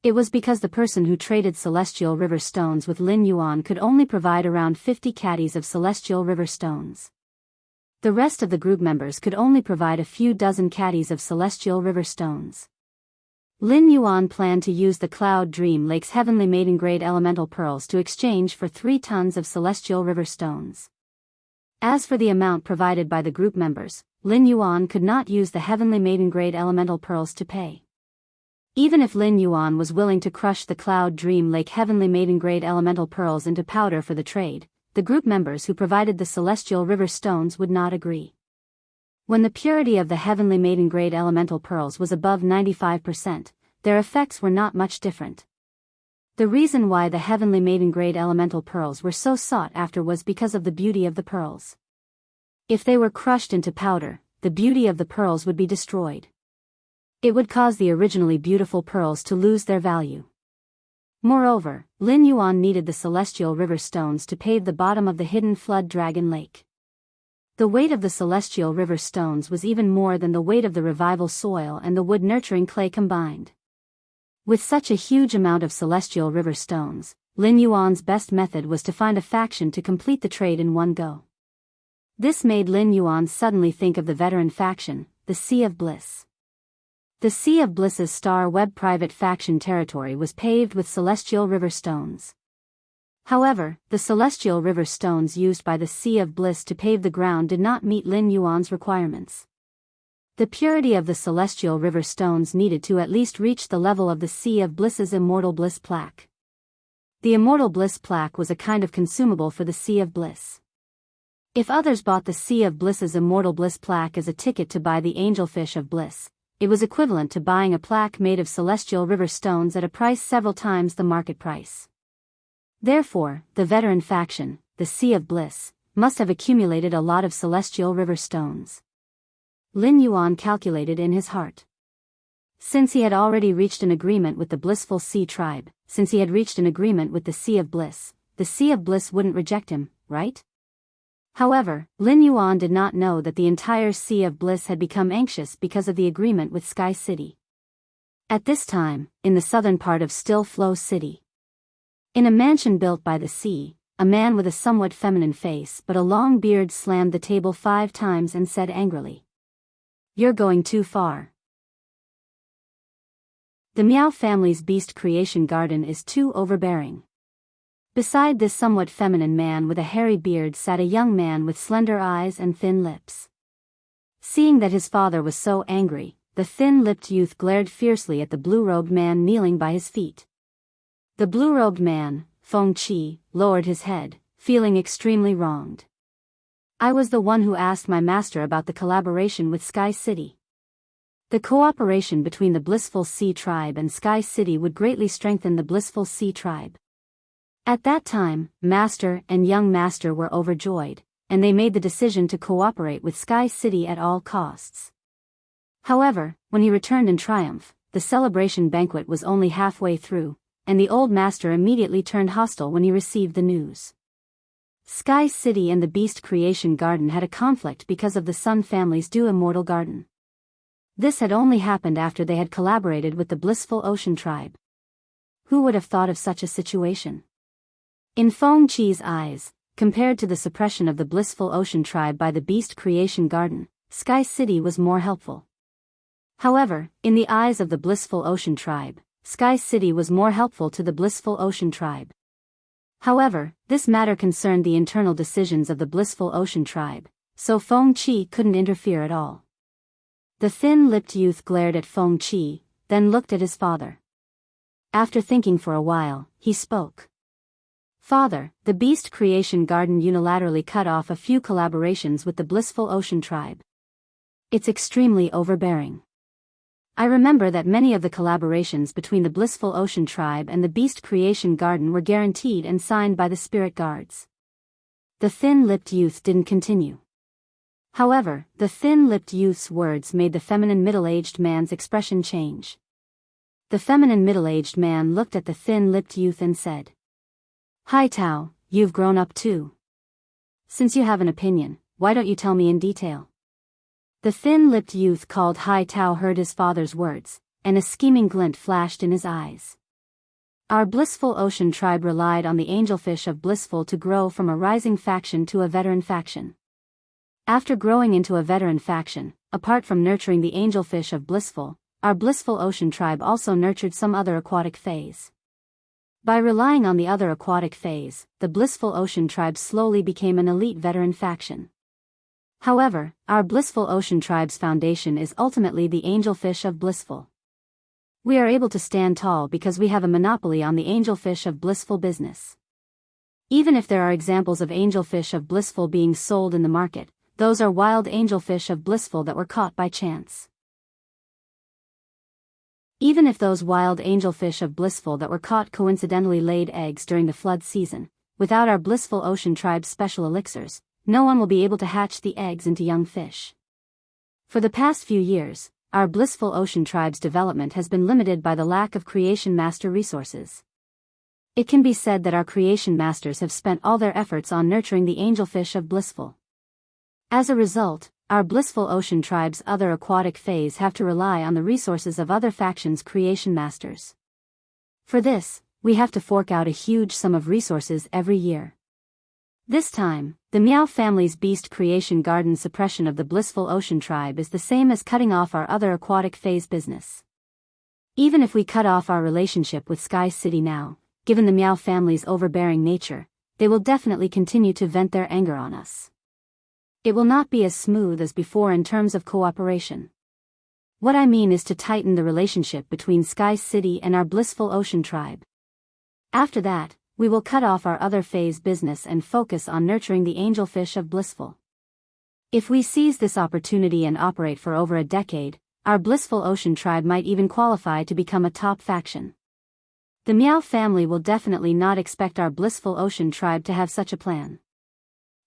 It was because the person who traded celestial river stones with Lin Yuan could only provide around 50 caddies of celestial river stones. The rest of the group members could only provide a few dozen caddies of celestial river stones. Lin Yuan planned to use the Cloud Dream Lake's heavenly maiden-grade elemental pearls to exchange for 3 tons of celestial river stones. As for the amount provided by the group members, Lin Yuan could not use the heavenly maiden-grade elemental pearls to pay. Even if Lin Yuan was willing to crush the Cloud Dream Lake heavenly maiden-grade elemental pearls into powder for the trade, the group members who provided the celestial river stones would not agree. When the purity of the heavenly maiden-grade elemental pearls was above 95%, their effects were not much different. The reason why the heavenly maiden-grade elemental pearls were so sought after was because of the beauty of the pearls. If they were crushed into powder, the beauty of the pearls would be destroyed. It would cause the originally beautiful pearls to lose their value. Moreover, Lin Yuan needed the celestial river stones to pave the bottom of the hidden flood dragon lake. The weight of the celestial river stones was even more than the weight of the revival soil and the wood-nurturing clay combined. With such a huge amount of celestial river stones, Lin Yuan's best method was to find a faction to complete the trade in one go. This made Lin Yuan suddenly think of the veteran faction, the Sea of Bliss. The Sea of Bliss's Star Web private faction territory was paved with celestial river stones. However, the celestial river stones used by the Sea of Bliss to pave the ground did not meet Lin Yuan's requirements. The purity of the celestial river stones needed to at least reach the level of the Sea of Bliss's Immortal Bliss plaque. The Immortal Bliss plaque was a kind of consumable for the Sea of Bliss. If others bought the Sea of Bliss's Immortal Bliss plaque as a ticket to buy the Angelfish of Bliss, it was equivalent to buying a plaque made of celestial river stones at a price several times the market price. Therefore, the veteran faction, the Sea of Bliss, must have accumulated a lot of celestial river stones. Lin Yuan calculated in his heart. Since he had already reached an agreement with the Blissful Sea tribe, since he had reached an agreement with the Sea of Bliss, the Sea of Bliss wouldn't reject him, right? However, Lin Yuan did not know that the entire Sea of Bliss had become anxious because of the agreement with Sky City. At this time, in the southern part of Still Flow City, in a mansion built by the sea, a man with a somewhat feminine face but a long beard slammed the table 5 times and said angrily, "You're going too far. The Miao family's beast creation garden is too overbearing." Beside this somewhat feminine man with a hairy beard sat a young man with slender eyes and thin lips. Seeing that his father was so angry, the thin-lipped youth glared fiercely at the blue-robed man kneeling by his feet. The blue-robed man, Feng Qi, lowered his head, feeling extremely wronged. "I was the one who asked my master about the collaboration with Sky City. The cooperation between the Blissful Sea tribe and Sky City would greatly strengthen the Blissful Sea tribe." At that time, Master and Young Master were overjoyed, and they made the decision to cooperate with Sky City at all costs. However, when he returned in triumph, the celebration banquet was only halfway through, and the old master immediately turned hostile when he received the news. Sky City and the Beast Creation Garden had a conflict because of the Sun family's Dew Immortal Garden. This had only happened after they had collaborated with the Blissful Ocean tribe. Who would have thought of such a situation? In Feng Qi's eyes, compared to the suppression of the Blissful Ocean tribe by the Beast Creation Garden, Sky City was more helpful. However, in the eyes of the Blissful Ocean tribe, Sky City was more helpful to the Blissful Ocean tribe. However, this matter concerned the internal decisions of the Blissful Ocean tribe, so Feng Qi couldn't interfere at all. The thin-lipped youth glared at Feng Qi, then looked at his father. After thinking for a while, he spoke. Father, the Beast Creation Garden unilaterally cut off a few collaborations with the Blissful Ocean Tribe. It's extremely overbearing. I remember that many of the collaborations between the Blissful Ocean Tribe and the Beast Creation Garden were guaranteed and signed by the spirit guards. The thin-lipped youth didn't continue. However, the thin-lipped youth's words made the feminine middle-aged man's expression change. The feminine middle-aged man looked at the thin-lipped youth and said, "Hi Tao, you've grown up too. Since you have an opinion, why don't you tell me in detail?" The thin-lipped youth called Hai Tao heard his father's words, and a scheming glint flashed in his eyes. Our Blissful Ocean Tribe relied on the angelfish of Blissful to grow from a rising faction to a veteran faction. After growing into a veteran faction, apart from nurturing the angelfish of Blissful, our Blissful Ocean Tribe also nurtured some other aquatic phase. By relying on the other aquatic phase, the Blissful Ocean Tribe slowly became an elite veteran faction. However, our Blissful Ocean Tribe's foundation is ultimately the angelfish of Blissful. We are able to stand tall because we have a monopoly on the angelfish of Blissful business. Even if there are examples of angelfish of Blissful being sold in the market, those are wild angelfish of Blissful that were caught by chance. Even if those wild angelfish of Blissful that were caught coincidentally laid eggs during the flood season, without our Blissful Ocean Tribe's special elixirs, no one will be able to hatch the eggs into young fish. For the past few years, our Blissful Ocean Tribe's development has been limited by the lack of creation master resources. It can be said that our creation masters have spent all their efforts on nurturing the angelfish of Blissful. As a result, our Blissful Ocean Tribe's other aquatic phase have to rely on the resources of other factions' creation masters. For this, we have to fork out a huge sum of resources every year. This time, the Meow family's beast creation garden suppression of the Blissful Ocean Tribe is the same as cutting off our other aquatic phase business. Even if we cut off our relationship with Sky City now, given the Meow family's overbearing nature, they will definitely continue to vent their anger on us. It will not be as smooth as before in terms of cooperation. What I mean is to tighten the relationship between Sky City and our Blissful Ocean Tribe. After that, we will cut off our other phase business and focus on nurturing the angelfish of Blissful. If we seize this opportunity and operate for over a decade, our Blissful Ocean Tribe might even qualify to become a top faction. The Meow family will definitely not expect our Blissful Ocean Tribe to have such a plan.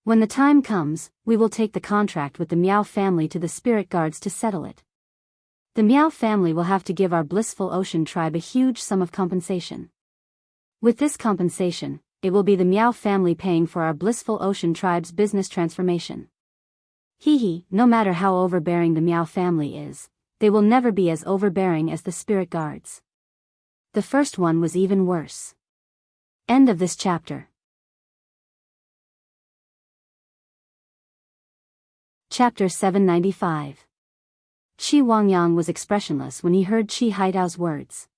When the time comes, we will take the contract with the Meow family to the spirit guards to settle it. The Meow family will have to give our Blissful Ocean Tribe a huge sum of compensation. With this compensation, it will be the Meow family paying for our Blissful Ocean Tribe's business transformation. No matter how overbearing the Meow family is, they will never be as overbearing as the spirit guards. The first one was even worse. End of this chapter. Chapter 795. Qi Wangyang was expressionless when he heard Qi Haitao's words.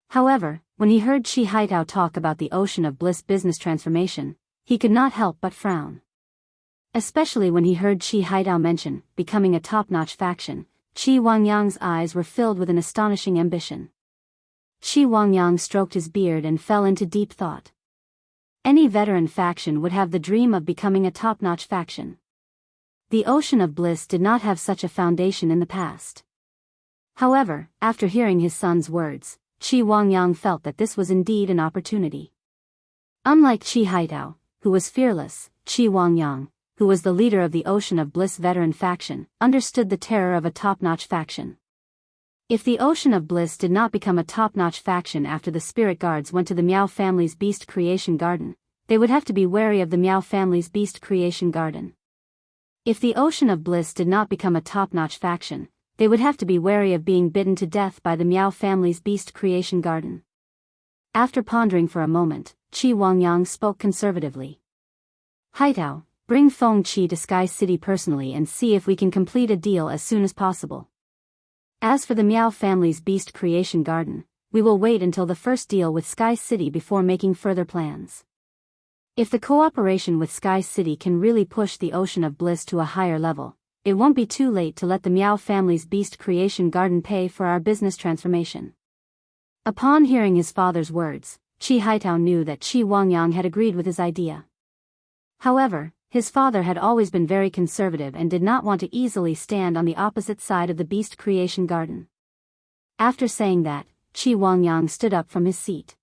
However, when he heard Qi Haitao talk about the Ocean of Bliss business transformation, he could not help but frown. Especially when he heard Qi Haitao mention becoming a top-notch faction, Qi Wangyang's eyes were filled with an astonishing ambition. Qi Wangyang stroked his beard and fell into deep thought. Any veteran faction would have the dream of becoming a top-notch faction. The Ocean of Bliss did not have such a foundation in the past. However, after hearing his son's words, Qi Wangyang felt that this was indeed an opportunity. Unlike Qi Haitao, who was fearless, Qi Wangyang, who was the leader of the Ocean of Bliss veteran faction, understood the terror of a top-notch faction. If the Ocean of Bliss did not become a top-notch faction after the spirit guards went to the Meow family's beast creation garden, they would have to be wary of the Meow family's beast creation garden. If the Ocean of Bliss did not become a top-notch faction, they would have to be wary of being bitten to death by the Meow family's beast creation garden. After pondering for a moment, Qi Wangyang spoke conservatively. Haitao, bring Feng Qi to Sky City personally and see if we can complete a deal as soon as possible. As for the Meow family's beast creation garden, we will wait until the first deal with Sky City before making further plans. If the cooperation with Sky City can really push the Ocean of Bliss to a higher level, it won't be too late to let the Miao family's beast creation garden pay for our business transformation. Upon hearing his father's words, Qi Haitao knew that Qi Wangyang had agreed with his idea. However, his father had always been very conservative and did not want to easily stand on the opposite side of the beast creation garden. After saying that, Qi Wangyang stood up from his seat.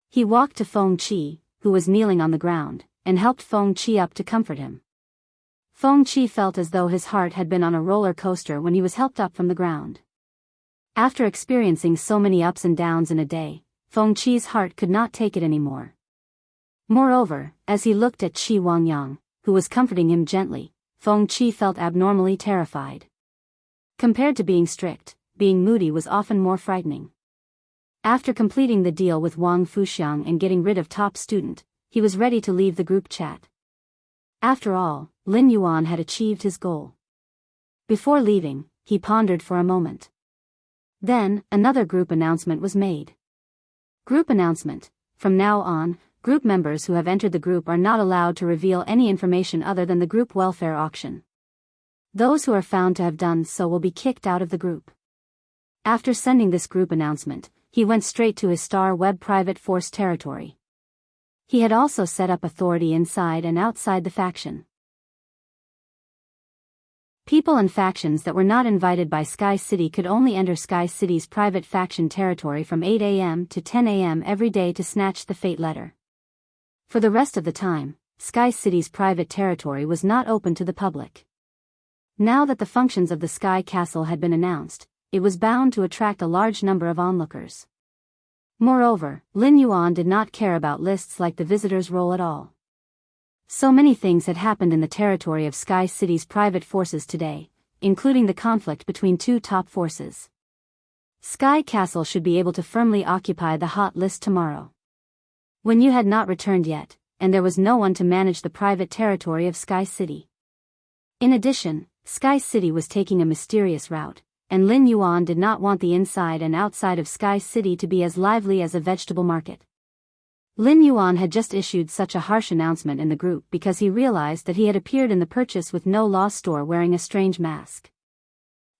He walked to Feng Qi, who was kneeling on the ground, and helped Feng Qi up to comfort him. Feng Qi felt as though his heart had been on a roller coaster when he was helped up from the ground. After experiencing so many ups and downs in a day, Feng Qi's heart could not take it anymore. Moreover, as he looked at Qi Wangyang, who was comforting him gently, Feng Qi felt abnormally terrified. Compared to being strict, being moody was often more frightening. After completing the deal with Wang Fuxiang and getting rid of top student, he was ready to leave the group chat. After all, Lin Yuan had achieved his goal. Before leaving, he pondered for a moment. Then, another group announcement was made. Group announcement: from now on, group members who have entered the group are not allowed to reveal any information other than the group welfare auction. Those who are found to have done so will be kicked out of the group. After sending this group announcement, he went straight to his Star Web private force territory. He had also set up authority inside and outside the faction. People and factions that were not invited by Sky City could only enter Sky City's private faction territory from 8 a.m. to 10 a.m. every day to snatch the fate letter. For the rest of the time, Sky City's private territory was not open to the public. Now that the functions of the Sky Castle had been announced, it was bound to attract a large number of onlookers. Moreover, Lin Yuan did not care about lists like the visitor's roll at all. So many things had happened in the territory of Sky City's private forces today, including the conflict between two top forces. Sky Castle should be able to firmly occupy the hot list tomorrow. When you had not returned yet, and there was no one to manage the private territory of Sky City. In addition, Sky City was taking a mysterious route, and Lin Yuan did not want the inside and outside of Sky City to be as lively as a vegetable market. Lin Yuan had just issued such a harsh announcement in the group because he realized that he had appeared in the Purchase with No Law store wearing a strange mask.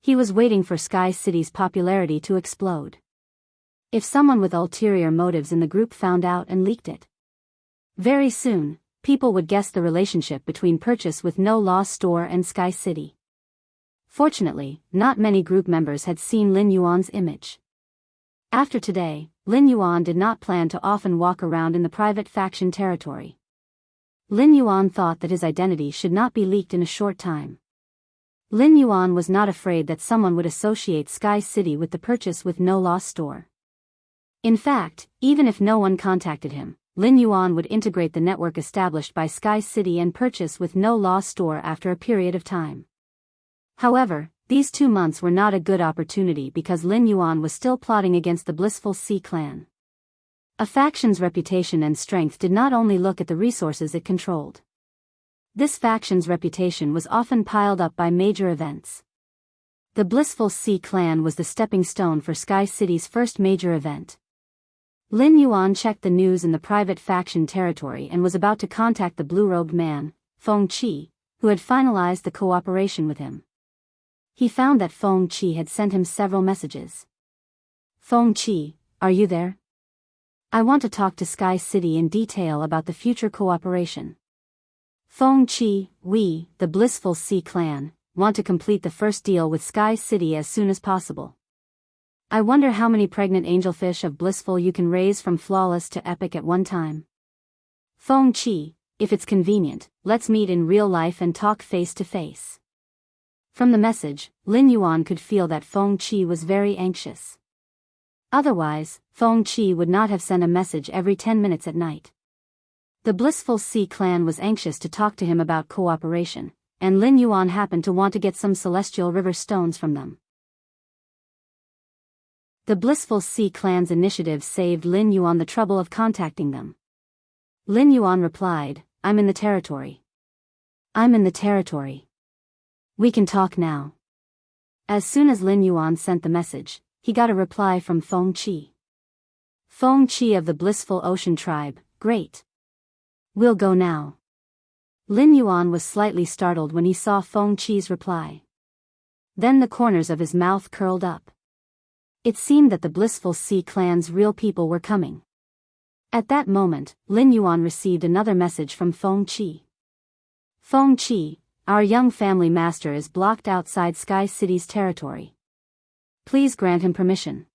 He was waiting for Sky City's popularity to explode. If someone with ulterior motives in the group found out and leaked it, very soon, people would guess the relationship between Purchase with No Law store and Sky City. Fortunately, not many group members had seen Lin Yuan's image. After today, Lin Yuan did not plan to often walk around in the private faction territory. Lin Yuan thought that his identity should not be leaked in a short time. Lin Yuan was not afraid that someone would associate Sky City with the Purchase with No Law store. In fact, even if no one contacted him, Lin Yuan would integrate the network established by Sky City and Purchase with No Law store after a period of time. However, these 2 months were not a good opportunity because Lin Yuan was still plotting against the Blissful Sea clan. A faction's reputation and strength did not only look at the resources it controlled. This faction's reputation was often piled up by major events. The Blissful Sea clan was the stepping stone for Sky City's first major event. Lin Yuan checked the news in the private faction territory and was about to contact the blue-robed man, Feng Qi, who had finalized the cooperation with him. He found that Feng Qi had sent him several messages. Feng Qi, are you there? I want to talk to Sky City in detail about the future cooperation. Feng Qi, we, the Blissful Sea clan, want to complete the first deal with Sky City as soon as possible. I wonder how many pregnant angelfish of Blissful you can raise from flawless to epic at one time. Feng Qi, if it's convenient, let's meet in real life and talk face to face. From the message, Lin Yuan could feel that Feng Qi was very anxious. Otherwise, Feng Qi would not have sent a message every 10 minutes at night. The Blissful Sea clan was anxious to talk to him about cooperation, and Lin Yuan happened to want to get some celestial river stones from them. The Blissful Sea clan's initiative saved Lin Yuan the trouble of contacting them. Lin Yuan replied, I'm in the territory. I'm in the territory. We can talk now. As soon as Lin Yuan sent the message, he got a reply from Feng Qi. Feng Qi of the Blissful Ocean tribe, great. We'll go now. Lin Yuan was slightly startled when he saw Feng Qi's reply. Then the corners of his mouth curled up. It seemed that the blissful Sea clan's real people were coming. At that moment, Lin Yuan received another message from Feng Qi. Feng Qi, our young family master is blocked outside Sky City's territory. Please grant him permission.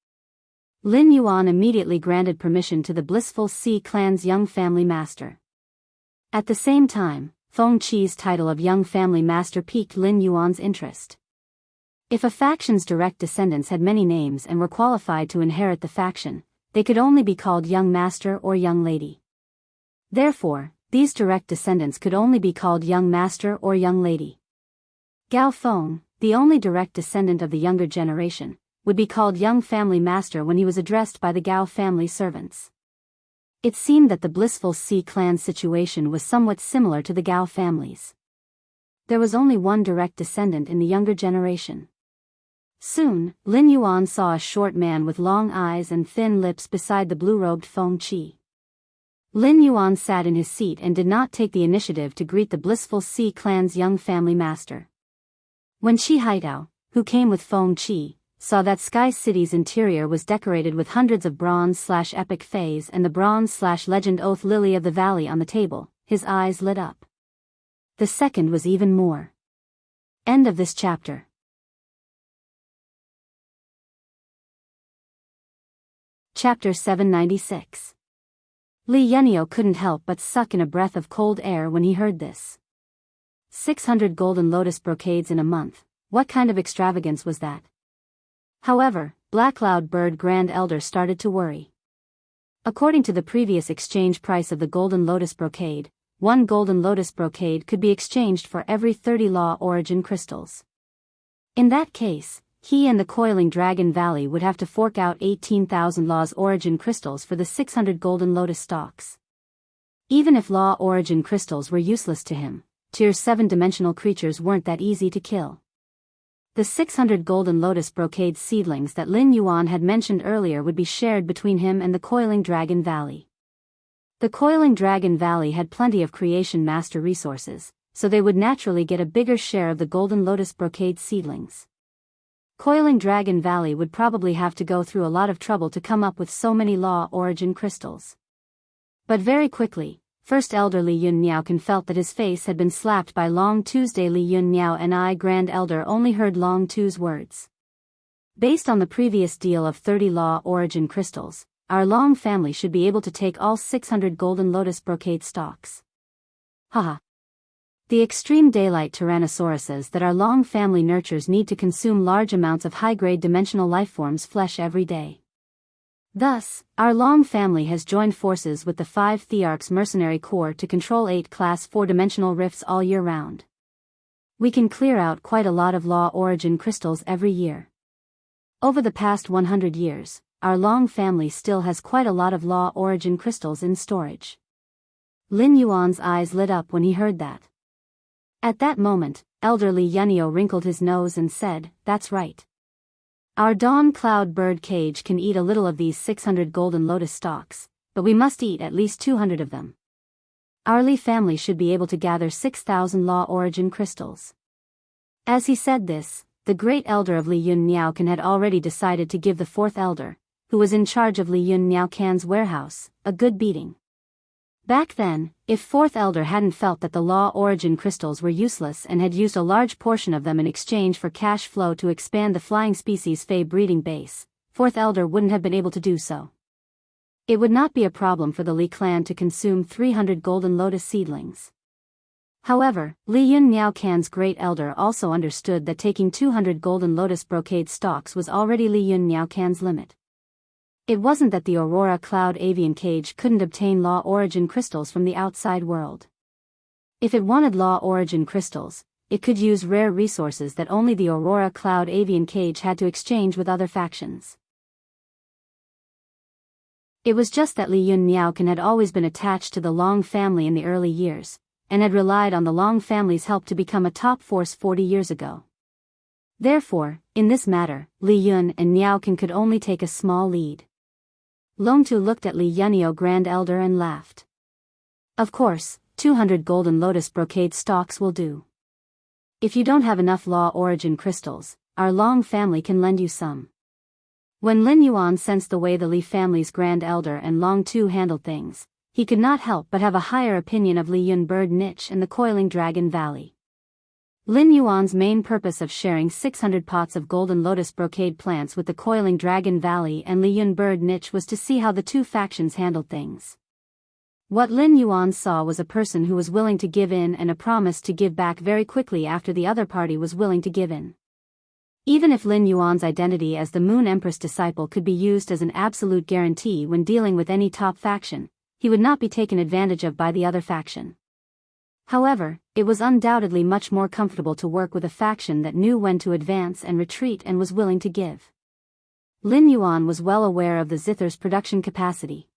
Lin Yuan immediately granted permission to the blissful Sea clan's young family master. At the same time, Feng Qi's title of young family master piqued Lin Yuan's interest. If a faction's direct descendants had many names and were qualified to inherit the faction, they could only be called young master or young lady. Therefore, these direct descendants could only be called young master or young lady. Gao Feng, the only direct descendant of the younger generation, would be called young family master when he was addressed by the Gao family servants. It seemed that the blissful Sea clan situation was somewhat similar to the Gao families. There was only one direct descendant in the younger generation. Soon, Lin Yuan saw a short man with long eyes and thin lips beside the blue-robed Feng Qi. Lin Yuan sat in his seat and did not take the initiative to greet the blissful Sea clan's young family master. When Qi Haidao, who came with Feng Qi, saw that Sky City's interior was decorated with hundreds of bronze/epic fays and the bronze/legend oath lily of the valley on the table, his eyes lit up. The second was even more. End of this chapter. Chapter 796. Li Yunyo couldn't help but suck in a breath of cold air when he heard this. 600 golden lotus brocades in a month, what kind of extravagance was that? However, Black Cloud Bird Grand Elder started to worry. According to the previous exchange price of the golden lotus brocade, one golden lotus brocade could be exchanged for every 30 law origin crystals. In that case, he and the Coiling Dragon Valley would have to fork out 18,000 Law's origin crystals for the 600 golden lotus stalks. Even if Law origin crystals were useless to him, Tier 7-dimensional creatures weren't that easy to kill. The 600 golden lotus brocade seedlings that Lin Yuan had mentioned earlier would be shared between him and the Coiling Dragon Valley. The Coiling Dragon Valley had plenty of creation master resources, so they would naturally get a bigger share of the golden lotus brocade seedlings. Coiling Dragon Valley would probably have to go through a lot of trouble to come up with so many Law origin crystals. But very quickly, First Elder Li Yun Niao felt that his face had been slapped by Long Tuesday. Li Yun Niao and I Grand Elder only heard Long Tu's words. Based on the previous deal of 30 Law origin crystals, our Long family should be able to take all 600 golden lotus brocade stalks. Haha. The extreme daylight tyrannosauruses that our Long family nurtures need to consume large amounts of high-grade dimensional lifeforms' flesh every day. Thus, our Long family has joined forces with the 5 Thearchs Mercenary Corps to control 8 Class 4-dimensional rifts all year round. We can clear out quite a lot of Law origin crystals every year. Over the past 100 years, our Long family still has quite a lot of Law origin crystals in storage. Lin Yuan's eyes lit up when he heard that. At that moment, Elder Li Yunyo wrinkled his nose and said, "That's right. Our Dawn Cloud Bird Cage can eat a little of these 600 golden lotus stalks, but we must eat at least 200 of them. Our Li family should be able to gather 6,000 Law origin crystals." As he said this, the great elder of Li Yun Niao had already decided to give the 4th elder, who was in charge of Li Yun Niao warehouse, a good beating. Back then, if 4th elder hadn't felt that the Law origin crystals were useless and had used a large portion of them in exchange for cash flow to expand the flying species Fey breeding base, 4th elder wouldn't have been able to do so. It would not be a problem for the Li clan to consume 300 golden lotus seedlings. However, Li Yun Niao great elder also understood that taking 200 golden lotus brocade stalks was already Li Yun Niao limit. It wasn't that the Aurora Cloud Avian Cage couldn't obtain Law origin crystals from the outside world. If it wanted Law origin crystals, it could use rare resources that only the Aurora Cloud Avian Cage had to exchange with other factions. It was just that Li Yun Niao had always been attached to the Long family in the early years, and had relied on the Long family's help to become a top force 40 years ago. Therefore, in this matter, Li Yun and Niao could only take a small lead. Long Tu looked at Li Yunyo Grand Elder and laughed. Of course, 200 golden lotus brocade stalks will do. If you don't have enough law origin crystals, our Long family can lend you some. When Lin Yuan sensed the way the Li family's grand elder and Long Tu handled things, he could not help but have a higher opinion of Li Yun Bird Niche and the Coiling Dragon Valley. Lin Yuan's main purpose of sharing 600 pots of golden lotus brocade plants with the Coiling Dragon Valley and Li Yun Bird Niche was to see how the two factions handled things. What Lin Yuan saw was a person who was willing to give in and a promise to give back very quickly after the other party was willing to give in. Even if Lin Yuan's identity as the Moon Empress disciple could be used as an absolute guarantee when dealing with any top faction, he would not be taken advantage of by the other faction. However, it was undoubtedly much more comfortable to work with a faction that knew when to advance and retreat and was willing to give. Lin Yuan was well aware of the zither's production capacity.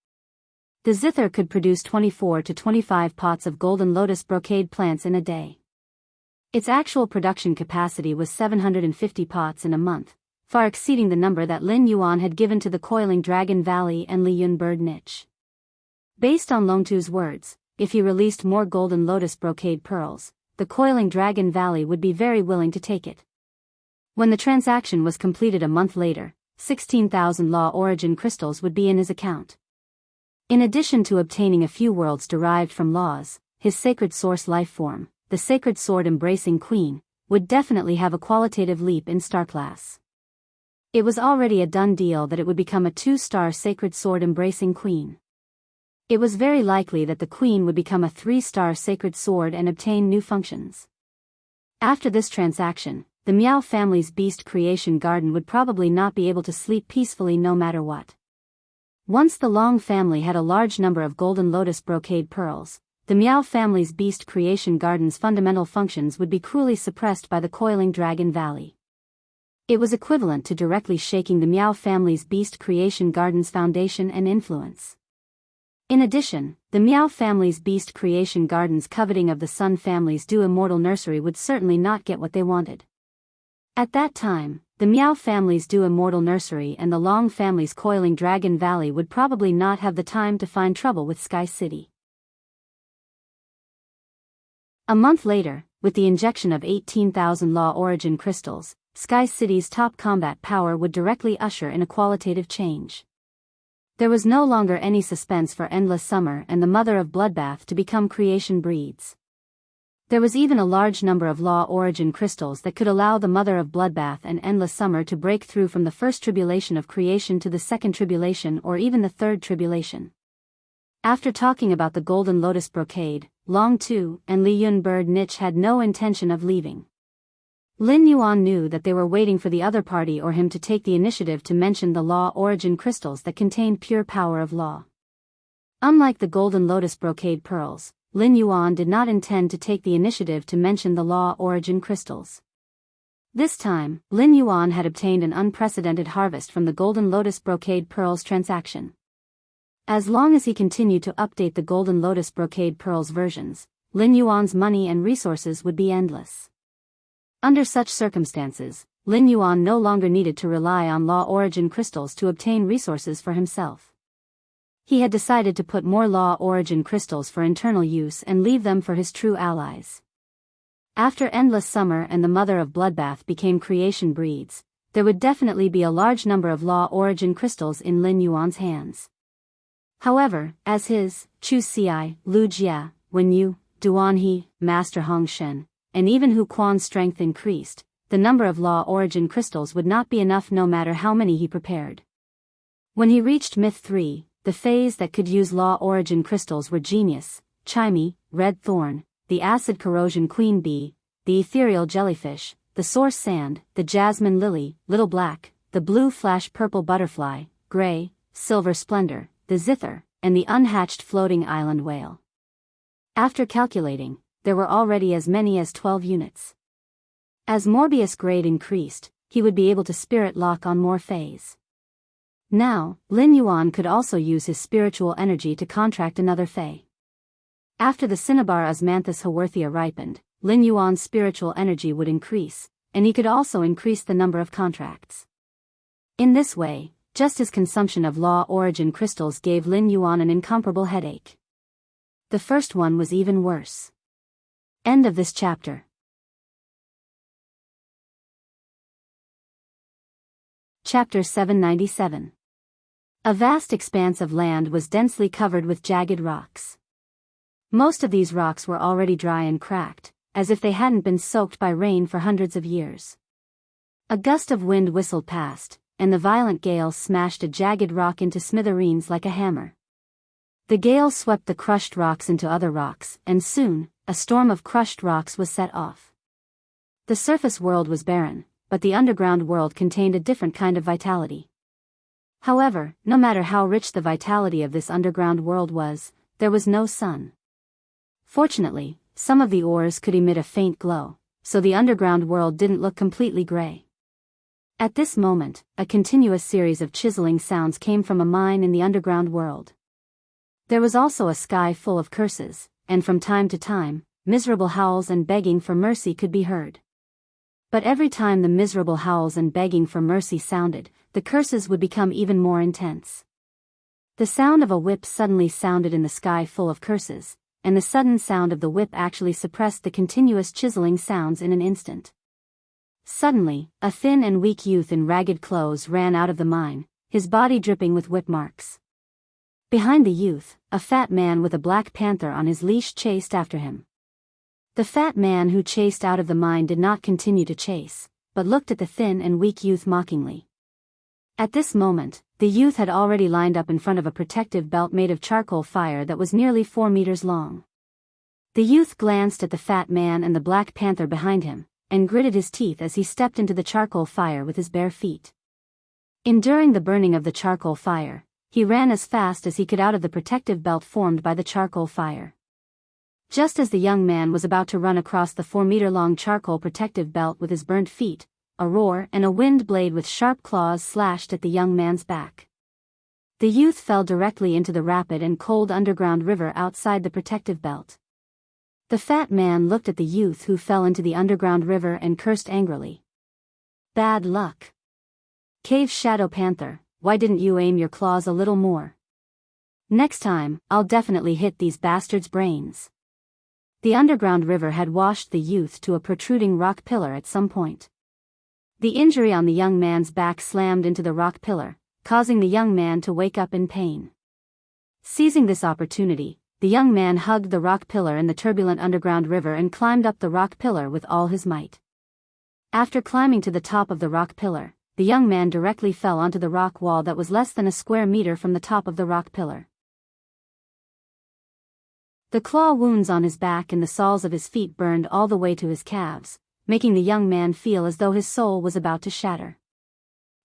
The zither could produce 24 to 25 pots of golden lotus brocade plants in a day. Its actual production capacity was 750 pots in a month, far exceeding the number that Lin Yuan had given to the Coiling Dragon Valley and Li Yun Bird Niche. Based on Long Tu's words, if he released more golden lotus brocade pearls, the Coiling Dragon Valley would be very willing to take it. When the transaction was completed a month later, 16,000 law origin crystals would be in his account. In addition to obtaining a few worlds derived from laws, his sacred source life form, the sacred sword embracing queen, would definitely have a qualitative leap in star class. It was already a done deal that it would become a 2-star sacred sword embracing queen. It was very likely that the queen would become a 3-star sacred sword and obtain new functions. After this transaction, the Miao family's beast creation garden would probably not be able to sleep peacefully no matter what. Once the Long family had a large number of golden lotus brocade pearls, the Miao family's beast creation garden's fundamental functions would be cruelly suppressed by the Coiling Dragon Valley. It was equivalent to directly shaking the Miao family's beast creation garden's foundation and influence. In addition, the Miao family's beast creation garden's coveting of the Sun family's Do Immortal nursery would certainly not get what they wanted. At that time, the Miao family's Do Immortal nursery and the Long family's Coiling Dragon Valley would probably not have the time to find trouble with Sky City. A month later, with the injection of 18,000 law origin crystals, Sky City's top combat power would directly usher in a qualitative change. There was no longer any suspense for Endless Summer and the Mother of Bloodbath to become creation breeds. There was even a large number of law origin crystals that could allow the Mother of Bloodbath and Endless Summer to break through from the first tribulation of creation to the second tribulation or even the third tribulation. After talking about the Golden Lotus Brocade, Long Tu and Li Yun Bird Niche had no intention of leaving. Lin Yuan knew that they were waiting for the other party or him to take the initiative to mention the law origin crystals that contained pure power of law. Unlike the golden lotus brocade pearls, Lin Yuan did not intend to take the initiative to mention the law origin crystals. This time, Lin Yuan had obtained an unprecedented harvest from the golden lotus brocade pearls transaction. As long as he continued to update the golden lotus brocade pearls versions, Lin Yuan's money and resources would be endless. Under such circumstances, Lin Yuan no longer needed to rely on law origin crystals to obtain resources for himself. He had decided to put more law origin crystals for internal use and leave them for his true allies. After Endless Summer and the Mother of Bloodbath became creation breeds, there would definitely be a large number of law origin crystals in Lin Yuan's hands. However, as his, Chu Xi, Lu Jia, Wen Yu, Duan He, Master Hong Shen, and even Hu Quan's strength increased, the number of law origin crystals would not be enough no matter how many he prepared. When he reached Myth 3, the phase that could use law origin crystals were Genius, Chimey, Red Thorn, the Acid Corrosion Queen Bee, the Ethereal Jellyfish, the Source Sand, the Jasmine Lily, Little Black, the Blue Flash Purple Butterfly, Gray, Silver Splendor, the Zither, and the Unhatched Floating Island Whale. After calculating, there were already as many as 12 units. As Morbius grade increased, he would be able to spirit lock on more phase. Now, Lin Yuan could also use his spiritual energy to contract another Fae. After the Cinnabar Osmanthus Haworthia ripened, Lin Yuan's spiritual energy would increase, and he could also increase the number of contracts. In this way, just his consumption of law origin crystals gave Lin Yuan an incomparable headache. The first one was even worse. End of this chapter. Chapter 797. A vast expanse of land was densely covered with jagged rocks. Most of these rocks were already dry and cracked, as if they hadn't been soaked by rain for hundreds of years. A gust of wind whistled past, and the violent gale smashed a jagged rock into smithereens like a hammer. The gale swept the crushed rocks into other rocks, and soon, a storm of crushed rocks was set off. The surface world was barren, but the underground world contained a different kind of vitality. However, no matter how rich the vitality of this underground world was, there was no sun. Fortunately, some of the ores could emit a faint glow, so the underground world didn't look completely gray. At this moment, a continuous series of chiseling sounds came from a mine in the underground world. There was also a sky full of curses, and from time to time, miserable howls and begging for mercy could be heard. But every time the miserable howls and begging for mercy sounded, the curses would become even more intense. The sound of a whip suddenly sounded in the sky full of curses, and the sudden sound of the whip actually suppressed the continuous chiseling sounds in an instant. Suddenly, a thin and weak youth in ragged clothes ran out of the mine, his body dripping with whip marks. Behind the youth, a fat man with a black panther on his leash chased after him. The fat man who chased out of the mine did not continue to chase, but looked at the thin and weak youth mockingly. At this moment, the youth had already lined up in front of a protective belt made of charcoal fire that was nearly 4 meters long. The youth glanced at the fat man and the black panther behind him, and gritted his teeth as he stepped into the charcoal fire with his bare feet. Enduring the burning of the charcoal fire, he ran as fast as he could out of the protective belt formed by the charcoal fire. Just as the young man was about to run across the 4-meter-long charcoal protective belt with his burnt feet, a roar and a wind blade with sharp claws slashed at the young man's back. The youth fell directly into the rapid and cold underground river outside the protective belt. The fat man looked at the youth who fell into the underground river and cursed angrily. Bad luck. Cave Shadow Panther, why didn't you aim your claws a little more? Next time, I'll definitely hit these bastards' brains. The underground river had washed the youth to a protruding rock pillar at some point. The injury on the young man's back slammed into the rock pillar, causing the young man to wake up in pain. Seizing this opportunity, the young man hugged the rock pillar in the turbulent underground river and climbed up the rock pillar with all his might. After climbing to the top of the rock pillar, the young man directly fell onto the rock wall that was less than a square meter from the top of the rock pillar. The claw wounds on his back and the soles of his feet burned all the way to his calves, making the young man feel as though his soul was about to shatter.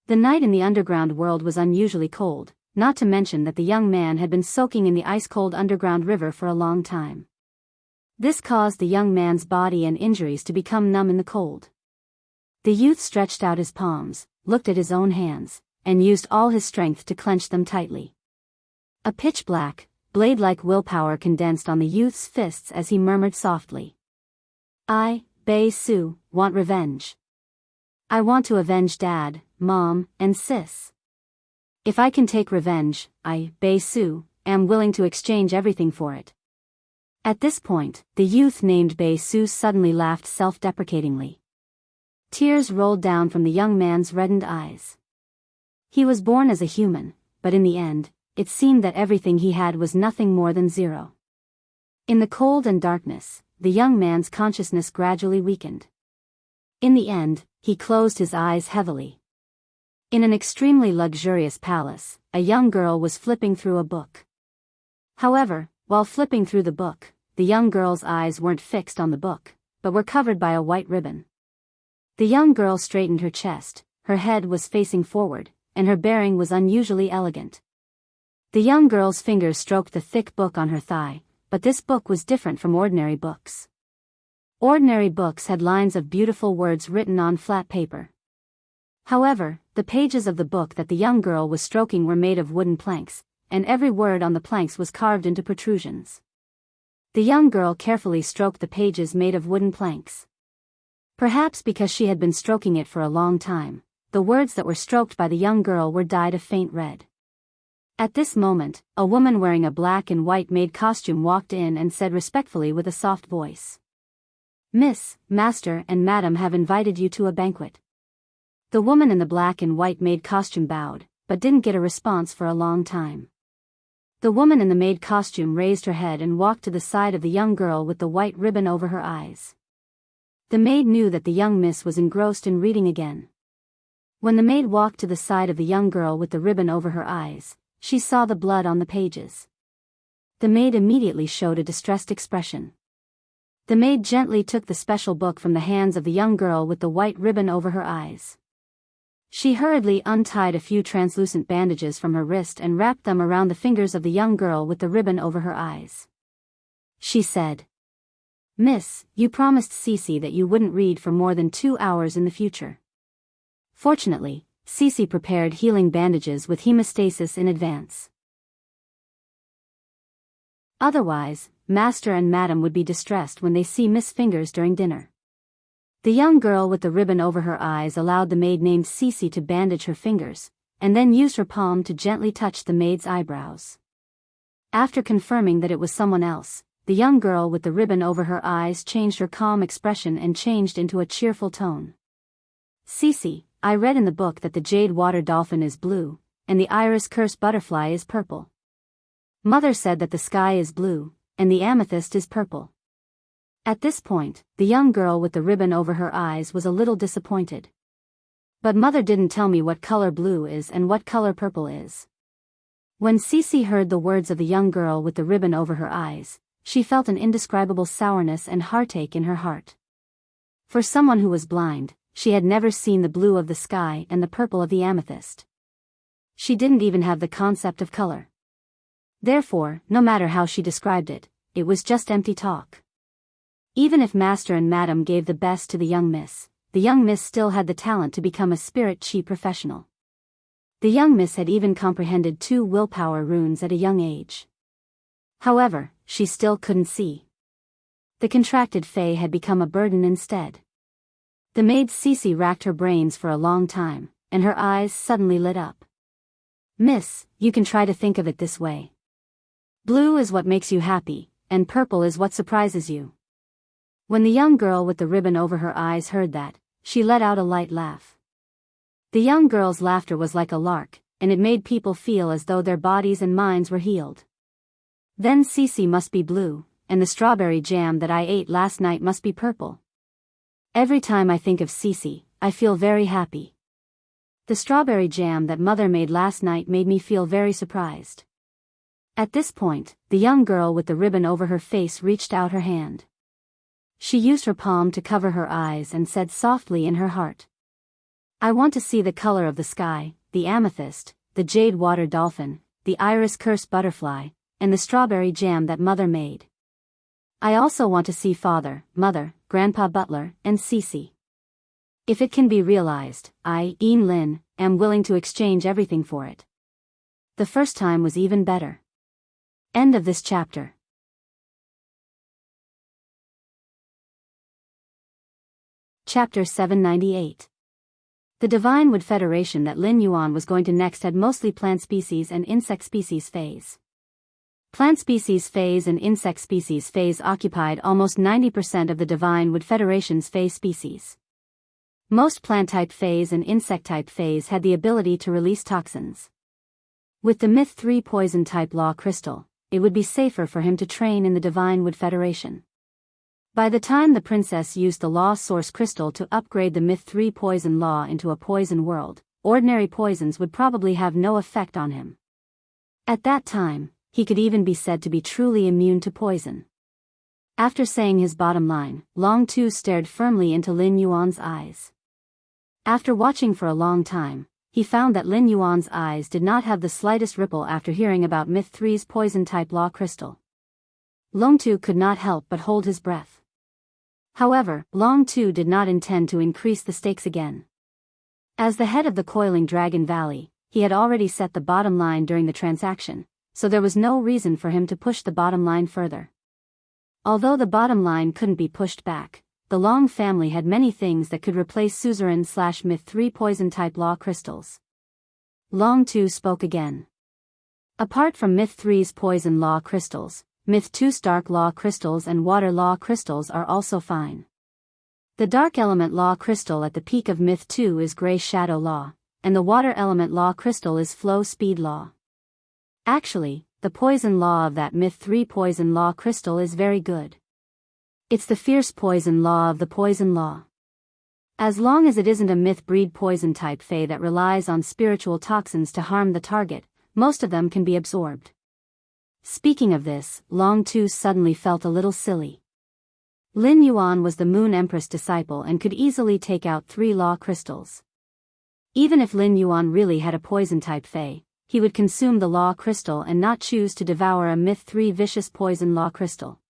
The night in the underground world was unusually cold, not to mention that the young man had been soaking in the ice-cold underground river for a long time. This caused the young man's body and injuries to become numb in the cold. The youth stretched out his palms, looked at his own hands, and used all his strength to clench them tightly. A pitch-black, blade-like willpower condensed on the youth's fists as he murmured softly. I, Bei Su, want revenge. I want to avenge Dad, Mom, and Sis. If I can take revenge, I, Bei Su, am willing to exchange everything for it. At this point, the youth named Bei Su suddenly laughed self-deprecatingly. Tears rolled down from the young man's reddened eyes. He was born as a human, but in the end, it seemed that everything he had was nothing more than zero. In the cold and darkness, the young man's consciousness gradually weakened. In the end, he closed his eyes heavily. In an extremely luxurious palace, a young girl was flipping through a book. However, while flipping through the book, the young girl's eyes weren't fixed on the book, but were covered by a white ribbon. The young girl straightened her chest, her head was facing forward, and her bearing was unusually elegant. The young girl's fingers stroked the thick book on her thigh, but this book was different from ordinary books. Ordinary books had lines of beautiful words written on flat paper. However, the pages of the book that the young girl was stroking were made of wooden planks, and every word on the planks was carved into protrusions. The young girl carefully stroked the pages made of wooden planks. Perhaps because she had been stroking it for a long time, the words that were stroked by the young girl were dyed a faint red. At this moment, a woman wearing a black and white maid costume walked in and said respectfully with a soft voice. "Miss, Master and Madam have invited you to a banquet." The woman in the black and white maid costume bowed, but didn't get a response for a long time. The woman in the maid costume raised her head and walked to the side of the young girl with the white ribbon over her eyes. The maid knew that the young miss was engrossed in reading again. When the maid walked to the side of the young girl with the ribbon over her eyes, she saw the blood on the pages. The maid immediately showed a distressed expression. The maid gently took the special book from the hands of the young girl with the white ribbon over her eyes. She hurriedly untied a few translucent bandages from her wrist and wrapped them around the fingers of the young girl with the ribbon over her eyes. She said, "Miss, you promised Cece that you wouldn't read for more than 2 hours in the future." Fortunately, Cece prepared healing bandages with hemostasis in advance. Otherwise, Master and Madam would be distressed when they see Miss Fingers during dinner. The young girl with the ribbon over her eyes allowed the maid named Cece to bandage her fingers, and then used her palm to gently touch the maid's eyebrows. After confirming that it was someone else, the young girl with the ribbon over her eyes changed her calm expression and changed into a cheerful tone. "Cece, I read in the book that the jade water dolphin is blue, and the iris curse butterfly is purple. Mother said that the sky is blue, and the amethyst is purple." At this point, the young girl with the ribbon over her eyes was a little disappointed. "But Mother didn't tell me what color blue is and what color purple is." When Cece heard the words of the young girl with the ribbon over her eyes, she felt an indescribable sourness and heartache in her heart. For someone who was blind, she had never seen the blue of the sky and the purple of the amethyst. She didn't even have the concept of color. Therefore, no matter how she described it, it was just empty talk. Even if Master and Madam gave the best to the young miss still had the talent to become a spirit chi professional. The young miss had even comprehended 2 willpower runes at a young age. However, she still couldn't see. The contracted Fae had become a burden instead. The maid Cece racked her brains for a long time, and her eyes suddenly lit up. "Miss, you can try to think of it this way. Blue is what makes you happy, and purple is what surprises you." When the young girl with the ribbon over her eyes heard that, she let out a light laugh. The young girl's laughter was like a lark, and it made people feel as though their bodies and minds were healed. "Then Cece must be blue, and the strawberry jam that I ate last night must be purple. Every time I think of Cece, I feel very happy. The strawberry jam that Mother made last night made me feel very surprised." At this point, the young girl with the ribbon over her face reached out her hand. She used her palm to cover her eyes and said softly in her heart, "I want to see the color of the sky, the amethyst, the jade water dolphin, the iris curse butterfly, and the strawberry jam that Mother made. I also want to see Father, Mother, Grandpa Butler, and Cece. If it can be realized, I, Ian Lin, am willing to exchange everything for it. The first time was even better." End of this chapter. Chapter 798. The Divine Wood Federation that Lin Yuan was going to next had mostly plant species and insect species phase. Plant species phase and insect species phase occupied almost 90% of the Divine Wood Federation's phase species. Most plant-type phase and insect-type phase had the ability to release toxins. With the Myth 3 poison-type law crystal, it would be safer for him to train in the Divine Wood Federation. By the time the princess used the law source crystal to upgrade the Myth 3 poison law into a poison world, ordinary poisons would probably have no effect on him. At that time, he could even be said to be truly immune to poison. After saying his bottom line, Long Tu stared firmly into Lin Yuan's eyes. After watching for a long time, he found that Lin Yuan's eyes did not have the slightest ripple after hearing about Myth 3's poison-type law crystal. Long Tu could not help but hold his breath. However, Long Tu did not intend to increase the stakes again. As the head of the Coiling Dragon Valley, he had already set the bottom line during the transaction, so there was no reason for him to push the bottom line further. Although the bottom line couldn't be pushed back, the Long family had many things that could replace Suzerain/Myth 3 poison-type law crystals. Long Tu spoke again. Apart from Myth 3's Poison Law crystals, Myth 2's Dark Law crystals and Water Law crystals are also fine. The Dark Element Law crystal at the peak of Myth 2 is Gray Shadow Law, and the Water Element Law crystal is Flow Speed Law. Actually, the Poison Law of that Myth 3 Poison Law crystal is very good. It's the Fierce Poison Law of the Poison Law. As long as it isn't a Myth breed poison type Fae that relies on spiritual toxins to harm the target, most of them can be absorbed. Speaking of this, Long Tu suddenly felt a little silly. Lin Yuan was the Moon Empress disciple and could easily take out 3 law crystals. Even if Lin Yuan really had a poison type Fae, he would consume the law crystal and not choose to devour a Myth 3 vicious poison law crystal.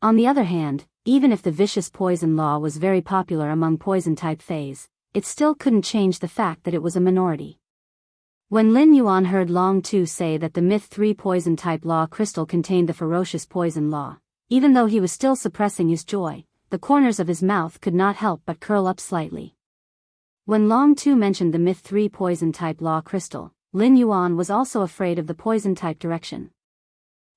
On the other hand, even if the vicious poison law was very popular among poison type Faes, it still couldn't change the fact that it was a minority. When Lin Yuan heard Long Tu say that the Myth 3 poison-type law crystal contained the ferocious poison law, even though he was still suppressing his joy, the corners of his mouth could not help but curl up slightly. When Long Tu mentioned the Myth 3 poison-type law crystal, Lin Yuan was also afraid of the poison-type direction.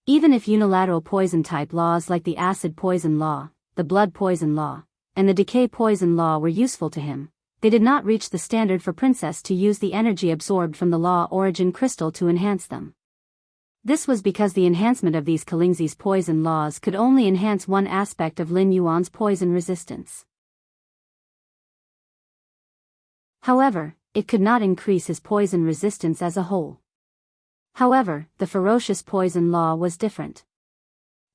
Even if unilateral poison-type laws like the acid poison law, the blood poison law, and the decay poison law were useful to him, they did not reach the standard for Princess to use the energy absorbed from the law origin crystal to enhance them. This was because the enhancement of these Kalingzi's poison laws could only enhance one aspect of Lin Yuan's poison resistance. However, it could not increase his poison resistance as a whole. However, the ferocious poison law was different.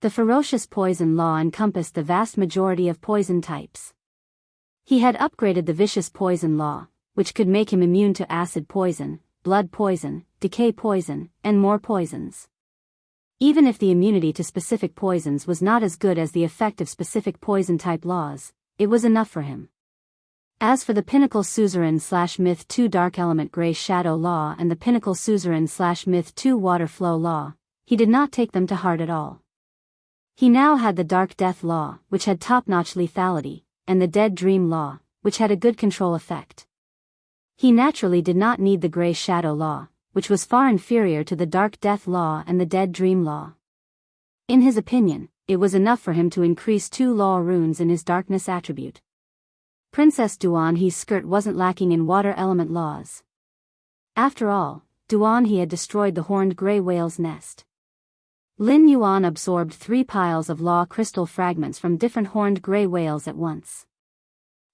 The ferocious poison law encompassed the vast majority of poison types. He had upgraded the vicious poison law, which could make him immune to acid poison, blood poison, decay poison, and more poisons. Even if the immunity to specific poisons was not as good as the effect of specific poison-type laws, it was enough for him. As for the Pinnacle Suzerain/Myth 2 Dark Element Gray Shadow Law and the Pinnacle Suzerain/Myth 2 Water Flow Law, he did not take them to heart at all. He now had the Dark Death Law, which had top-notch lethality, and the Dead Dream Law, which had a good control effect. He naturally did not need the Gray Shadow Law, which was far inferior to the Dark Death Law and the Dead Dream Law. In his opinion, it was enough for him to increase 2 law runes in his darkness attribute. Princess Duan He's skirt wasn't lacking in water element laws. After all, Duan He had destroyed the horned gray whale's nest. Lin Yuan absorbed 3 piles of law crystal fragments from different horned gray whales at once.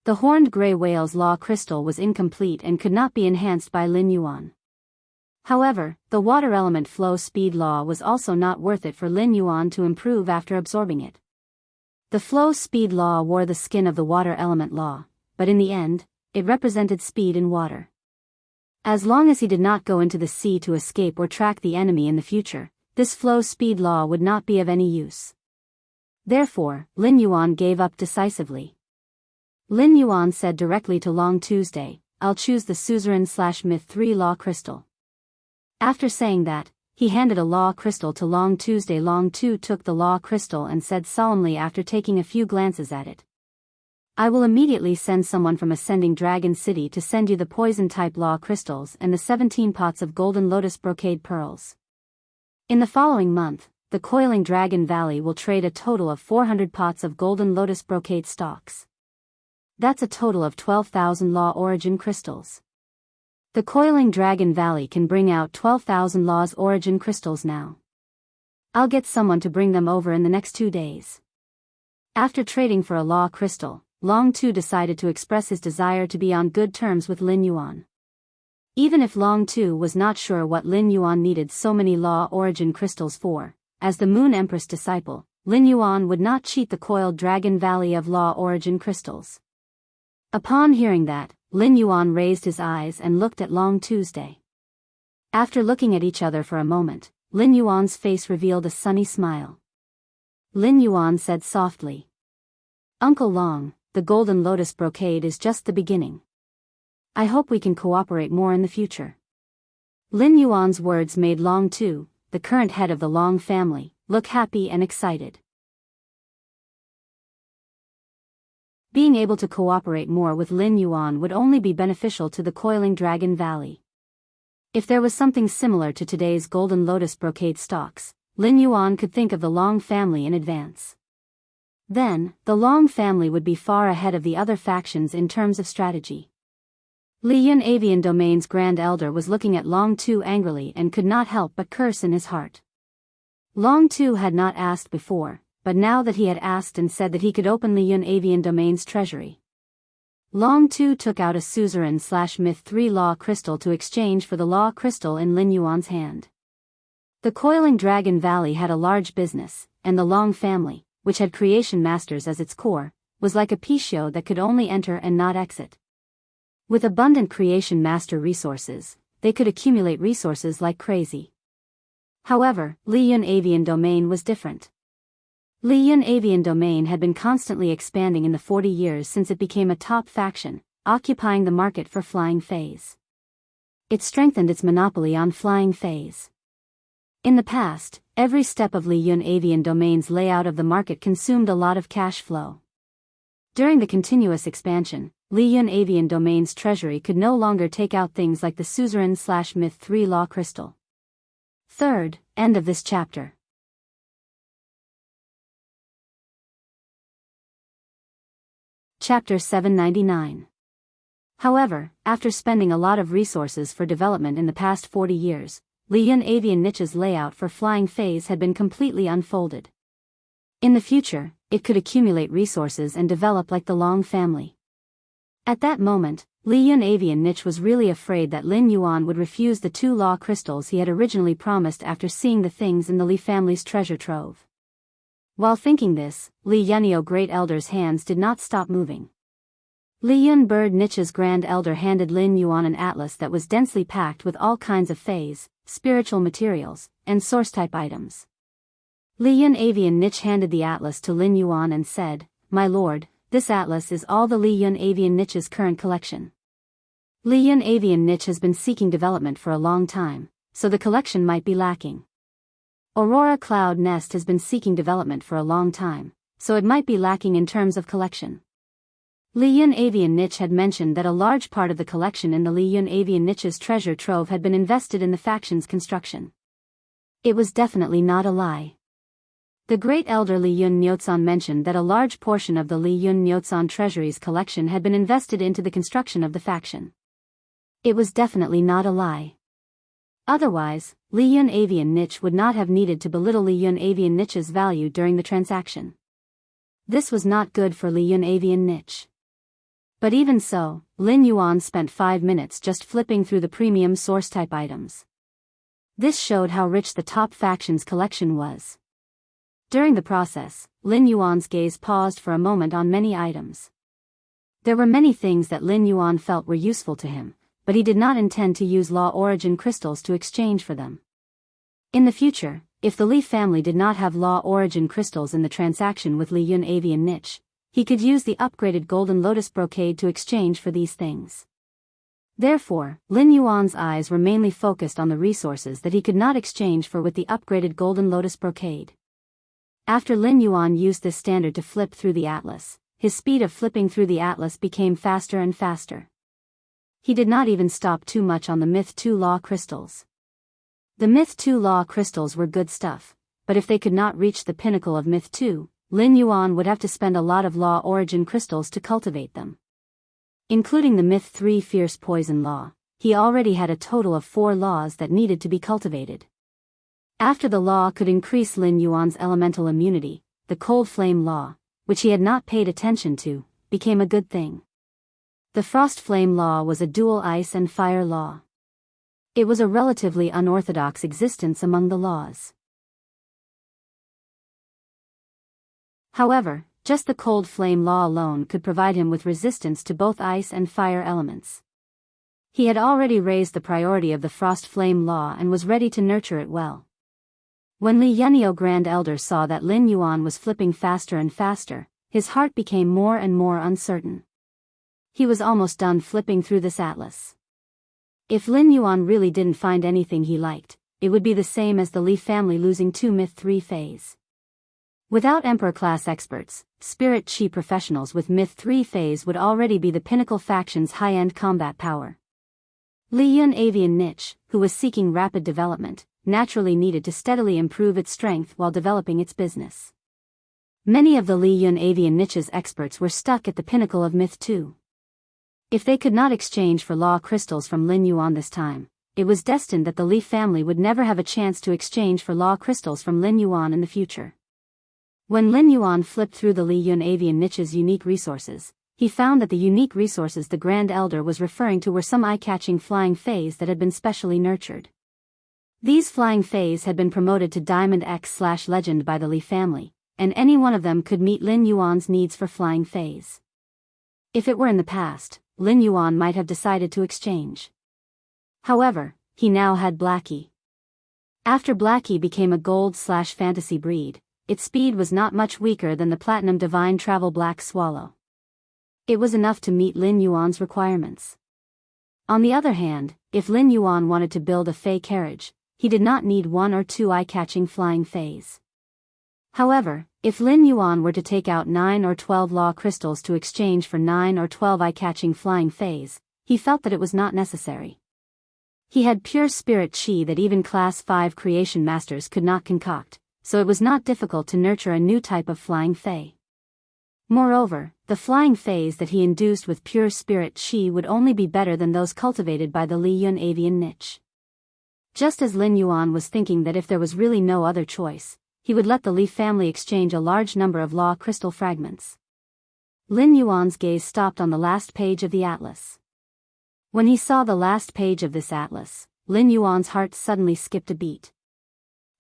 The horned gray whale's law crystal was incomplete and could not be enhanced by Lin Yuan. However, the water element flow speed law was also not worth it for Lin Yuan to improve after absorbing it. The flow speed law wore the skin of the water element law, but in the end, it represented speed in water. As long as he did not go into the sea to escape or track the enemy in the future, this flow speed law would not be of any use. Therefore, Lin Yuan gave up decisively. Lin Yuan said directly to Long Tuesday, "I'll choose the Suzerain/Myth 3 law crystal." After saying that, he handed a law crystal to Long Tuesday. Long Tu took the law crystal and said solemnly after taking a few glances at it, "I will immediately send someone from Ascending Dragon City to send you the poison-type law crystals and the 17 pots of golden lotus brocade pearls. In the following month, the Coiling Dragon Valley will trade a total of 400 pots of golden lotus brocade stalks. That's a total of 12,000 law origin crystals. The Coiling Dragon Valley can bring out 12,000 law's origin crystals now. I'll get someone to bring them over in the next 2 days." After trading for a law crystal, Long Tu decided to express his desire to be on good terms with Lin Yuan. Even if Long Tu was not sure what Lin Yuan needed so many law origin crystals for, as the Moon Empress disciple, Lin Yuan would not cheat the Coiled Dragon Valley of law origin crystals. Upon hearing that, Lin Yuan raised his eyes and looked at Long Tuesday. After looking at each other for a moment, Lin Yuan's face revealed a sunny smile. Lin Yuan said softly, "Uncle Long, the golden lotus brocade is just the beginning. I hope we can cooperate more in the future." Lin Yuan's words made Long Tu, the current head of the Long family, look happy and excited. Being able to cooperate more with Lin Yuan would only be beneficial to the Coiling Dragon Valley. If there was something similar to today's golden lotus brocade stocks, Lin Yuan could think of the Long family in advance. Then, the Long family would be far ahead of the other factions in terms of strategy. Li Yun Avian Domain's Grand Elder was looking at Long Tu angrily and could not help but curse in his heart. Long Tu had not asked before, but now that he had asked and said that he could open Li Yun Avian Domain's treasury. Long Tu took out a suzerain/myth 3 law crystal to exchange for the law crystal in Lin Yuan's hand. The coiling Dragon Valley had a large business, and the Long family, which had creation masters as its core, was like a Pishio that could only enter and not exit. With abundant creation master resources, they could accumulate resources like crazy. However, Li Yun Avian Domain was different. Li Yun Avian Domain had been constantly expanding in the 40 years since it became a top faction, occupying the market for flying phase. It strengthened its monopoly on flying phase. In the past, every step of Li Yun Avian Domain's layout of the market consumed a lot of cash flow. During the continuous expansion, Li Yun Avian Domain's treasury could no longer take out things like the suzerain/myth 3 law crystal. Third, end of this chapter. Chapter 799. However, after spending a lot of resources for development in the past 40 years, Li Yun Avian Niche's layout for flying phase had been completely unfolded. In the future, it could accumulate resources and develop like the Long family. At that moment, Li Yun Avian Niche was really afraid that Lin Yuan would refuse the 2 law crystals he had originally promised after seeing the things in the Li family's treasure trove. While thinking this, Li Yunio Great Elder's hands did not stop moving. Li Yun Bird Niche's Grand Elder handed Lin Yuan an atlas that was densely packed with all kinds of phase, spiritual materials, and source-type items. Li Yun Avian Niche handed the atlas to Lin Yuan and said, "My lord, this atlas is all the Li Yun Avian Niche's current collection. Li Yun Avian Niche has been seeking development for a long time, so the collection might be lacking. Aurora Cloud Nest has been seeking development for a long time, so it might be lacking in terms of collection." Li Yun Avian Niche had mentioned that a large part of the collection in the Li Yun Avian Niche's treasure trove had been invested in the faction's construction. It was definitely not a lie. The Great Elder Li Yun Nyotsan mentioned that a large portion of the Li Yun Nyotsan treasury's collection had been invested into the construction of the faction. It was definitely not a lie. Otherwise, Li Yun Avian Niche would not have needed to belittle Li Yun Avian Niche's value during the transaction. This was not good for Li Yun Avian Niche. But even so, Lin Yuan spent 5 minutes just flipping through the premium source-type items. This showed how rich the top faction's collection was. During the process, Lin Yuan's gaze paused for a moment on many items. There were many things that Lin Yuan felt were useful to him, but he did not intend to use law origin crystals to exchange for them. In the future, if the Li family did not have law origin crystals in the transaction with Li Yun Avian Niche, he could use the upgraded Golden Lotus brocade to exchange for these things. Therefore, Lin Yuan's eyes were mainly focused on the resources that he could not exchange for with the upgraded Golden Lotus brocade. After Lin Yuan used this standard to flip through the atlas, his speed of flipping through the atlas became faster and faster. He did not even stop too much on the Myth 2 Law crystals. The Myth 2 Law crystals were good stuff, but if they could not reach the pinnacle of Myth 2, Lin Yuan would have to spend a lot of Law origin crystals to cultivate them. Including the Myth 3 Fierce Poison Law, he already had a total of 4 laws that needed to be cultivated. After the law could increase Lin Yuan's elemental immunity, the Cold Flame Law, which he had not paid attention to, became a good thing. The Frost Flame Law was a dual ice and fire law. It was a relatively unorthodox existence among the laws. However, just the Cold Flame Law alone could provide him with resistance to both ice and fire elements. He had already raised the priority of the Frost Flame Law and was ready to nurture it well. When Li Yunio Grand Elder saw that Lin Yuan was flipping faster and faster, his heart became more and more uncertain. He was almost done flipping through this atlas. If Lin Yuan really didn't find anything he liked, it would be the same as the Li family losing 2 Myth 3 phase. Without Emperor-class experts, Spirit Chi professionals with Myth 3 phase would already be the pinnacle faction's high-end combat power. Li Yun avian niche, who was seeking rapid development, naturally needed to steadily improve its strength while developing its business. Many of the Li Yun avian niche's experts were stuck at the pinnacle of myth 2. If they could not exchange for law crystals from Lin Yuan this time, it was destined that the Li family would never have a chance to exchange for law crystals from Lin Yuan in the future. When Lin Yuan flipped through the Li Yun avian niche's unique resources, he found that the unique resources the Grand Elder was referring to were some eye-catching flying fays that had been specially nurtured. These flying fays had been promoted to Diamond X/Legend by the Li family, and any one of them could meet Lin Yuan's needs for flying fays. If it were in the past, Lin Yuan might have decided to exchange. However, he now had Blackie. After Blackie became a gold/fantasy breed, its speed was not much weaker than the Platinum Divine Travel Black Swallow. It was enough to meet Lin Yuan's requirements. On the other hand, if Lin Yuan wanted to build a fey carriage, he did not need 1 or 2 eye-catching flying fays. However, if Lin Yuan were to take out 9 or 12 law crystals to exchange for 9 or 12 eye-catching flying fays, he felt that it was not necessary. He had pure spirit chi that even Class 5 creation masters could not concoct, so it was not difficult to nurture a new type of flying fey. Moreover, the flying fays that he induced with pure spirit chi would only be better than those cultivated by the Li Yun avian niche. Just as Lin Yuan was thinking that if there was really no other choice, he would let the Li family exchange a large number of law crystal fragments. Lin Yuan's gaze stopped on the last page of the atlas. When he saw the last page of this atlas, Lin Yuan's heart suddenly skipped a beat.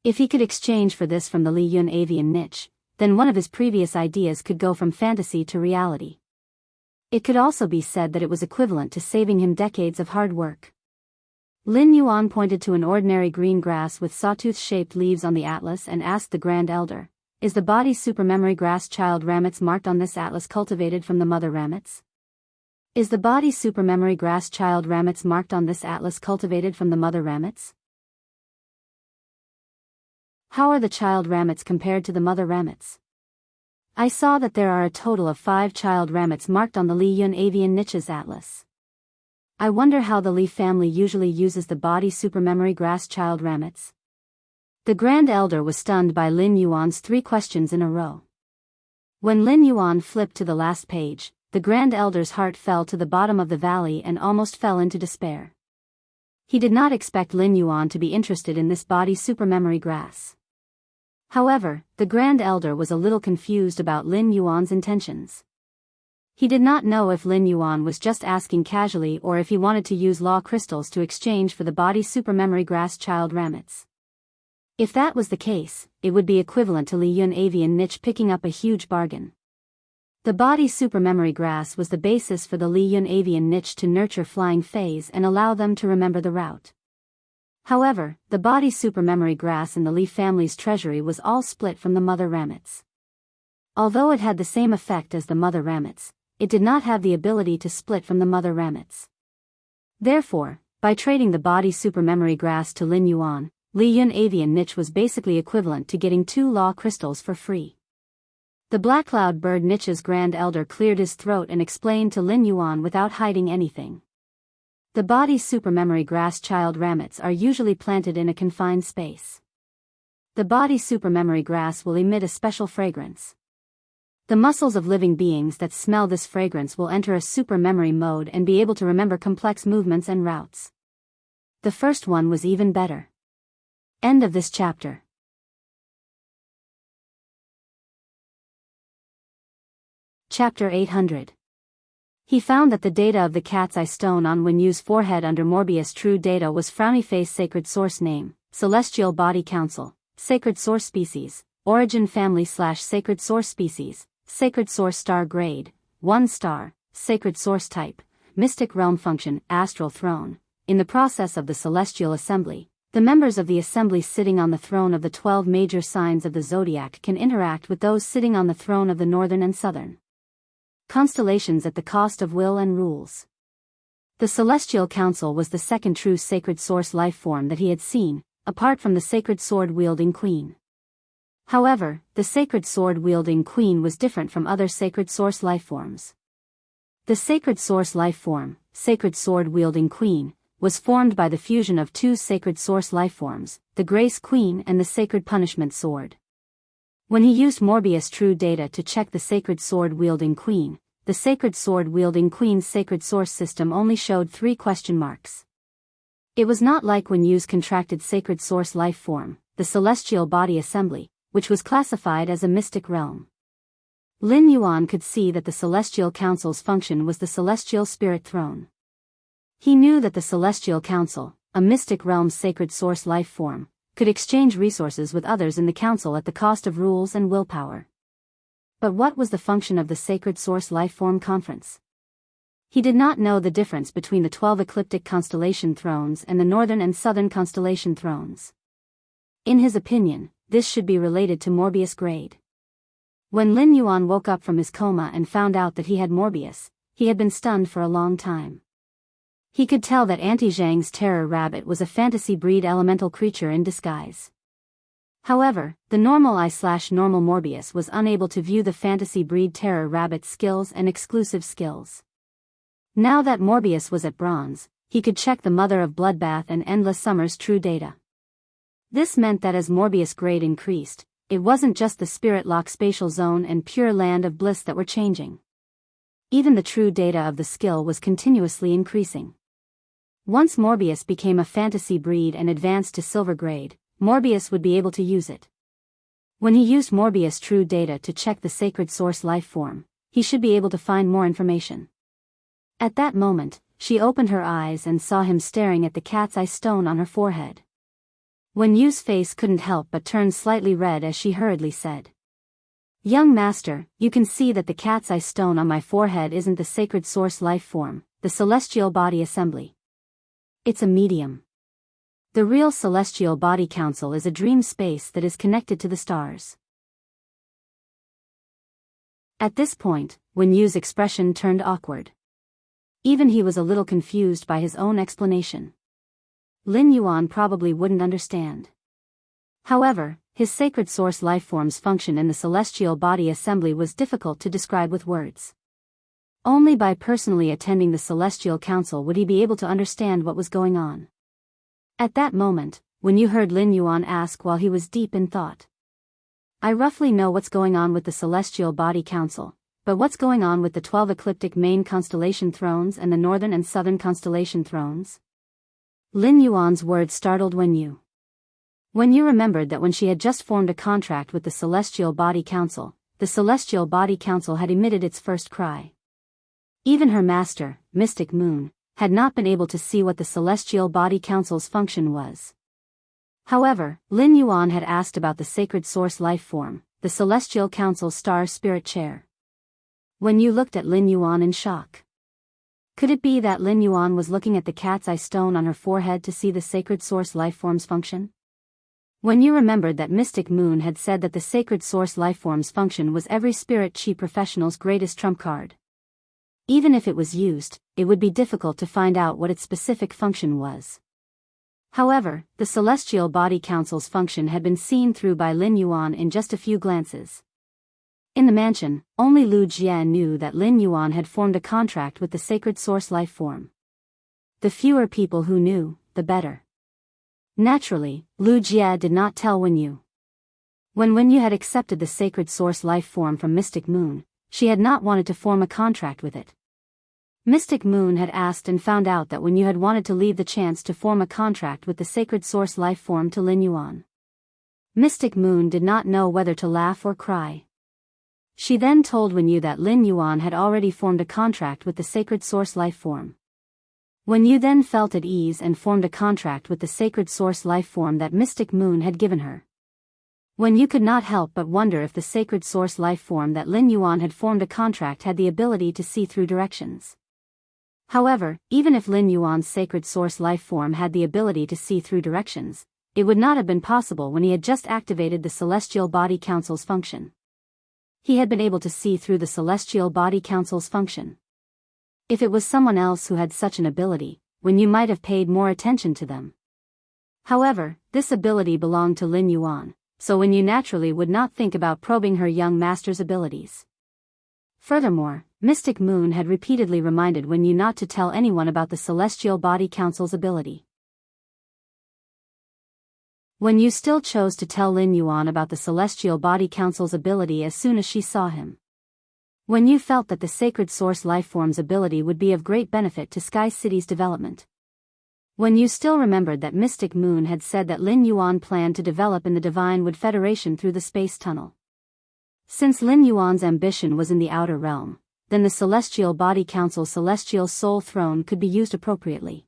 If he could exchange for this from the Li Yun avian niche, then one of his previous ideas could go from fantasy to reality. It could also be said that it was equivalent to saving him decades of hard work. Lin Yuan pointed to an ordinary green grass with sawtooth-shaped leaves on the atlas and asked the Grand Elder, "Is the body supermemory grass child ramets marked on this atlas cultivated from the mother ramets? Is the body supermemory grass child ramets marked on this atlas cultivated from the mother ramets? How are the child ramets compared to the mother ramets? I saw that there are a total of 5 child ramets marked on the Li Yun avian niche's atlas. I wonder how the Li family usually uses the body supermemory grass child ramets." The Grand Elder was stunned by Lin Yuan's 3 questions in a row. When Lin Yuan flipped to the last page, the Grand Elder's heart fell to the bottom of the valley and almost fell into despair. He did not expect Lin Yuan to be interested in this body supermemory grass. However, the Grand Elder was a little confused about Lin Yuan's intentions. He did not know if Lin Yuan was just asking casually or if he wanted to use law crystals to exchange for the body supermemory grass child ramets. If that was the case, it would be equivalent to Li Yun avian niche picking up a huge bargain. The body supermemory grass was the basis for the Li Yun avian niche to nurture flying fays and allow them to remember the route. However, the body supermemory grass in the Li family's treasury was all split from the mother ramets. Although it had the same effect as the mother ramets, it did not have the ability to split from the mother ramets. Therefore, by trading the body supermemory grass to Lin Yuan, Li Yun avian niche was basically equivalent to getting 2 law crystals for free. The Black Cloud Bird niche's Grand Elder cleared his throat and explained to Lin Yuan without hiding anything. The body supermemory grass child ramets are usually planted in a confined space. The body supermemory grass will emit a special fragrance. The muscles of living beings that smell this fragrance will enter a supermemory mode and be able to remember complex movements and routes. The first one was even better. End of this chapter. Chapter 800. He found that the data of the cat's eye stone on Wenyu's forehead under Morbius true data was frowny face sacred source name, Celestial Body Council, sacred source species, origin family/sacred source species, sacred source star grade, 1 star, sacred source type, mystic realm function, astral throne. In the process of the celestial assembly, the members of the assembly sitting on the throne of the 12 major signs of the zodiac can interact with those sitting on the throne of the northern and southern constellations at the cost of will and rules. The Celestial Council was the second true sacred source life form that he had seen, apart from the sacred sword-wielding queen. However, the sacred sword-wielding queen was different from other sacred source life forms. The sacred source life form, sacred sword-wielding queen, was formed by the fusion of two sacred source lifeforms, the Grace Queen and the Sacred Punishment Sword. When he used Morbius' true data to check the Sacred Sword-wielding Queen, the Sacred Sword-wielding Queen's sacred source system only showed 3 question marks. It was not like when Yu's contracted sacred source life form, the celestial body assembly, which was classified as a mystic realm. Lin Yuan could see that the Celestial Council's function was the Celestial Spirit Throne. He knew that the Celestial Council, a mystic realm's sacred source life form, could exchange resources with others in the council at the cost of rules and willpower. But what was the function of the Sacred Source Lifeform Conference? He did not know the difference between the 12 ecliptic constellation thrones and the northern and southern constellation thrones. In his opinion, this should be related to Morbius' grade. When Lin Yuan woke up from his coma and found out that he had Morbius, he had been stunned for a long time. He could tell that Auntie Zhang's terror rabbit was a fantasy breed elemental creature in disguise. However, the normal I/normal Morbius was unable to view the fantasy breed terror rabbit's skills and exclusive skills. Now that Morbius was at bronze, he could check the Mother of Bloodbath and Endless Summer's true data. This meant that as Morbius' grade increased, it wasn't just the Spirit Lock spatial zone and Pure Land of Bliss that were changing. Even the true data of the skill was continuously increasing. Once Morbius became a fantasy breed and advanced to silver grade, Morbius would be able to use it. When he used Morbius' true data to check the sacred source life form, he should be able to find more information. At that moment, she opened her eyes and saw him staring at the cat's eye stone on her forehead. When Yu's face couldn't help but turn slightly red as she hurriedly said, "Young master, you can see that the cat's eye stone on my forehead isn't the sacred source life form, the celestial body assembly. It's a medium. The real celestial body council is a dream space that is connected to the stars." At this point, Wen Yu's expression turned awkward. Even he was a little confused by his own explanation. Lin Yuan probably wouldn't understand. However, his sacred source lifeform's function in the celestial body assembly was difficult to describe with words. Only by personally attending the Celestial Council would he be able to understand what was going on. At that moment, when you heard Lin Yuan ask while he was deep in thought, "I roughly know what's going on with the Celestial Body Council, but what's going on with the 12 ecliptic main constellation thrones and the northern and southern constellation thrones?" Lin Yuan's words startled Wen Yu. Wen Yu remembered that when she had just formed a contract with the Celestial Body Council, the Celestial Body Council had emitted its first cry. Even her master, Mystic Moon, had not been able to see what the Celestial Body Council's function was. However, Lin Yuan had asked about the sacred source life form, the Celestial Council's star spirit chair. Wen Yu looked at Lin Yuan in shock. Could it be that Lin Yuan was looking at the cat's eye stone on her forehead to see the sacred source lifeform's function? Wen Yu remembered that Mystic Moon had said that the sacred source lifeform's function was every spirit chi professional's greatest trump card. Even if it was used, it would be difficult to find out what its specific function was. However, the Celestial Body Council's function had been seen through by Lin Yuan in just a few glances. In the mansion, only Lu Jie knew that Lin Yuan had formed a contract with the sacred source life form. The fewer people who knew, the better. Naturally, Lu Jie did not tell Wen Yu. When Wen Yu had accepted the sacred source life form from Mystic Moon, she had not wanted to form a contract with it. Mystic Moon had asked and found out that Wen Yu had wanted to leave the chance to form a contract with the sacred source life form to Lin Yuan. Mystic Moon did not know whether to laugh or cry. She then told Wen Yu that Lin Yuan had already formed a contract with the sacred source life form. Wen Yu then felt at ease and formed a contract with the sacred source life form that Mystic Moon had given her. Wen Yu could not help but wonder if the sacred source life form that Lin Yuan had formed a contract had the ability to see through directions. However, even if Lin Yuan's sacred source life form had the ability to see through directions, it would not have been possible when he had just activated the Celestial Body Council's function. He had been able to see through the Celestial Body Council's function. If it was someone else who had such an ability, Wen Yu might have paid more attention to them. However, this ability belonged to Lin Yuan, so Wen Yu naturally would not think about probing her young master's abilities. Furthermore, Mystic Moon had repeatedly reminded Lin Yu not to tell anyone about the Celestial Body Council's ability. Wen Yu still chose to tell Lin Yuan about the Celestial Body Council's ability as soon as she saw him. Wen Yu felt that the Sacred Source Lifeform's ability would be of great benefit to Sky City's development. Wen Yu still remembered that Mystic Moon had said that Lin Yuan planned to develop in the Divine Wood Federation through the space tunnel. Since Lin Yuan's ambition was in the outer realm, then the Celestial Body Council's Celestial Soul Throne could be used appropriately.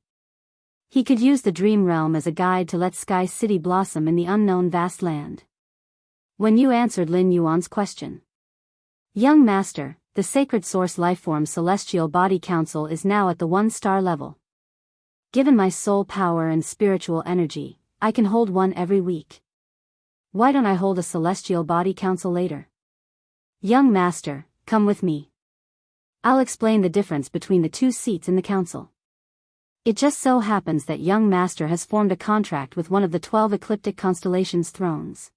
He could use the Dream Realm as a guide to let Sky City blossom in the unknown vast land. Wen Yu answered Lin Yuan's question. Young Master, the Sacred Source Lifeform Celestial Body Council is now at the 1-star level. Given my soul power and spiritual energy, I can hold one every week. Why don't I hold a Celestial Body Council later? Young Master, come with me. I'll explain the difference between the 2 seats in the council. It just so happens that Young Master has formed a contract with one of the 12 ecliptic constellations' thrones.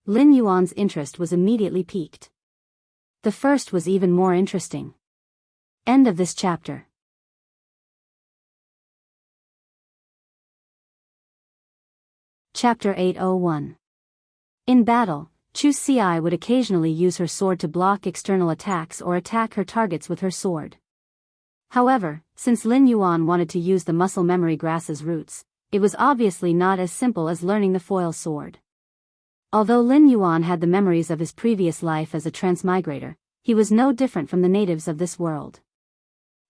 Lin Yuan's interest was immediately piqued. The first was even more interesting. End of this chapter. Chapter 801. In battle, Chu Ci would occasionally use her sword to block external attacks or attack her targets with her sword. However, since Lin Yuan wanted to use the muscle memory grass's roots, it was obviously not as simple as learning the foil sword. Although Lin Yuan had the memories of his previous life as a transmigrator, he was no different from the natives of this world.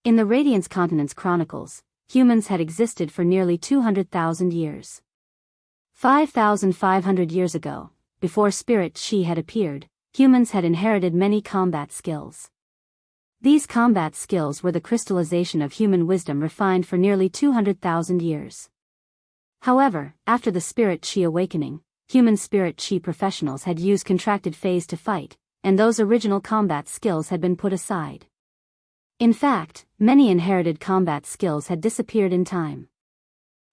In the Radiance Continent's chronicles, humans had existed for nearly 200,000 years. 5,500 years ago, before Spirit Chi had appeared, humans had inherited many combat skills. These combat skills were the crystallization of human wisdom refined for nearly 200,000 years. However, after the Spirit Chi awakening, human Spirit Chi professionals had used contracted phase to fight, and those original combat skills had been put aside. In fact, many inherited combat skills had disappeared in time.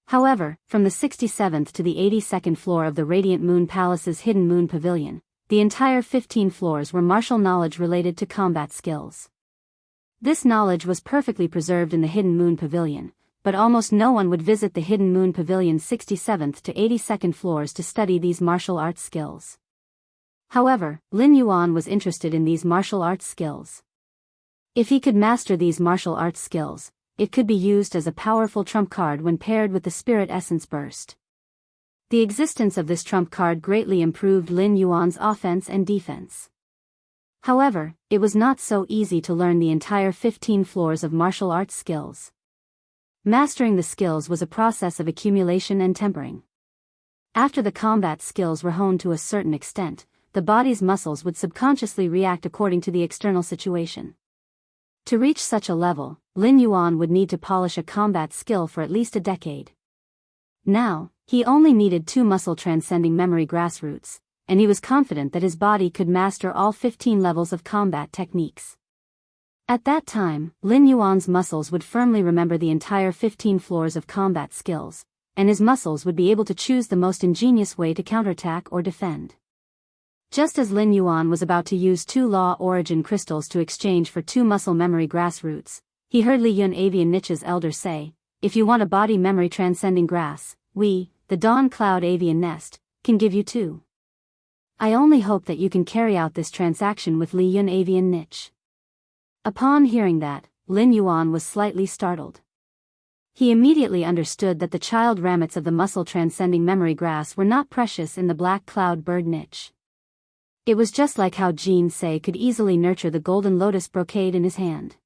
However, from the 67th to the 82nd floor of the Radiant Moon Palace's Hidden Moon Pavilion, the entire 15 floors were martial knowledge related to combat skills. This knowledge was perfectly preserved in the Hidden Moon Pavilion, but almost no one would visit the Hidden Moon Pavilion's 67th to 82nd floors to study these martial arts skills. However, Lin Yuan was interested in these martial arts skills. If he could master these martial arts skills, it could be used as a powerful trump card when paired with the Spirit Essence Burst. The existence of this trump card greatly improved Lin Yuan's offense and defense. However, it was not so easy to learn the entire 15 floors of martial arts skills. Mastering the skills was a process of accumulation and tempering. After the combat skills were honed to a certain extent, the body's muscles would subconsciously react according to the external situation. To reach such a level, Lin Yuan would need to polish a combat skill for at least a decade. Now, he only needed 2 muscle-transcending memory grassroots, and he was confident that his body could master all 15 levels of combat techniques. At that time, Lin Yuan's muscles would firmly remember the entire 15 floors of combat skills, and his muscles would be able to choose the most ingenious way to counterattack or defend. Just as Lin Yuan was about to use 2 law origin crystals to exchange for 2 muscle memory grassroots, he heard Li Yun Avian Niche's elder say, "If you want a body memory transcending grass, we, the Dawn Cloud Avian Nest, can give you 2. I only hope that you can carry out this transaction with Li Yun Avian Niche." Upon hearing that, Lin Yuan was slightly startled. He immediately understood that the child ramets of the muscle-transcending memory grass were not precious in the Black Cloud Bird niche. It was just like how Jin Se could easily nurture the golden lotus brocade in his hand.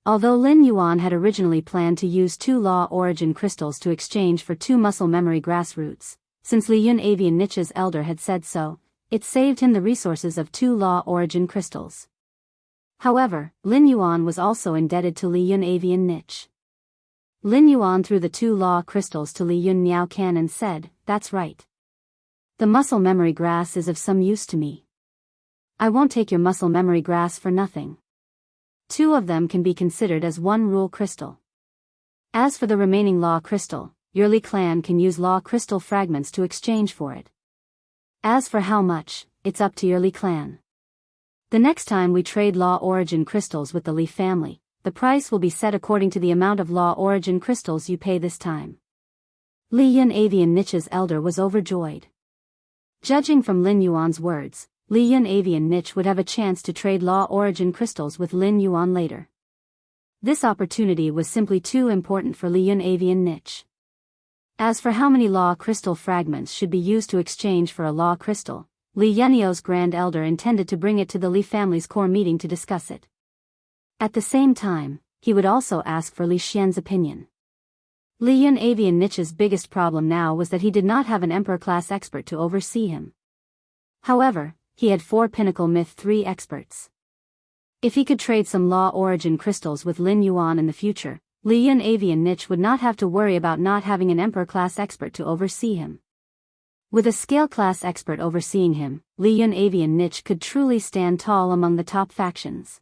Although Lin Yuan had originally planned to use 2 law origin crystals to exchange for 2 muscle memory grassroots, since Li Yun Avian Niche's elder had said so, it saved him the resources of 2 law origin crystals. However, Lin Yuan was also indebted to Li Yun Avian Niche. Lin Yuan threw the 2 law crystals to Li Yun Niao Can and said, "That's right. The muscle memory grass is of some use to me. I won't take your muscle memory grass for nothing. 2 of them can be considered as 1 rule crystal. As for the remaining law crystal, your Li clan can use law crystal fragments to exchange for it. As for how much, it's up to your Li clan." The next time we trade Law Origin crystals with the Li family, the price will be set according to the amount of Law Origin crystals you pay this time. Li Yun Avian Niche's elder was overjoyed. Judging from Lin Yuan's words, Li Yun Avian Niche would have a chance to trade Law Origin crystals with Lin Yuan later. This opportunity was simply too important for Li Yun Avian Niche. As for how many Law crystal fragments should be used to exchange for a Law crystal, Li Yunio's Grand Elder intended to bring it to the Li family's core meeting to discuss it. At the same time, he would also ask for Li Xian's opinion. Li Yun Avian Niche's biggest problem now was that he did not have an Emperor-class expert to oversee him. However, he had 4 Pinnacle Myth 3 experts. If he could trade some Law Origin crystals with Lin Yuan in the future, Li Yun Avian Niche would not have to worry about not having an Emperor-class expert to oversee him. With a Scale-class expert overseeing him, Li Yun Avian Niche could truly stand tall among the top factions.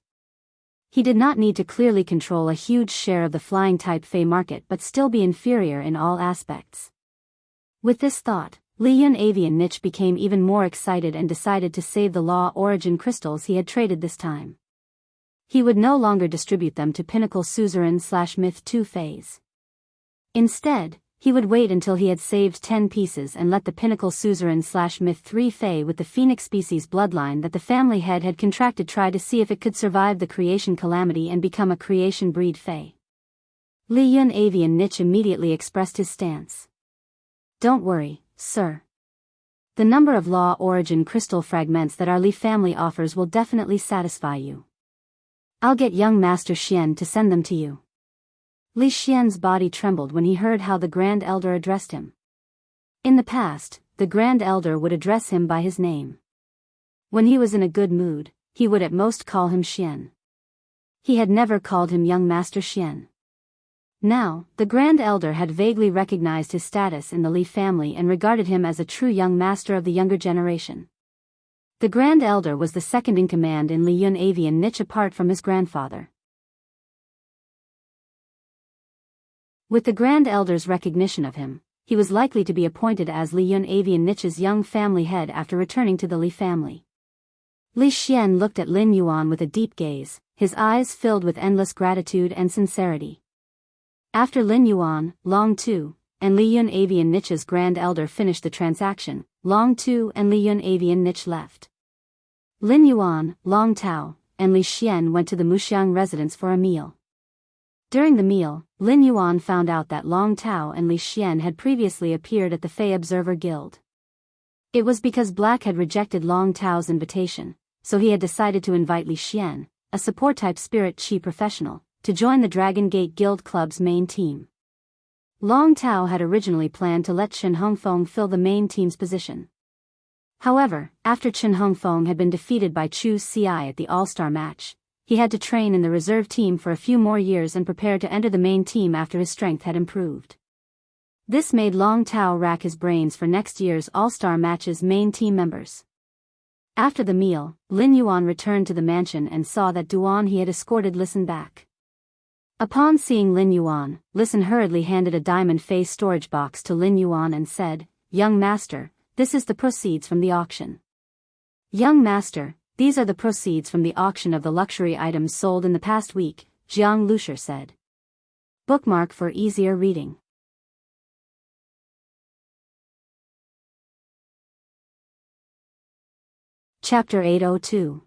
He did not need to clearly control a huge share of the flying-type Fey market but still be inferior in all aspects. With this thought, Li Yun Avian Niche became even more excited and decided to save the Law Origin crystals he had traded this time. He would no longer distribute them to Pinnacle Suzerain/Myth 2 Fays. Instead, he would wait until he had saved 10 pieces and let the Pinnacle Suzerain/Myth 3 Fey with the Phoenix species bloodline that the family head had contracted try to see if it could survive the creation calamity and become a creation breed Fey. Li Yun Avian Niche immediately expressed his stance. Don't worry, sir. The number of Law Origin crystal fragments that our Li family offers will definitely satisfy you. I'll get young Master Xian to send them to you. Li Xian's body trembled when he heard how the Grand Elder addressed him. In the past, the Grand Elder would address him by his name. When he was in a good mood, he would at most call him Xian. He had never called him young Master Xian. Now, the Grand Elder had vaguely recognized his status in the Li family and regarded him as a true young master of the younger generation. The Grand Elder was the second in command in Li Yun Avian Niche apart from his grandfather. With the Grand Elder's recognition of him, he was likely to be appointed as Li Yun Avian Niche's young family head after returning to the Li family. Li Xian looked at Lin Yuan with a deep gaze, his eyes filled with endless gratitude and sincerity. After Lin Yuan, Long Tu, and Li Yun Avian Niche's Grand Elder finished the transaction, Long Tu and Li Yun Avian Niche left. Lin Yuan, Long Tao, and Li Xian went to the Muxiang residence for a meal. During the meal, Lin Yuan found out that Long Tao and Li Xian had previously appeared at the Fey Observer Guild. It was because Black had rejected Long Tao's invitation, so he had decided to invite Li Xian, a support-type spirit chi professional, to join the Dragon Gate Guild Club's main team. Long Tao had originally planned to let Chen Hongfeng fill the main team's position. However, after Chen Hongfeng had been defeated by Chu Ci at the All-Star match, he had to train in the reserve team for a few more years and prepare to enter the main team after his strength had improved. This made Long Tao rack his brains for next year's All-Star match's main team members. After the meal, Lin Yuan returned to the mansion and saw that Duan he had escorted listened back. Upon seeing Lin Yuan, Listen hurriedly handed a diamond face storage box to Lin Yuan and said, "Young master, this is the proceeds from the auction." "Young master, these are the proceeds from the auction of the luxury items sold in the past week," Jiang Lucier said. Bookmark for easier reading. Chapter 802.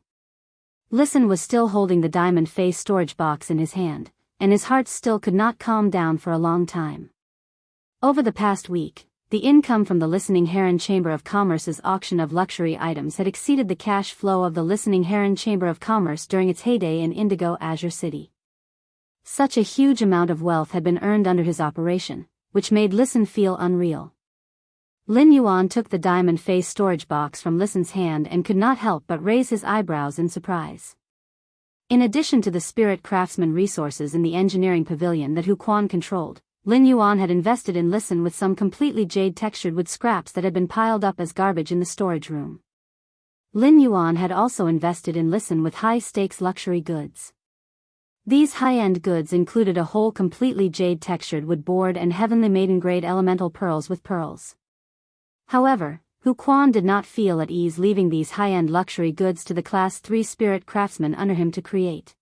Listen was still holding the diamond face storage box in his hand, and his heart still could not calm down for a long time. Over the past week, the income from the Listening Heron Chamber of Commerce's auction of luxury items had exceeded the cash flow of the Listening Heron Chamber of Commerce during its heyday in Indigo Azure City. Such a huge amount of wealth had been earned under his operation, which made Listen feel unreal. Lin Yuan took the diamond face storage box from Listen's hand and could not help but raise his eyebrows in surprise. In addition to the spirit craftsman resources in the engineering pavilion that Hu Quan controlled, Lin Yuan had invested in Listen with some completely jade-textured wood scraps that had been piled up as garbage in the storage room. Lin Yuan had also invested in Listen with high-stakes luxury goods. These high-end goods included a whole completely jade-textured wood board and heavenly maiden-grade elemental pearls with pearls. However, Hu Quan did not feel at ease leaving these high-end luxury goods to the Class 3 spirit craftsmen under him to create.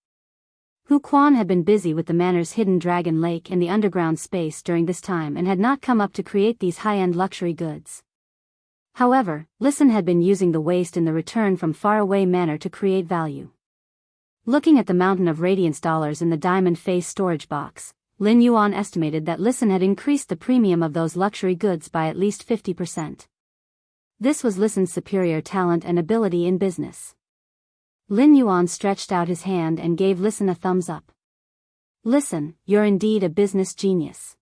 Hu Quan had been busy with the manor's hidden dragon lake and the underground space during this time and had not come up to create these high-end luxury goods. However, Listen had been using the waste in the return from faraway manor to create value. Looking at the mountain of radiance dollars in the diamond face storage box, Lin Yuan estimated that Listen had increased the premium of those luxury goods by at least 50%. This was Listen's superior talent and ability in business. Lin Yuan stretched out his hand and gave Listen a thumbs up. Listen, you're indeed a business genius.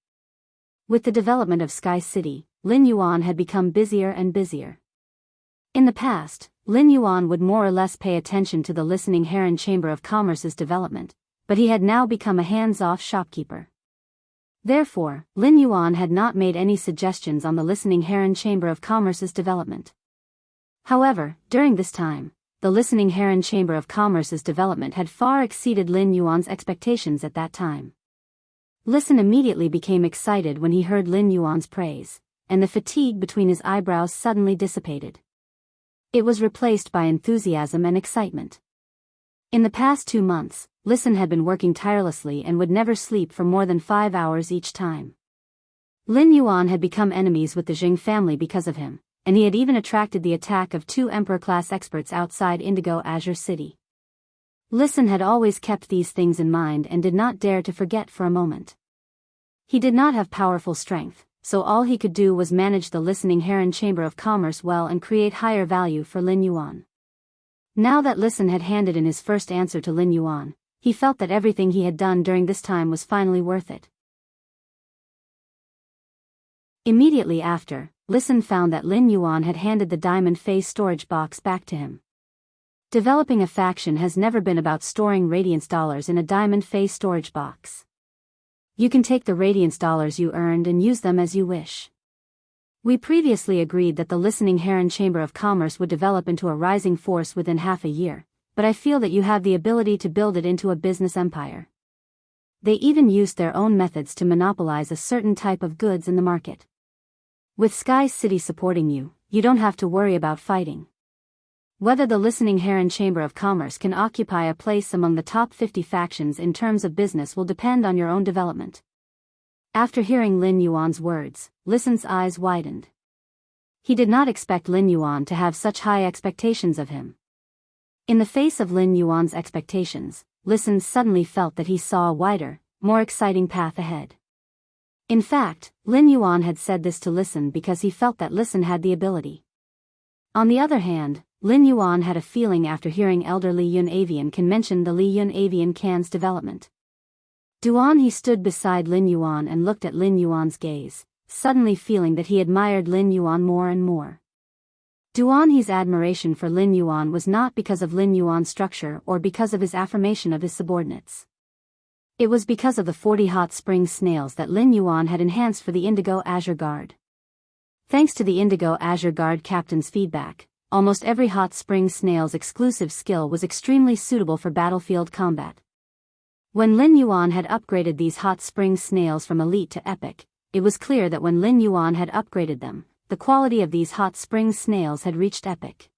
With the development of Sky City, Lin Yuan had become busier and busier. In the past, Lin Yuan would more or less pay attention to the Listening Heron Chamber of Commerce's development, but he had now become a hands-off shopkeeper. Therefore, Lin Yuan had not made any suggestions on the Listening Heron Chamber of Commerce's development. However, during this time, the Listening Heron Chamber of Commerce's development had far exceeded Lin Yuan's expectations at that time. Listen immediately became excited when he heard Lin Yuan's praise, and the fatigue between his eyebrows suddenly dissipated. It was replaced by enthusiasm and excitement. In the past 2 months, Listen had been working tirelessly and would never sleep for more than 5 hours each time. Lin Yuan had become enemies with the Jing family because of him, and he had even attracted the attack of 2 Emperor-class experts outside Indigo Azure City. Listen had always kept these things in mind and did not dare to forget for a moment. He did not have powerful strength, so all he could do was manage the Listening Heron Chamber of Commerce well and create higher value for Lin Yuan. Now that Listen had handed in his first answer to Lin Yuan, he felt that everything he had done during this time was finally worth it. Immediately after, Listen found that Lin Yuan had handed the diamond face storage box back to him. Developing a faction has never been about storing radiance dollars in a diamond face storage box. You can take the radiance dollars you earned and use them as you wish. We previously agreed that the Listening Heron Chamber of Commerce would develop into a rising force within half a year, but I feel that you have the ability to build it into a business empire. They even used their own methods to monopolize a certain type of goods in the market. With Sky City supporting you, you don't have to worry about fighting. Whether the Listening Heron Chamber of Commerce can occupy a place among the top 50 factions in terms of business will depend on your own development. After hearing Lin Yuan's words, Listen's eyes widened. He did not expect Lin Yuan to have such high expectations of him. In the face of Lin Yuan's expectations, Listen suddenly felt that he saw a wider, more exciting path ahead. In fact, Lin Yuan had said this to Listen because he felt that Listen had the ability. On the other hand, Lin Yuan had a feeling after hearing Elder Li Yun Avian Can mention the Li Yun Avian Can's development. Duan he stood beside Lin Yuan and looked at Lin Yuan's gaze, suddenly feeling that he admired Lin Yuan more and more. Duan He's admiration for Lin Yuan was not because of Lin Yuan's structure or because of his affirmation of his subordinates. It was because of the 40 hot spring snails that Lin Yuan had enhanced for the Indigo Azure Guard. Thanks to the Indigo Azure Guard captain's feedback, almost every hot spring snail's exclusive skill was extremely suitable for battlefield combat. When Lin Yuan had upgraded these hot spring snails from elite to epic, it was clear that when Lin Yuan had upgraded them, the quality of these hot spring snails had reached epic.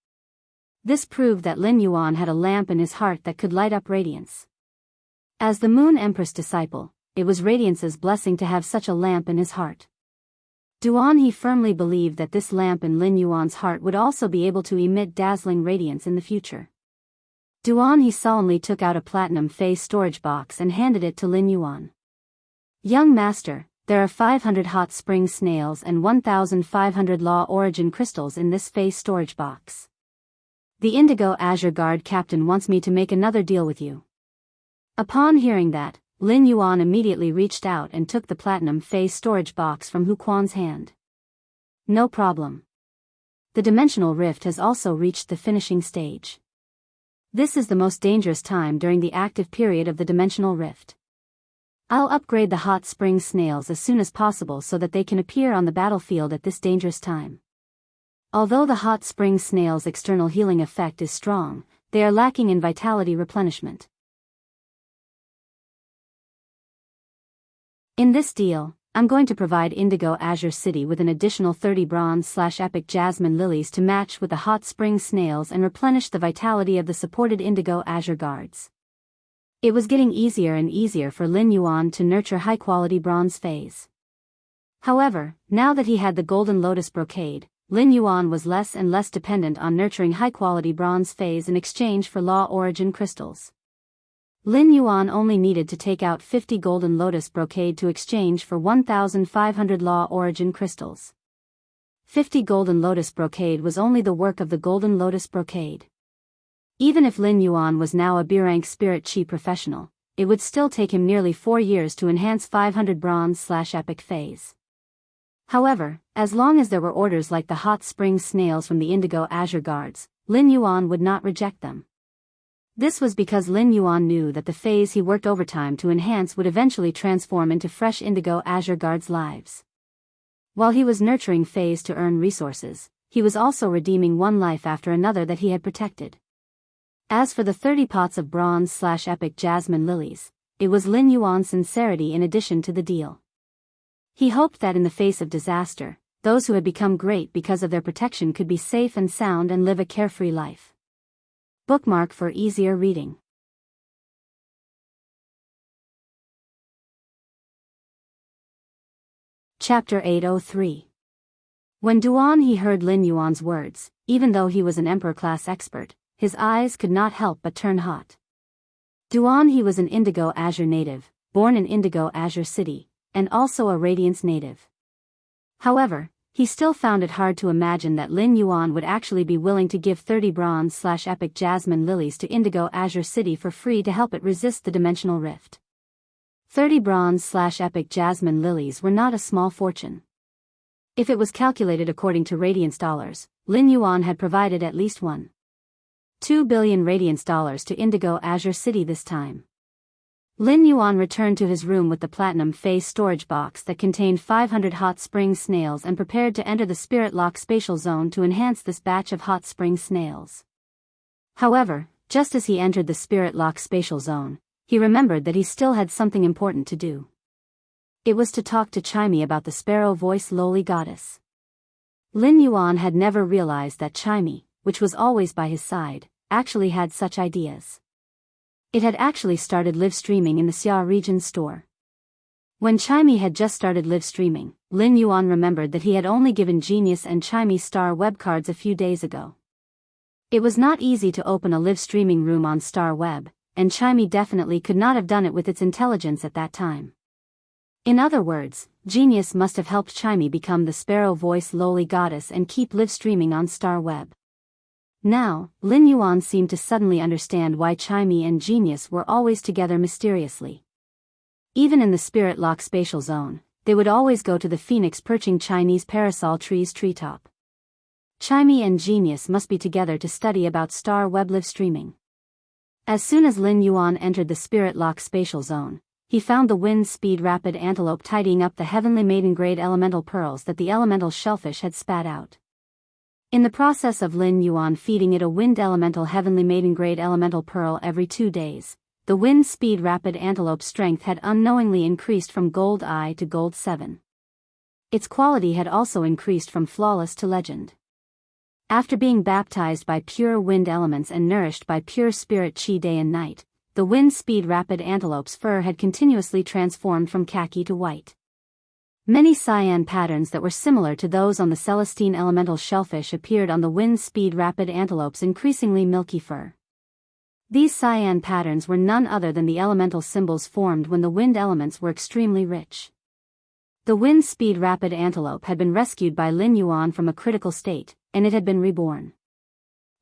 This proved that Lin Yuan had a lamp in his heart that could light up radiance. As the Moon Empress disciple, it was Radiance's blessing to have such a lamp in his heart. Duan he firmly believed that this lamp in Lin Yuan's heart would also be able to emit dazzling radiance in the future. Duan he solemnly took out a platinum phase storage box and handed it to Lin Yuan. Young master, there are 500 hot spring snails and 1,500 law origin crystals in this phase storage box. The Indigo Azure Guard captain wants me to make another deal with you. Upon hearing that, Lin Yuan immediately reached out and took the platinum phase storage box from Hu Quan's hand. No problem. The dimensional rift has also reached the finishing stage. This is the most dangerous time during the active period of the dimensional rift. I'll upgrade the hot spring snails as soon as possible so that they can appear on the battlefield at this dangerous time. Although the hot spring snail's external healing effect is strong, they are lacking in vitality replenishment. In this deal, I'm going to provide Indigo Azure City with an additional 30 bronze/epic jasmine lilies to match with the hot spring snails and replenish the vitality of the supported Indigo Azure guards. It was getting easier and easier for Lin Yuan to nurture high-quality bronze fays. However, now that he had the Golden Lotus Brocade, Lin Yuan was less and less dependent on nurturing high-quality bronze fays in exchange for Law Origin crystals. Lin Yuan only needed to take out 50 Golden Lotus Brocade to exchange for 1,500 Law Origin crystals. 50 Golden Lotus Brocade was only the work of the Golden Lotus Brocade. Even if Lin Yuan was now a B-rank Spirit Chi professional, it would still take him nearly 4 years to enhance 500 bronze/epic fays. However, as long as there were orders like the hot spring snails from the Indigo Azure guards, Lin Yuan would not reject them. This was because Lin Yuan knew that the fays he worked overtime to enhance would eventually transform into fresh Indigo Azure guards' lives. While he was nurturing fays to earn resources, he was also redeeming one life after another that he had protected. As for the 30 pots of bronze/epic jasmine lilies, it was Lin Yuan's sincerity in addition to the deal. He hoped that in the face of disaster, those who had become great because of their protection could be safe and sound and live a carefree life. Bookmark for easier reading. Chapter 803. When Duan he heard Lin Yuan's words, even though he was an Emperor-class expert, his eyes could not help but turn hot. Duan he was an Indigo Azure native, born in Indigo Azure City, and also a Radiance native. However, he still found it hard to imagine that Lin Yuan would actually be willing to give 30 bronze/epic jasmine lilies to Indigo Azure City for free to help it resist the dimensional rift. 30 bronze/epic jasmine lilies were not a small fortune. If it was calculated according to Radiance dollars, Lin Yuan had provided at least 1.2 billion Radiance dollars to Indigo Azure City this time. Lin Yuan returned to his room with the platinum phase storage box that contained 500 hot spring snails and prepared to enter the Spirit Lock spatial zone to enhance this batch of hot spring snails. However, just as he entered the Spirit Lock spatial zone, he remembered that he still had something important to do. It was to talk to Chimey about the sparrow-voiced lowly goddess. Lin Yuan had never realized that Chimey, which was always by his side, actually had such ideas. It had actually started live streaming in the Xia region store. When Chimey had just started live streaming, Lin Yuan remembered that he had only given Genius and Chimey Star web cards a few days ago. It was not easy to open a live streaming room on Star Web, and Chimey definitely could not have done it with its intelligence at that time. In other words, Genius must have helped Chimey become the sparrow-voiced lowly goddess and keep live streaming on Star Web. Now, Lin Yuan seemed to suddenly understand why Chimey and Genius were always together mysteriously. Even in the Spirit Lock spatial zone, they would always go to the phoenix perching Chinese parasol tree's treetop. Chimey and Genius must be together to study about Star Web live streaming. As soon as Lin Yuan entered the Spirit Lock spatial zone, he found the Wind Speed Rapid Antelope tidying up the Heavenly Maiden grade elemental pearls that the elemental shellfish had spat out. In the process of Lin Yuan feeding it a wind elemental Heavenly Maiden grade elemental pearl every 2 days, the Wind Speed Rapid Antelope's strength had unknowingly increased from Gold I to Gold 7. Its quality had also increased from flawless to legend. After being baptized by pure wind elements and nourished by pure spirit chi day and night, the Wind Speed Rapid Antelope's fur had continuously transformed from khaki to white. Many cyan patterns that were similar to those on the Celestine elemental shellfish appeared on the Wind Speed Rapid Antelope's increasingly milky fur. These cyan patterns were none other than the elemental symbols formed when the wind elements were extremely rich. The Wind Speed Rapid Antelope had been rescued by Lin Yuan from a critical state, and it had been reborn.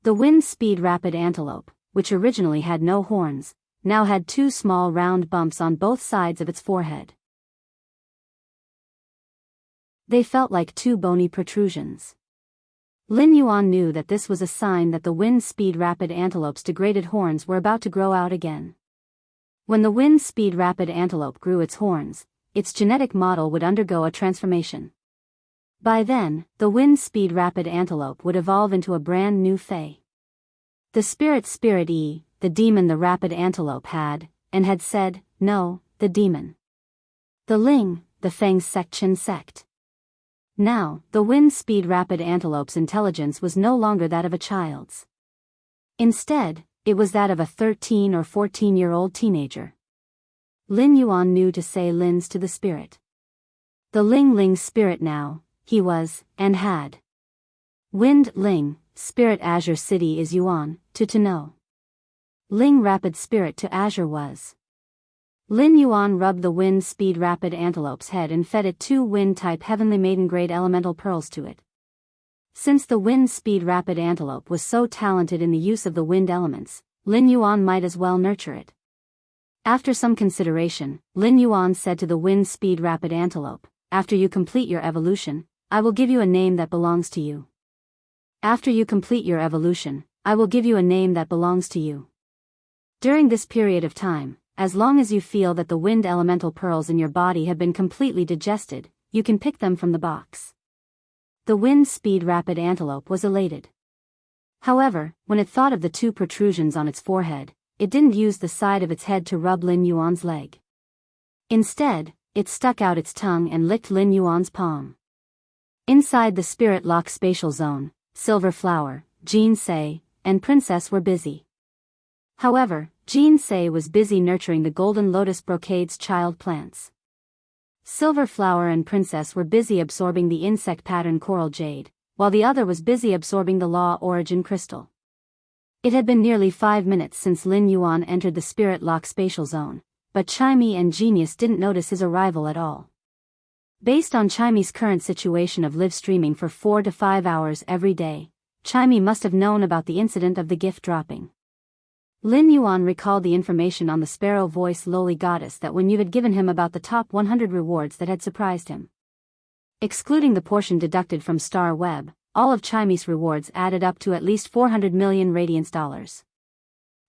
The Wind Speed Rapid Antelope, which originally had no horns, now had 2 small round bumps on both sides of its forehead. They felt like 2 bony protrusions. Lin Yuan knew that this was a sign that the Wind Speed Rapid Antelope's degraded horns were about to grow out again. When the Wind Speed Rapid Antelope grew its horns, its genetic model would undergo a transformation. By then, the Wind Speed Rapid Antelope would evolve into a brand new Fae. The Spirit E, the demon the Rapid Antelope had said, no, the demon. The Ling, the Feng Section sect. Now, the wind speed rapid antelope's intelligence was no longer that of a child's. Instead, it was that of a 13 or 14-year-old teenager. Lin Yuan knew to say Lin's to the spirit. The Ling Ling spirit now, he was, and had. Wind Ling, spirit Azure City is Yuan, to know. Ling rapid spirit to Azure was. Lin Yuan rubbed the wind speed rapid antelope's head and fed it 2 wind-type heavenly maiden-grade elemental pearls to it. Since the wind speed rapid antelope was so talented in the use of the wind elements, Lin Yuan might as well nurture it. After some consideration, Lin Yuan said to the wind speed rapid antelope, "After you complete your evolution, I will give you a name that belongs to you. After you complete your evolution, I will give you a name that belongs to you. During this period of time, as long as you feel that the wind elemental pearls in your body have been completely digested, you can pick them from the box." The wind speed rapid antelope was elated. However, when it thought of the 2 protrusions on its forehead, it didn't use the side of its head to rub Lin Yuan's leg. Instead, it stuck out its tongue and licked Lin Yuan's palm. Inside the spirit lock spatial zone, Silver Flower, Jean Sei, and Princess were busy. However, Jean Sei was busy nurturing the golden lotus brocade's child plants. Silver Flower and Princess were busy absorbing the insect pattern coral jade, while the other was busy absorbing the law origin crystal. It had been nearly 5 minutes since Lin Yuan entered the spirit lock spatial zone, but Chimey and Genius didn't notice his arrival at all. Based on Chimey's current situation of live streaming for 4 to 5 hours every day, Chimey must have known about the incident of the gift dropping. Lin Yuan recalled the information on the sparrow voice lowly goddess that when you had given him about the top 100 rewards that had surprised him. Excluding the portion deducted from Star Web, all of Chimey's rewards added up to at least 400 million radiance dollars.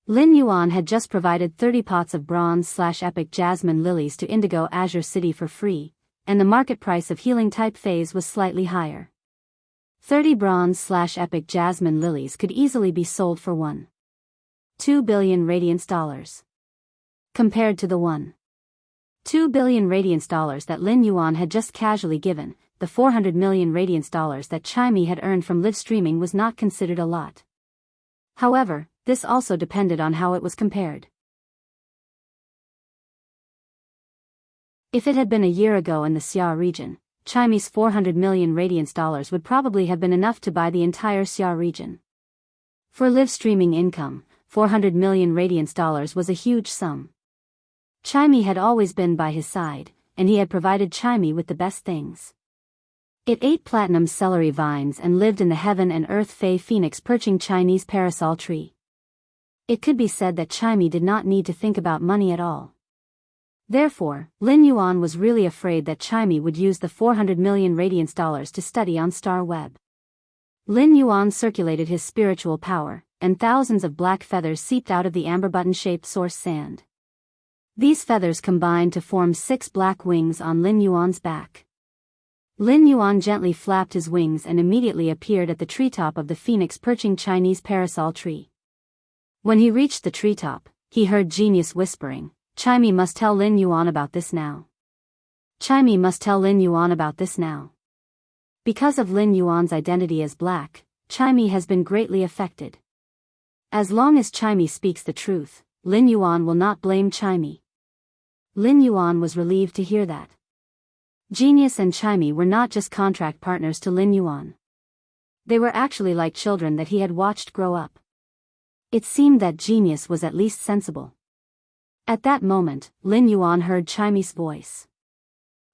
Lin Yuan had just provided 30 pots of bronze/epic jasmine lilies to Indigo Azure City for free, and the market price of healing type phase was slightly higher. 30 bronze/epic jasmine lilies could easily be sold for 1.2 billion radiance dollars. Compared to the 1.2 billion radiance dollars that Lin Yuan had just casually given, the 400 million radiance dollars that Chimey had earned from live streaming was not considered a lot. However, this also depended on how it was compared. If it had been a year ago in the Xia region, Chimey's 400 million radiance dollars would probably have been enough to buy the entire Xia region. For live streaming income, 400 million radiance dollars was a huge sum. Chimey had always been by his side, and he had provided Chimey with the best things. It ate platinum celery vines and lived in the heaven and earth fey phoenix perching Chinese parasol tree. It could be said that Chimey did not need to think about money at all. Therefore, Lin Yuan was really afraid that Chimey would use the 400 million radiance dollars to study on Star Web. Lin Yuan circulated his spiritual power, and thousands of black feathers seeped out of the amber button-shaped source sand. These feathers combined to form 6 black wings on Lin Yuan's back. Lin Yuan gently flapped his wings and immediately appeared at the treetop of the phoenix perching Chinese parasol tree. When he reached the treetop, he heard Genius whispering, "Chimey must tell Lin Yuan about this now. Chimey must tell Lin Yuan about this now." Because of Lin Yuan's identity as black, Chimey has been greatly affected. As long as Chimey speaks the truth, Lin Yuan will not blame Chimey. Lin Yuan was relieved to hear that. Genius and Chimey were not just contract partners to Lin Yuan. They were actually like children that he had watched grow up. It seemed that Genius was at least sensible. At that moment, Lin Yuan heard Chimey's voice.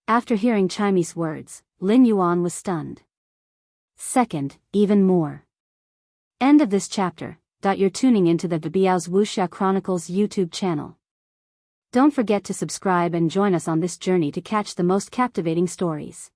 After hearing Chimey's words, Lin Yuan was stunned. Second, even more. End of this chapter. You're tuning into the Biyao's Wuxia Chronicles YouTube channel. Don't forget to subscribe and join us on this journey to catch the most captivating stories.